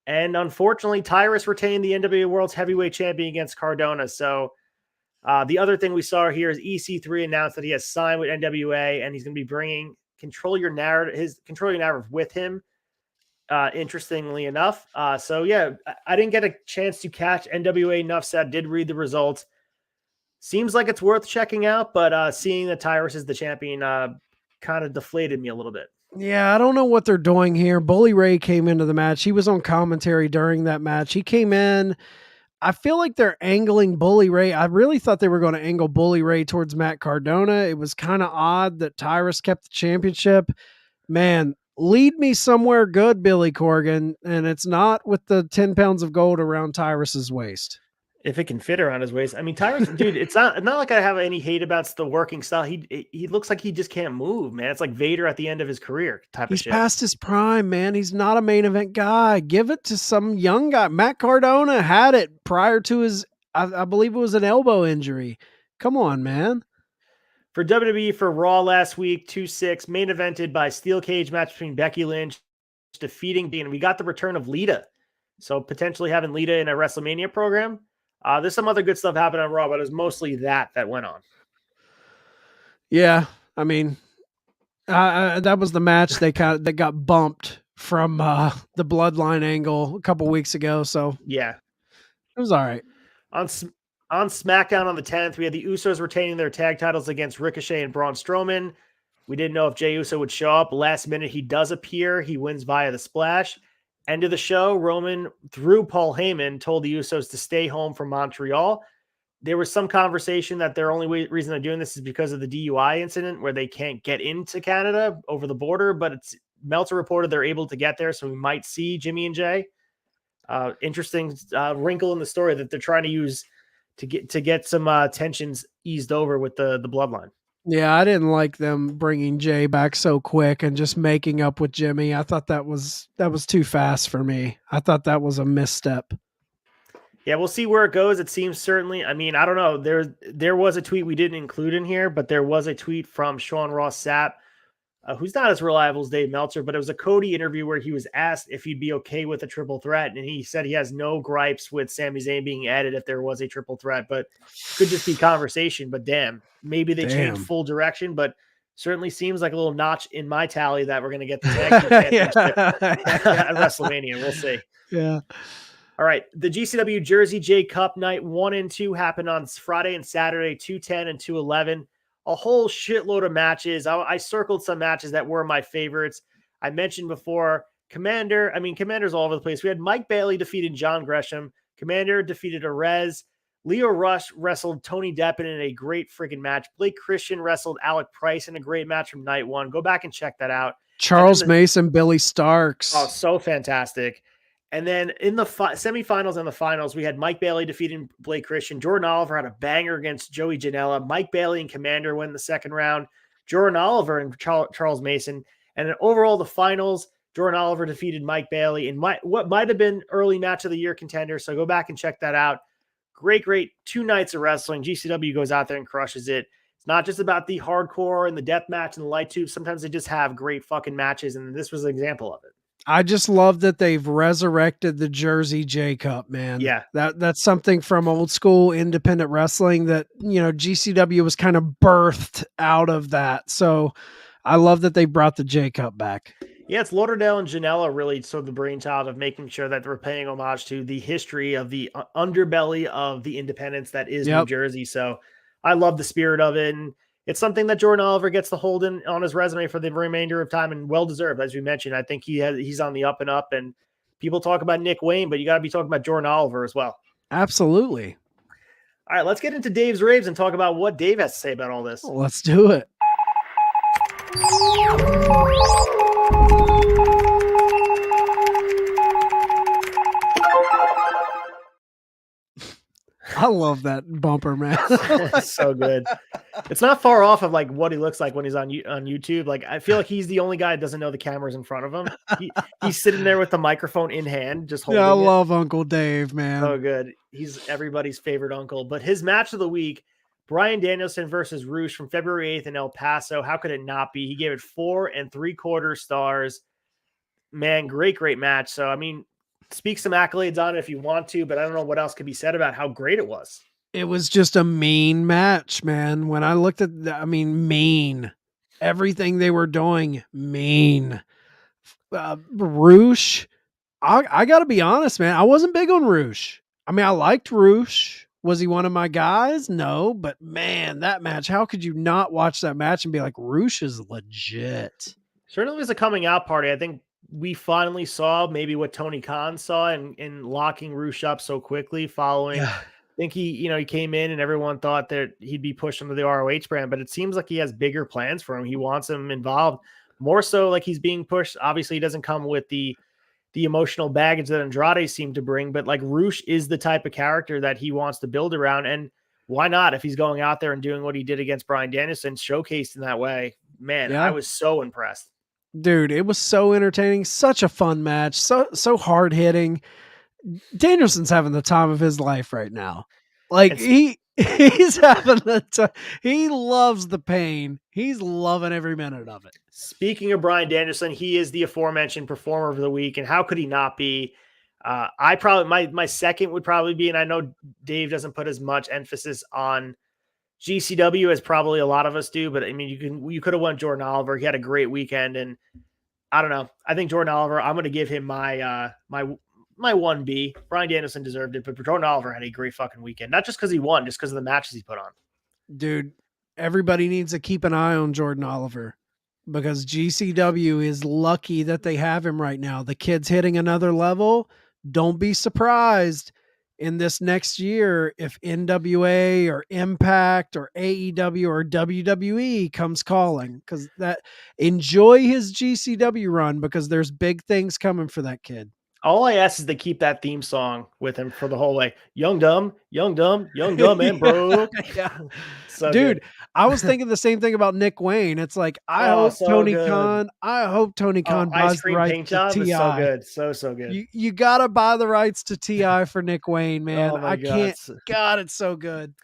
And unfortunately, Tyrus retained the NWA World's Heavyweight Champion against Cardona. So the other thing we saw here is EC3 announced that he has signed with NWA, and he's going to be bringing Control Your Narrative with him. Interestingly enough. So yeah, I didn't get a chance to catch NWA Nuff Said. Did read the results. Seems like it's worth checking out, but seeing that Tyrus is the champion kind of deflated me a little bit. Yeah, I don't know what they're doing here. Bully Ray came into the match. He was on commentary during that match. He came in. I feel like they're angling Bully Ray. I really thought they were going to angle Bully Ray towards Matt Cardona. It was kind of odd that Tyrus kept the championship. Man, lead me somewhere good, Billy Corgan, and it's not with the 10 pounds of gold around Tyrus's waist. If it can fit around his waist. I mean, Tyrus, dude, it's not like I have any hate about the working style. He looks like he just can't move, man. It's like Vader at the end of his career type of shit. He's past his prime, man. He's not a main event guy. Give it to some young guy. Matt Cardona had it prior to his, I believe it was an elbow injury. Come on, man. For WWE, for Raw last week, 2-6, main evented by steel cage match between Becky Lynch defeating Dean. We got the return of Lita. So potentially having Lita in a WrestleMania program. There's some other good stuff happening on Raw, but it was mostly that went on. Yeah, I mean, that was the match that got bumped from the Bloodline angle a couple weeks ago. So yeah, it was all right. On SmackDown on the 10th, we had the Usos retaining their tag titles against Ricochet and Braun Strowman. We didn't know if Jey Uso would show up. Last minute, he does appear. He wins via the splash. End of the show, Roman, through Paul Heyman, told the Usos to stay home from Montreal. There was some conversation that their only reason they're doing this is because of the DUI incident where they can't get into Canada over the border, but Meltzer reported they're able to get there, so we might see Jimmy and Jay. Interesting wrinkle in the story that they're trying to use to get some tensions eased over with the bloodline. Yeah, I didn't like them bringing Jay back so quick and just making up with Jimmy. I thought that was too fast for me. I thought that was a misstep. Yeah, we'll see where it goes. It seems certainly. I mean, I don't know. There was a tweet we didn't include in here, but there was a tweet from Sean Ross Sapp who's not as reliable as Dave Meltzer, but it was a Cody interview where he was asked if he'd be okay with a triple threat. And he said he has no gripes with Sami Zayn being added if there was a triple threat, but could just be conversation. But damn, maybe they change full direction, but certainly seems like a little notch in my tally that we're going to get the tag team championship at WrestleMania. We'll see. Yeah. All right. The GCW Jersey J Cup night 1 and 2 happened on Friday and Saturday, 210 and 211. A whole shitload of matches. I circled some matches that were my favorites. I mentioned before Commander's all over the place. We had Mike Bailey defeated John Gresham. Commander defeated Arez. Leo Rush wrestled Tony Deppen in a great freaking match. Blake Christian wrestled Alec Price in a great match from night 1. Go back and check that out. Charles Mason, Billy Starks. Oh, so fantastic. And then in the semifinals and the finals, we had Mike Bailey defeating Blake Christian. Jordan Oliver had a banger against Joey Janela. Mike Bailey and Commander win the second round. Jordan Oliver and Charles Mason. And then overall, the finals, Jordan Oliver defeated Mike Bailey in what might have been early match of the year contender. So go back and check that out. Great 2 nights of wrestling. GCW goes out there and crushes it. It's not just about the hardcore and the death match and the light tube. Sometimes they just have great fucking matches. And this was an example of it. I just love that they've resurrected the Jersey J Cup, man. Yeah. That's something from old school independent wrestling that, GCW was kind of birthed out of that. So I love that they brought the J Cup back. Yeah, it's Lauderdale and Janela really sort of the brainchild of making sure that they're paying homage to the history of the underbelly of the independence that is New Jersey. So I love the spirit of it. And it's something that Jordan Oliver gets to hold on his resume for the remainder of time, and well-deserved. As we mentioned, I think he's on the up and up, and people talk about Nick Wayne, but you got to be talking about Jordan Oliver as well. Absolutely. All right, let's get into Dave's raves and talk about what Dave has to say about all this. Let's do it. I love that bumper, man. So good. It's not far off of like what he looks like when he's on YouTube. Like I feel like he's the only guy that doesn't know the camera's in front of him. He's sitting there with the microphone in hand, just holding it. I love Uncle Dave, man. So good. He's everybody's favorite uncle. But his match of the week, Bryan Danielson versus Roosh from February 8th in El Paso. How could it not be? He gave it 4 3/4 stars. Man, great match. So I mean, speak some accolades on it if you want to, but I don't know what else could be said about how great it was. It was just a mean match, man. When I looked at mean. Everything they were doing, mean. Roosh, I got to be honest, man. I wasn't big on Roosh. I mean, I liked Roosh. Was he one of my guys? No, but man, that match, how could you not watch that match and be like, Roosh is legit? Certainly was a coming out party. I think we finally saw maybe what Tony Khan saw in locking Roosh up so quickly following. Yeah. I think he came in and everyone thought that he'd be pushed under the ROH brand, but it seems like he has bigger plans for him. He wants him involved more so like he's being pushed. Obviously he doesn't come with the emotional baggage that Andrade seemed to bring, but like Roosh is the type of character that he wants to build around. And why not? If he's going out there and doing what he did against Bryan Danielson, showcased in that way, man, I was so impressed. Dude, it was so entertaining. Such a fun match. So hard hitting. Danielson's having the time of his life right now. Like he's having the time. He loves the pain. He's loving every minute of it. Speaking of Bryan Danielson, he is the aforementioned performer of the week. And how could he not be? I probably, my second would probably be, and I know Dave doesn't put as much emphasis on GCW as probably a lot of us do, but I mean, you could have won Jordan Oliver. He had a great weekend, and I don't know. I think Jordan Oliver, I'm going to give him my 1B. Bryan Danielson deserved it, but Jordan Oliver had a great fucking weekend. Not just because he won, just because of the matches he put on. Dude, everybody needs to keep an eye on Jordan Oliver because GCW is lucky that they have him right now. The kid's hitting another level. Don't be surprised in this next year if NWA or Impact or AEW or WWE comes calling, because enjoy his GCW run because there's big things coming for that kid. All I ask is they keep that theme song with him for the whole way. Young, dumb, and broke. Yeah. So dude, good. I was thinking the same thing about Nick Wayne. It's like, I hope Tony Khan buys the rights to T.I. So good. So good. You got to buy the rights to T.I. for Nick Wayne, man. Oh my God, it's so good.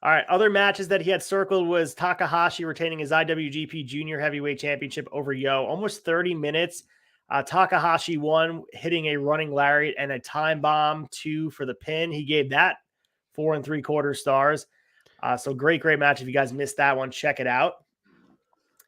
All right, other matches that he had circled was Takahashi retaining his IWGP Junior Heavyweight Championship over Yo. Almost 30 minutes. Takahashi won, hitting a running lariat and a time bomb 2 for the pin. He gave that 4 3/4 stars. So great match. If you guys missed that one, check it out.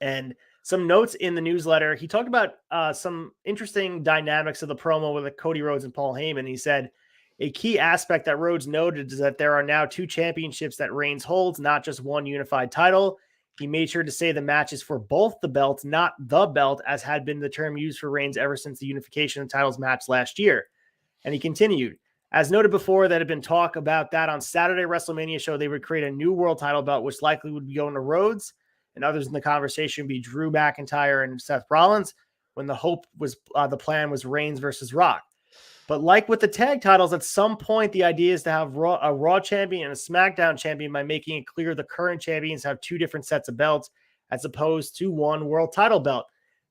And some notes in the newsletter. He talked about some interesting dynamics of the promo with Cody Rhodes and Paul Heyman. He said, a key aspect that Rhodes noted is that there are now 2 championships that Reigns holds, not just one unified title. He made sure to say the match is for both the belts, not the belt, as had been the term used for Reigns ever since the unification of titles match last year. And he continued, as noted before, that had been talk about that on Saturday WrestleMania show, they would create a new world title belt, which likely would be going to Rhodes, and others in the conversation would be Drew McIntyre and Seth Rollins, when the hope was the plan was Reigns versus Rock. But like with the tag titles, at some point, the idea is to have a Raw champion and a SmackDown champion by making it clear the current champions have 2 different sets of belts as opposed to one world title belt.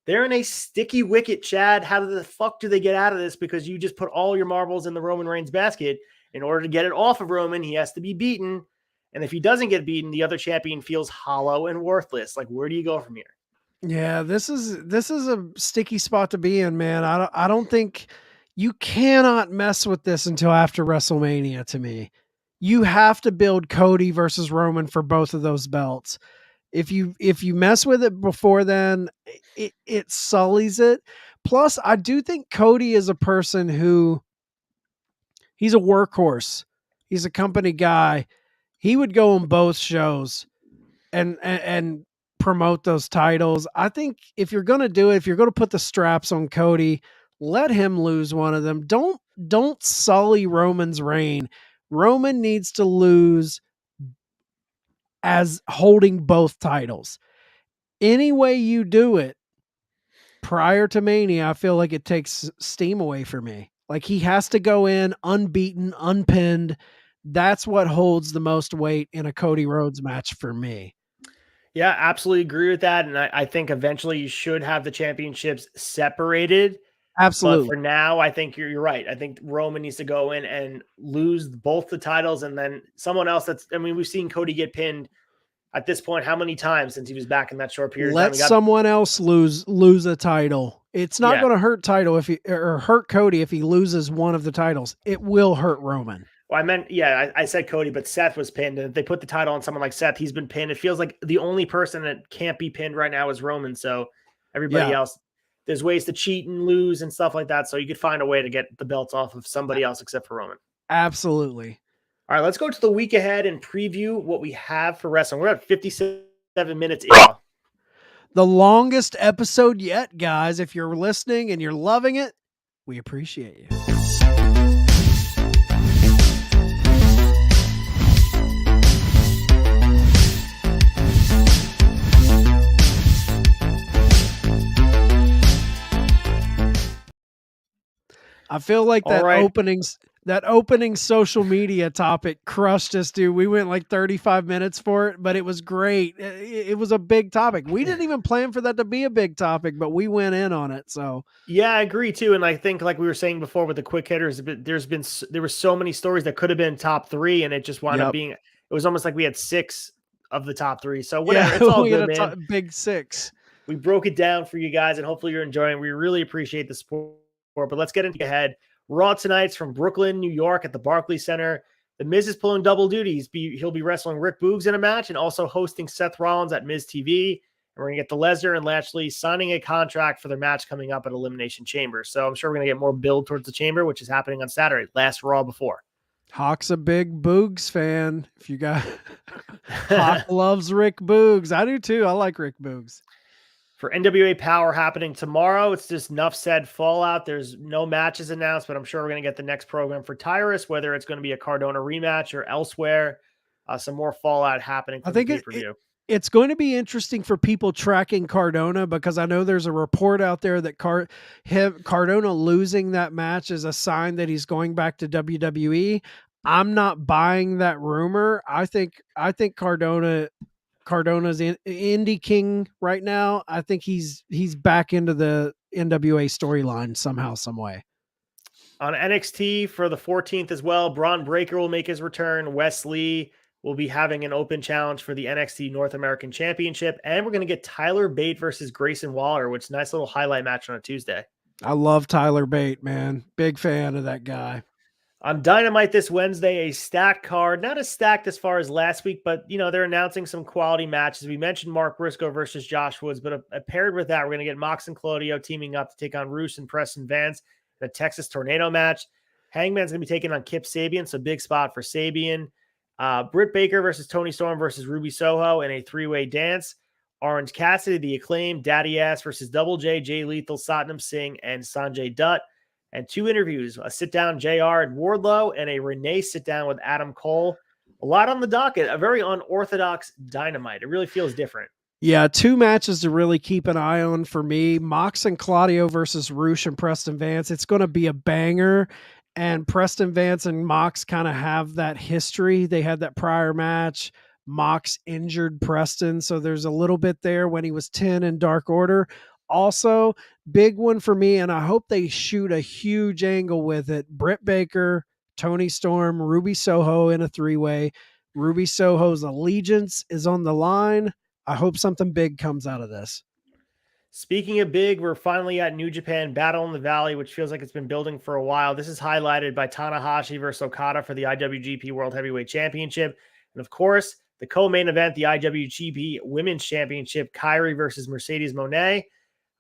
They're in a sticky wicket, Chad. How the fuck do they get out of this? Because you just put all your marbles in the Roman Reigns basket. In order to get it off of Roman, he has to be beaten. And if he doesn't get beaten, the other champion feels hollow and worthless. Like, where do you go from here? Yeah, this is a sticky spot to be in, man. I don't think you cannot mess with this until after WrestleMania. To me, you have to build Cody versus Roman for both of those belts. If you mess with it before then, it sullies it. Plus, I do think Cody is a person who he's a workhorse. He's a company guy. He would go on both shows and promote those titles. I think if you're going to do it, if you're going to put the straps on Cody, let him lose one of them. Don't sully Roman's reign. Roman needs to lose as holding both titles. Any way you do it prior to Mania, I feel like it takes steam away for me. Like, he has to go in unbeaten, unpinned. That's what holds the most weight in a Cody Rhodes match for me. Yeah, absolutely agree with that. And I think eventually you should have the championships separated. Absolutely. But for now, I think you're right. I think Roman needs to go in and lose both the titles, and then someone else we've seen Cody get pinned at this point how many times since he was back in that short period Let of time? Someone else lose a title. It's not going to hurt Cody if he loses one of the titles. It will hurt Roman. Well, I said Cody, but Seth was pinned. And if they put the title on someone like Seth, he's been pinned. It feels like the only person that can't be pinned right now is Roman. So everybody else, there's ways to cheat and lose and stuff like that. So you could find a way to get the belts off of somebody else except for Roman. Absolutely. All right, let's go to the week ahead and preview what we have for wrestling. We're at 57 minutes in. The longest episode yet, guys. If you're listening and you're loving it, we appreciate you. I feel like that opening social media topic crushed us, dude. We went like 35 minutes for it, but it was great. It was a big topic. We didn't even plan for that to be a big topic, but we went in on it. So yeah, I agree too. And I think, like we were saying before with the quick hitters, there were so many stories that could have been top 3, and it just wound up being. It was almost like we had 6 of the top 3. So whatever, it's all good, man. Big 6. We broke it down for you guys, and hopefully you're enjoying. We really appreciate the support. But let's get into ahead. Raw tonight's from Brooklyn, New York at the Barclays Center. The Miz is pulling double duties. He'll be wrestling Rick Boogs in a match and also hosting Seth Rollins at Miz TV. And we're going to get the Lesnar and Lashley signing a contract for their match coming up at Elimination Chamber. So I'm sure we're going to get more build towards the Chamber, which is happening on Saturday. Last Raw before. Hawk's a big Boogs fan. If you got Hawk loves Rick Boogs. I do too. I like Rick Boogs. For NWA Power happening tomorrow, it's just enough said Fallout. There's no matches announced, but I'm sure we're going to get the next program for Tyrus, whether it's going to be a Cardona rematch or elsewhere. Some more Fallout happening. I think it's going to be interesting for people tracking Cardona, because I know there's a report out there that Cardona losing that match is a sign that he's going back to WWE. I'm not buying that rumor. I think Cardona's indie king right now. I think he's back into the NWA storyline somehow, some way. On NXT for the 14th as well, Braun Breaker will make his return. Wes Lee will be having an open challenge for the NXT North American Championship. And we're going to get Tyler Bate versus Grayson Waller, which is a nice little highlight match on a Tuesday. I love Tyler Bate, man. Big fan of that guy. On Dynamite this Wednesday, a stacked card. Not as stacked as far as last week, but, they're announcing some quality matches. We mentioned Mark Briscoe versus Josh Woods, but paired with that, we're going to get Mox and Claudio teaming up to take on Roos and Preston Vance in a Texas Tornado match. Hangman's going to be taking on Kip Sabian, so big spot for Sabian. Britt Baker versus Tony Storm versus Ruby Soho in a three-way dance. Orange Cassidy, The Acclaim, Daddy Ass versus Double J, Jay Lethal, Satnam Singh, and Sanjay Dutt. And 2 interviews, a sit-down JR and Wardlow, and a Renee sit-down with Adam Cole. A lot on the docket, a very unorthodox Dynamite. It really feels different. Yeah, 2 matches to really keep an eye on for me. Mox and Claudio versus Roosh and Preston Vance. It's going to be a banger. And Preston Vance and Mox kind of have that history. They had that prior match. Mox injured Preston, so there's a little bit there when he was 10 in Dark Order. Also, big one for me, and I hope they shoot a huge angle with it. Britt Baker, Tony Storm, Ruby Soho in a 3-way. Ruby Soho's allegiance is on the line. I hope something big comes out of this. Speaking of big, we're finally at New Japan Battle in the Valley, which feels like it's been building for a while. This is highlighted by Tanahashi versus Okada for the IWGP World Heavyweight Championship. And of course, the co-main event, the IWGP Women's Championship, Kyrie versus Mercedes Moné.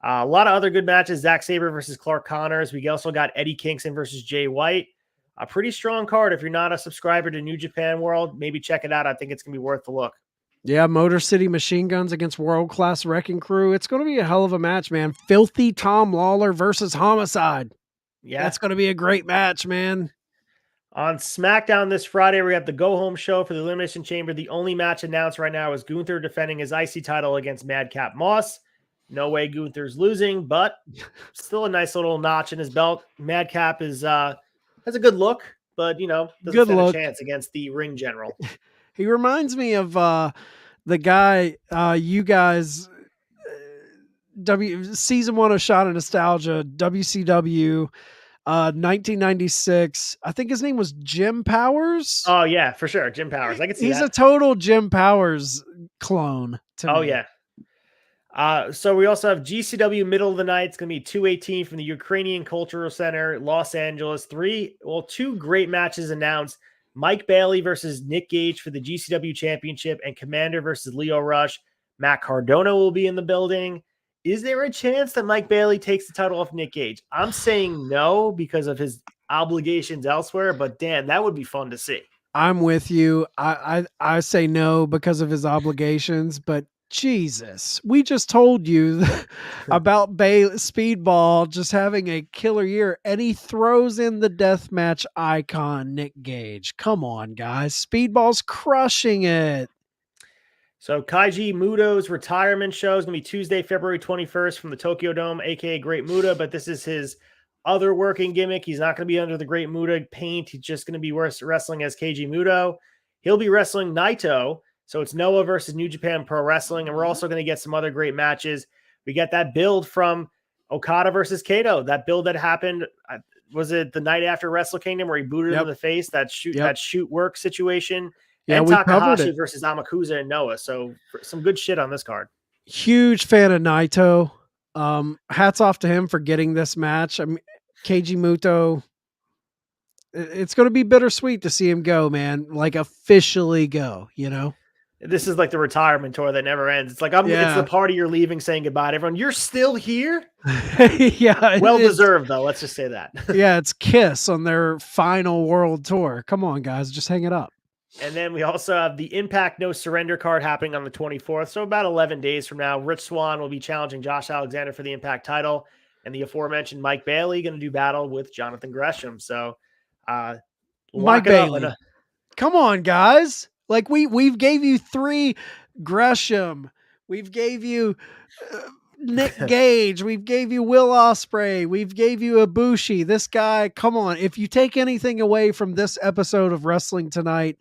A lot of other good matches. Zack Sabre versus Clark Connors. We also got Eddie Kingston versus Jay White. A pretty strong card. If you're not a subscriber to New Japan World, maybe check it out. I think it's going to be worth the look. Yeah, Motor City Machine Guns against World Class Wrecking Crew. It's going to be a hell of a match, man. Filthy Tom Lawler versus Homicide. Yeah, that's going to be a great match, man. On SmackDown this Friday, we have the go-home show for the Elimination Chamber. The only match announced right now is Gunther defending his IC title against Madcap Moss. No way Gunther's losing, but still a nice little notch in his belt. Madcap is has a good look, but doesn't stand a chance against the ring general. He reminds me of the guy you guys season 1 of Shot of Nostalgia, WCW, 1996. I think his name was Jim Powers. Oh yeah, for sure, Jim Powers. I can see he's a total Jim Powers clone. Oh me. Yeah. So we also have GCW Middle of the Night. It's going to be 218 from the Ukrainian Cultural Center, Los Angeles. 2 great matches announced. Mike Bailey versus Nick Gage for the GCW Championship and Commander versus Leo Rush. Matt Cardona will be in the building. Is there a chance that Mike Bailey takes the title off Nick Gage? I'm saying no because of his obligations elsewhere, but Dan, that would be fun to see. I'm with you. I say no because of his obligations, but Jesus, we just told you about Speedball just having a killer year, and he throws in the deathmatch icon, Nick Gage. Come on, guys. Speedball's crushing it. So Kaiji Muto's retirement show is going to be Tuesday, February 21st from the Tokyo Dome, a.k.a. Great Muta, but this is his other working gimmick. He's not going to be under the Great Muta paint. He's just going to be wrestling as Keiji Muto. He'll be wrestling Naito. So it's Noah versus New Japan Pro Wrestling, and we're also going to get some other great matches. We get that build from Okada versus Kato. That build that happened, was it the night after Wrestle Kingdom where he booted him in the face? That shoot work situation. Yeah, and we Takahashi versus Amakusa and Noah. So some good shit on this card. Huge fan of Naito. Hats off to him for getting this match. I mean, Keiji Muto. It's going to be bittersweet to see him go, man. Like officially go, This is like the retirement tour that never ends. It's like it's the party you're leaving, saying goodbye to everyone. You're still here? Yeah. Well deserved, though. Let's just say that. Yeah, it's Kiss on their final world tour. Come on, guys. Just hang it up. And then we also have the Impact No Surrender card happening on the 24th. So about 11 days from now, Rich Swann will be challenging Josh Alexander for the Impact title. And the aforementioned Mike Bailey going to do battle with Jonathan Gresham. So Mike Bailey. Come on, guys. Like we've gave you 3 Gresham. We've gave you Nick Gage. We've gave you Will Ospreay. We've gave you Ibushi. This guy, come on. If you take anything away from this episode of Wrestling Tonight,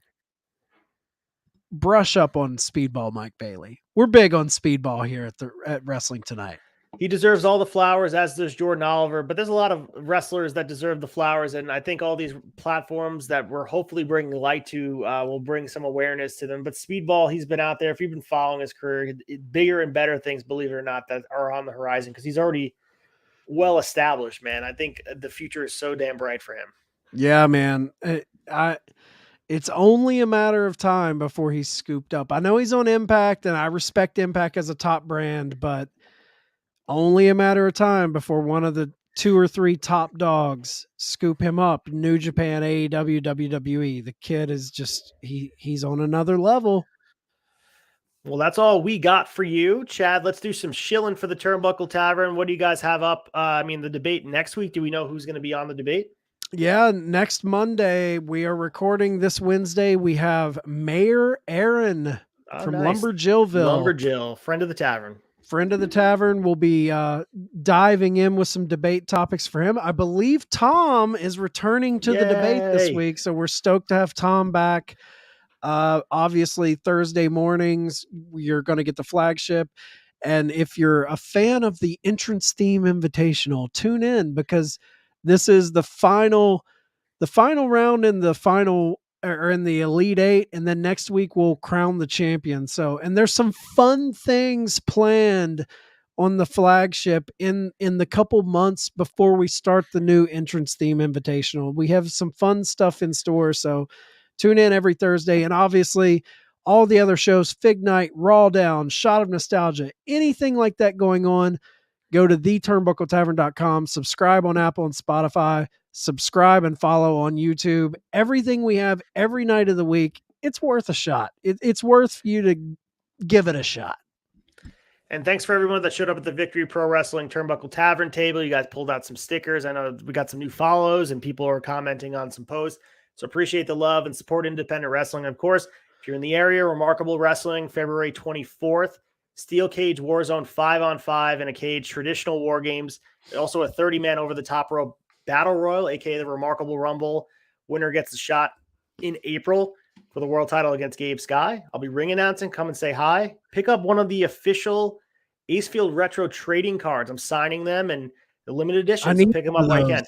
brush up on Speedball Mike Bailey. We're big on Speedball here at Wrestling Tonight. He deserves all the flowers, as does Jordan Oliver, but there's a lot of wrestlers that deserve the flowers. And I think all these platforms that we're hopefully bringing light to will bring some awareness to them. But Speedball, he's been out there. If you've been following his career, bigger and better things, believe it or not, that are on the horizon, because he's already well established, man. I think the future is so damn bright for him. Yeah, man. It's only a matter of time before he's scooped up. I know he's on Impact, and I respect Impact as a top brand, but only a matter of time before one of the 2 or 3 top dogs scoop him up. New Japan, AEW, WWE. The kid is just, he's on another level. Well, that's all we got for you, Chad. Let's do some shilling for the Turnbuckle Tavern. What do you guys have up? The debate next week. Do we know who's going to be on the debate? Yeah, next Monday. We are recording this Wednesday. We have Mayor Aaron from nice. Lumberjillville. Lumberjill, friend of the tavern. Friend of the tavern. Will be diving in with some debate topics for him. I believe Tom is returning to the debate this week, so we're stoked to have Tom back. Obviously, Thursday mornings, you're going to get the flagship. And if you're a fan of the entrance theme invitational, tune in, because this is the final round in the final, or in the Elite Eight, and then next week we'll crown the champion. So, and there's some fun things planned on the flagship in the couple months before we start the new entrance theme invitational. We have some fun stuff in store, so tune in every Thursday. And obviously all the other shows, Fig Night, Raw Down, Shot of Nostalgia, anything like that going on, go to theturnbuckletavern.com, subscribe on Apple and Spotify, subscribe and follow on YouTube. Everything we have every night of the week, it's worth a shot. It's worth you to give it a shot. And thanks for everyone that showed up at the Victory Pro Wrestling Turnbuckle Tavern table. You guys pulled out some stickers. I know we got some new follows and people are commenting on some posts. So appreciate the love and support independent wrestling. Of course, if you're in the area, Remarkable Wrestling, February 24th, Steel Cage Warzone 5-on-5 in a cage, traditional war games. Also a 30-man over the top rope battle royal, aka the Remarkable Rumble. Winner gets the shot in April for the world title against Gabe Sky. I'll be ring announcing. Come and say hi. Pick up one of the official ACEFIELD retro trading cards. I'm signing them, and the limited edition. So pick them up when you can.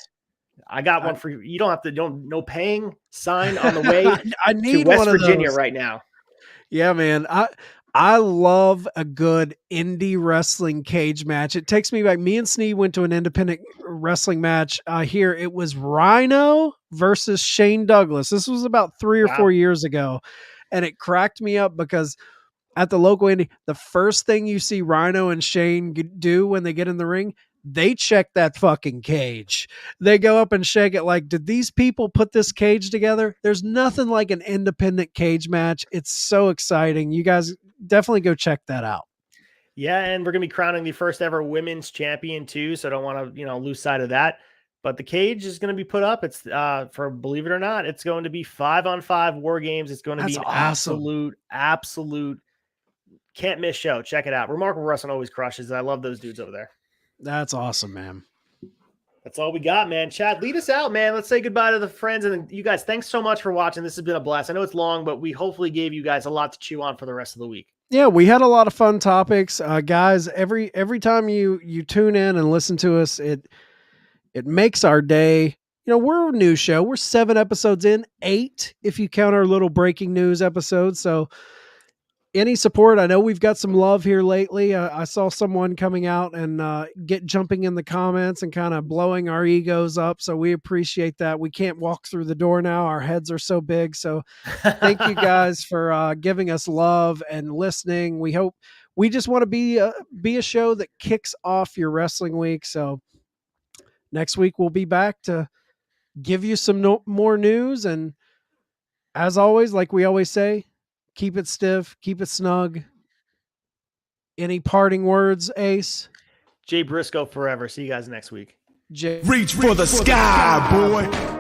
I got one for you. You don't have to, no paying, sign on the way I need to West one of Virginia those right now. Yeah, man. I love a good indie wrestling cage match. It takes me back. Me and Sneed went to an independent wrestling match here. It was Rhino versus Shane Douglas. This was about 3 or 4 years ago. And it cracked me up because at the local indie, the first thing you see Rhino and Shane do when they get in the ring, they check that fucking cage. They go up and shake it like, did these people put this cage together? There's nothing like an independent cage match. It's so exciting. You guys definitely go check that out. Yeah, and we're going to be crowning the first ever women's champion too, so don't want to, lose sight of that. But the cage is going to be put up. It's for, believe it or not, it's going to be 5-on-5 war games. It's going to be an absolute can't miss show. Check it out. Remarkable Wrestling always crushes. I love those dudes over there. That's awesome, man. That's all we got, man. Chad, lead us out, man. Let's say goodbye to the friends. And you guys, thanks so much for watching. This has been a blast. I know it's long, but we hopefully gave you guys a lot to chew on for the rest of the week. Yeah, we had a lot of fun topics. Guys, every time you tune in and listen to us, it makes our day. We're a new show. We're 7 episodes in, 8 if you count our little breaking news episodes. So any support, I know we've got some love here lately. I saw someone coming out and jumping in the comments and kind of blowing our egos up. So we appreciate that. We can't walk through the door now. Our heads are so big. So thank you guys for giving us love and listening. We just want to be a show that kicks off your wrestling week. So next week we'll be back to give you some more news. And as always, like we always say, keep it stiff, keep it snug. Any parting words, Ace? Jay Briscoe forever. See you guys next week. Reach for the sky, boy.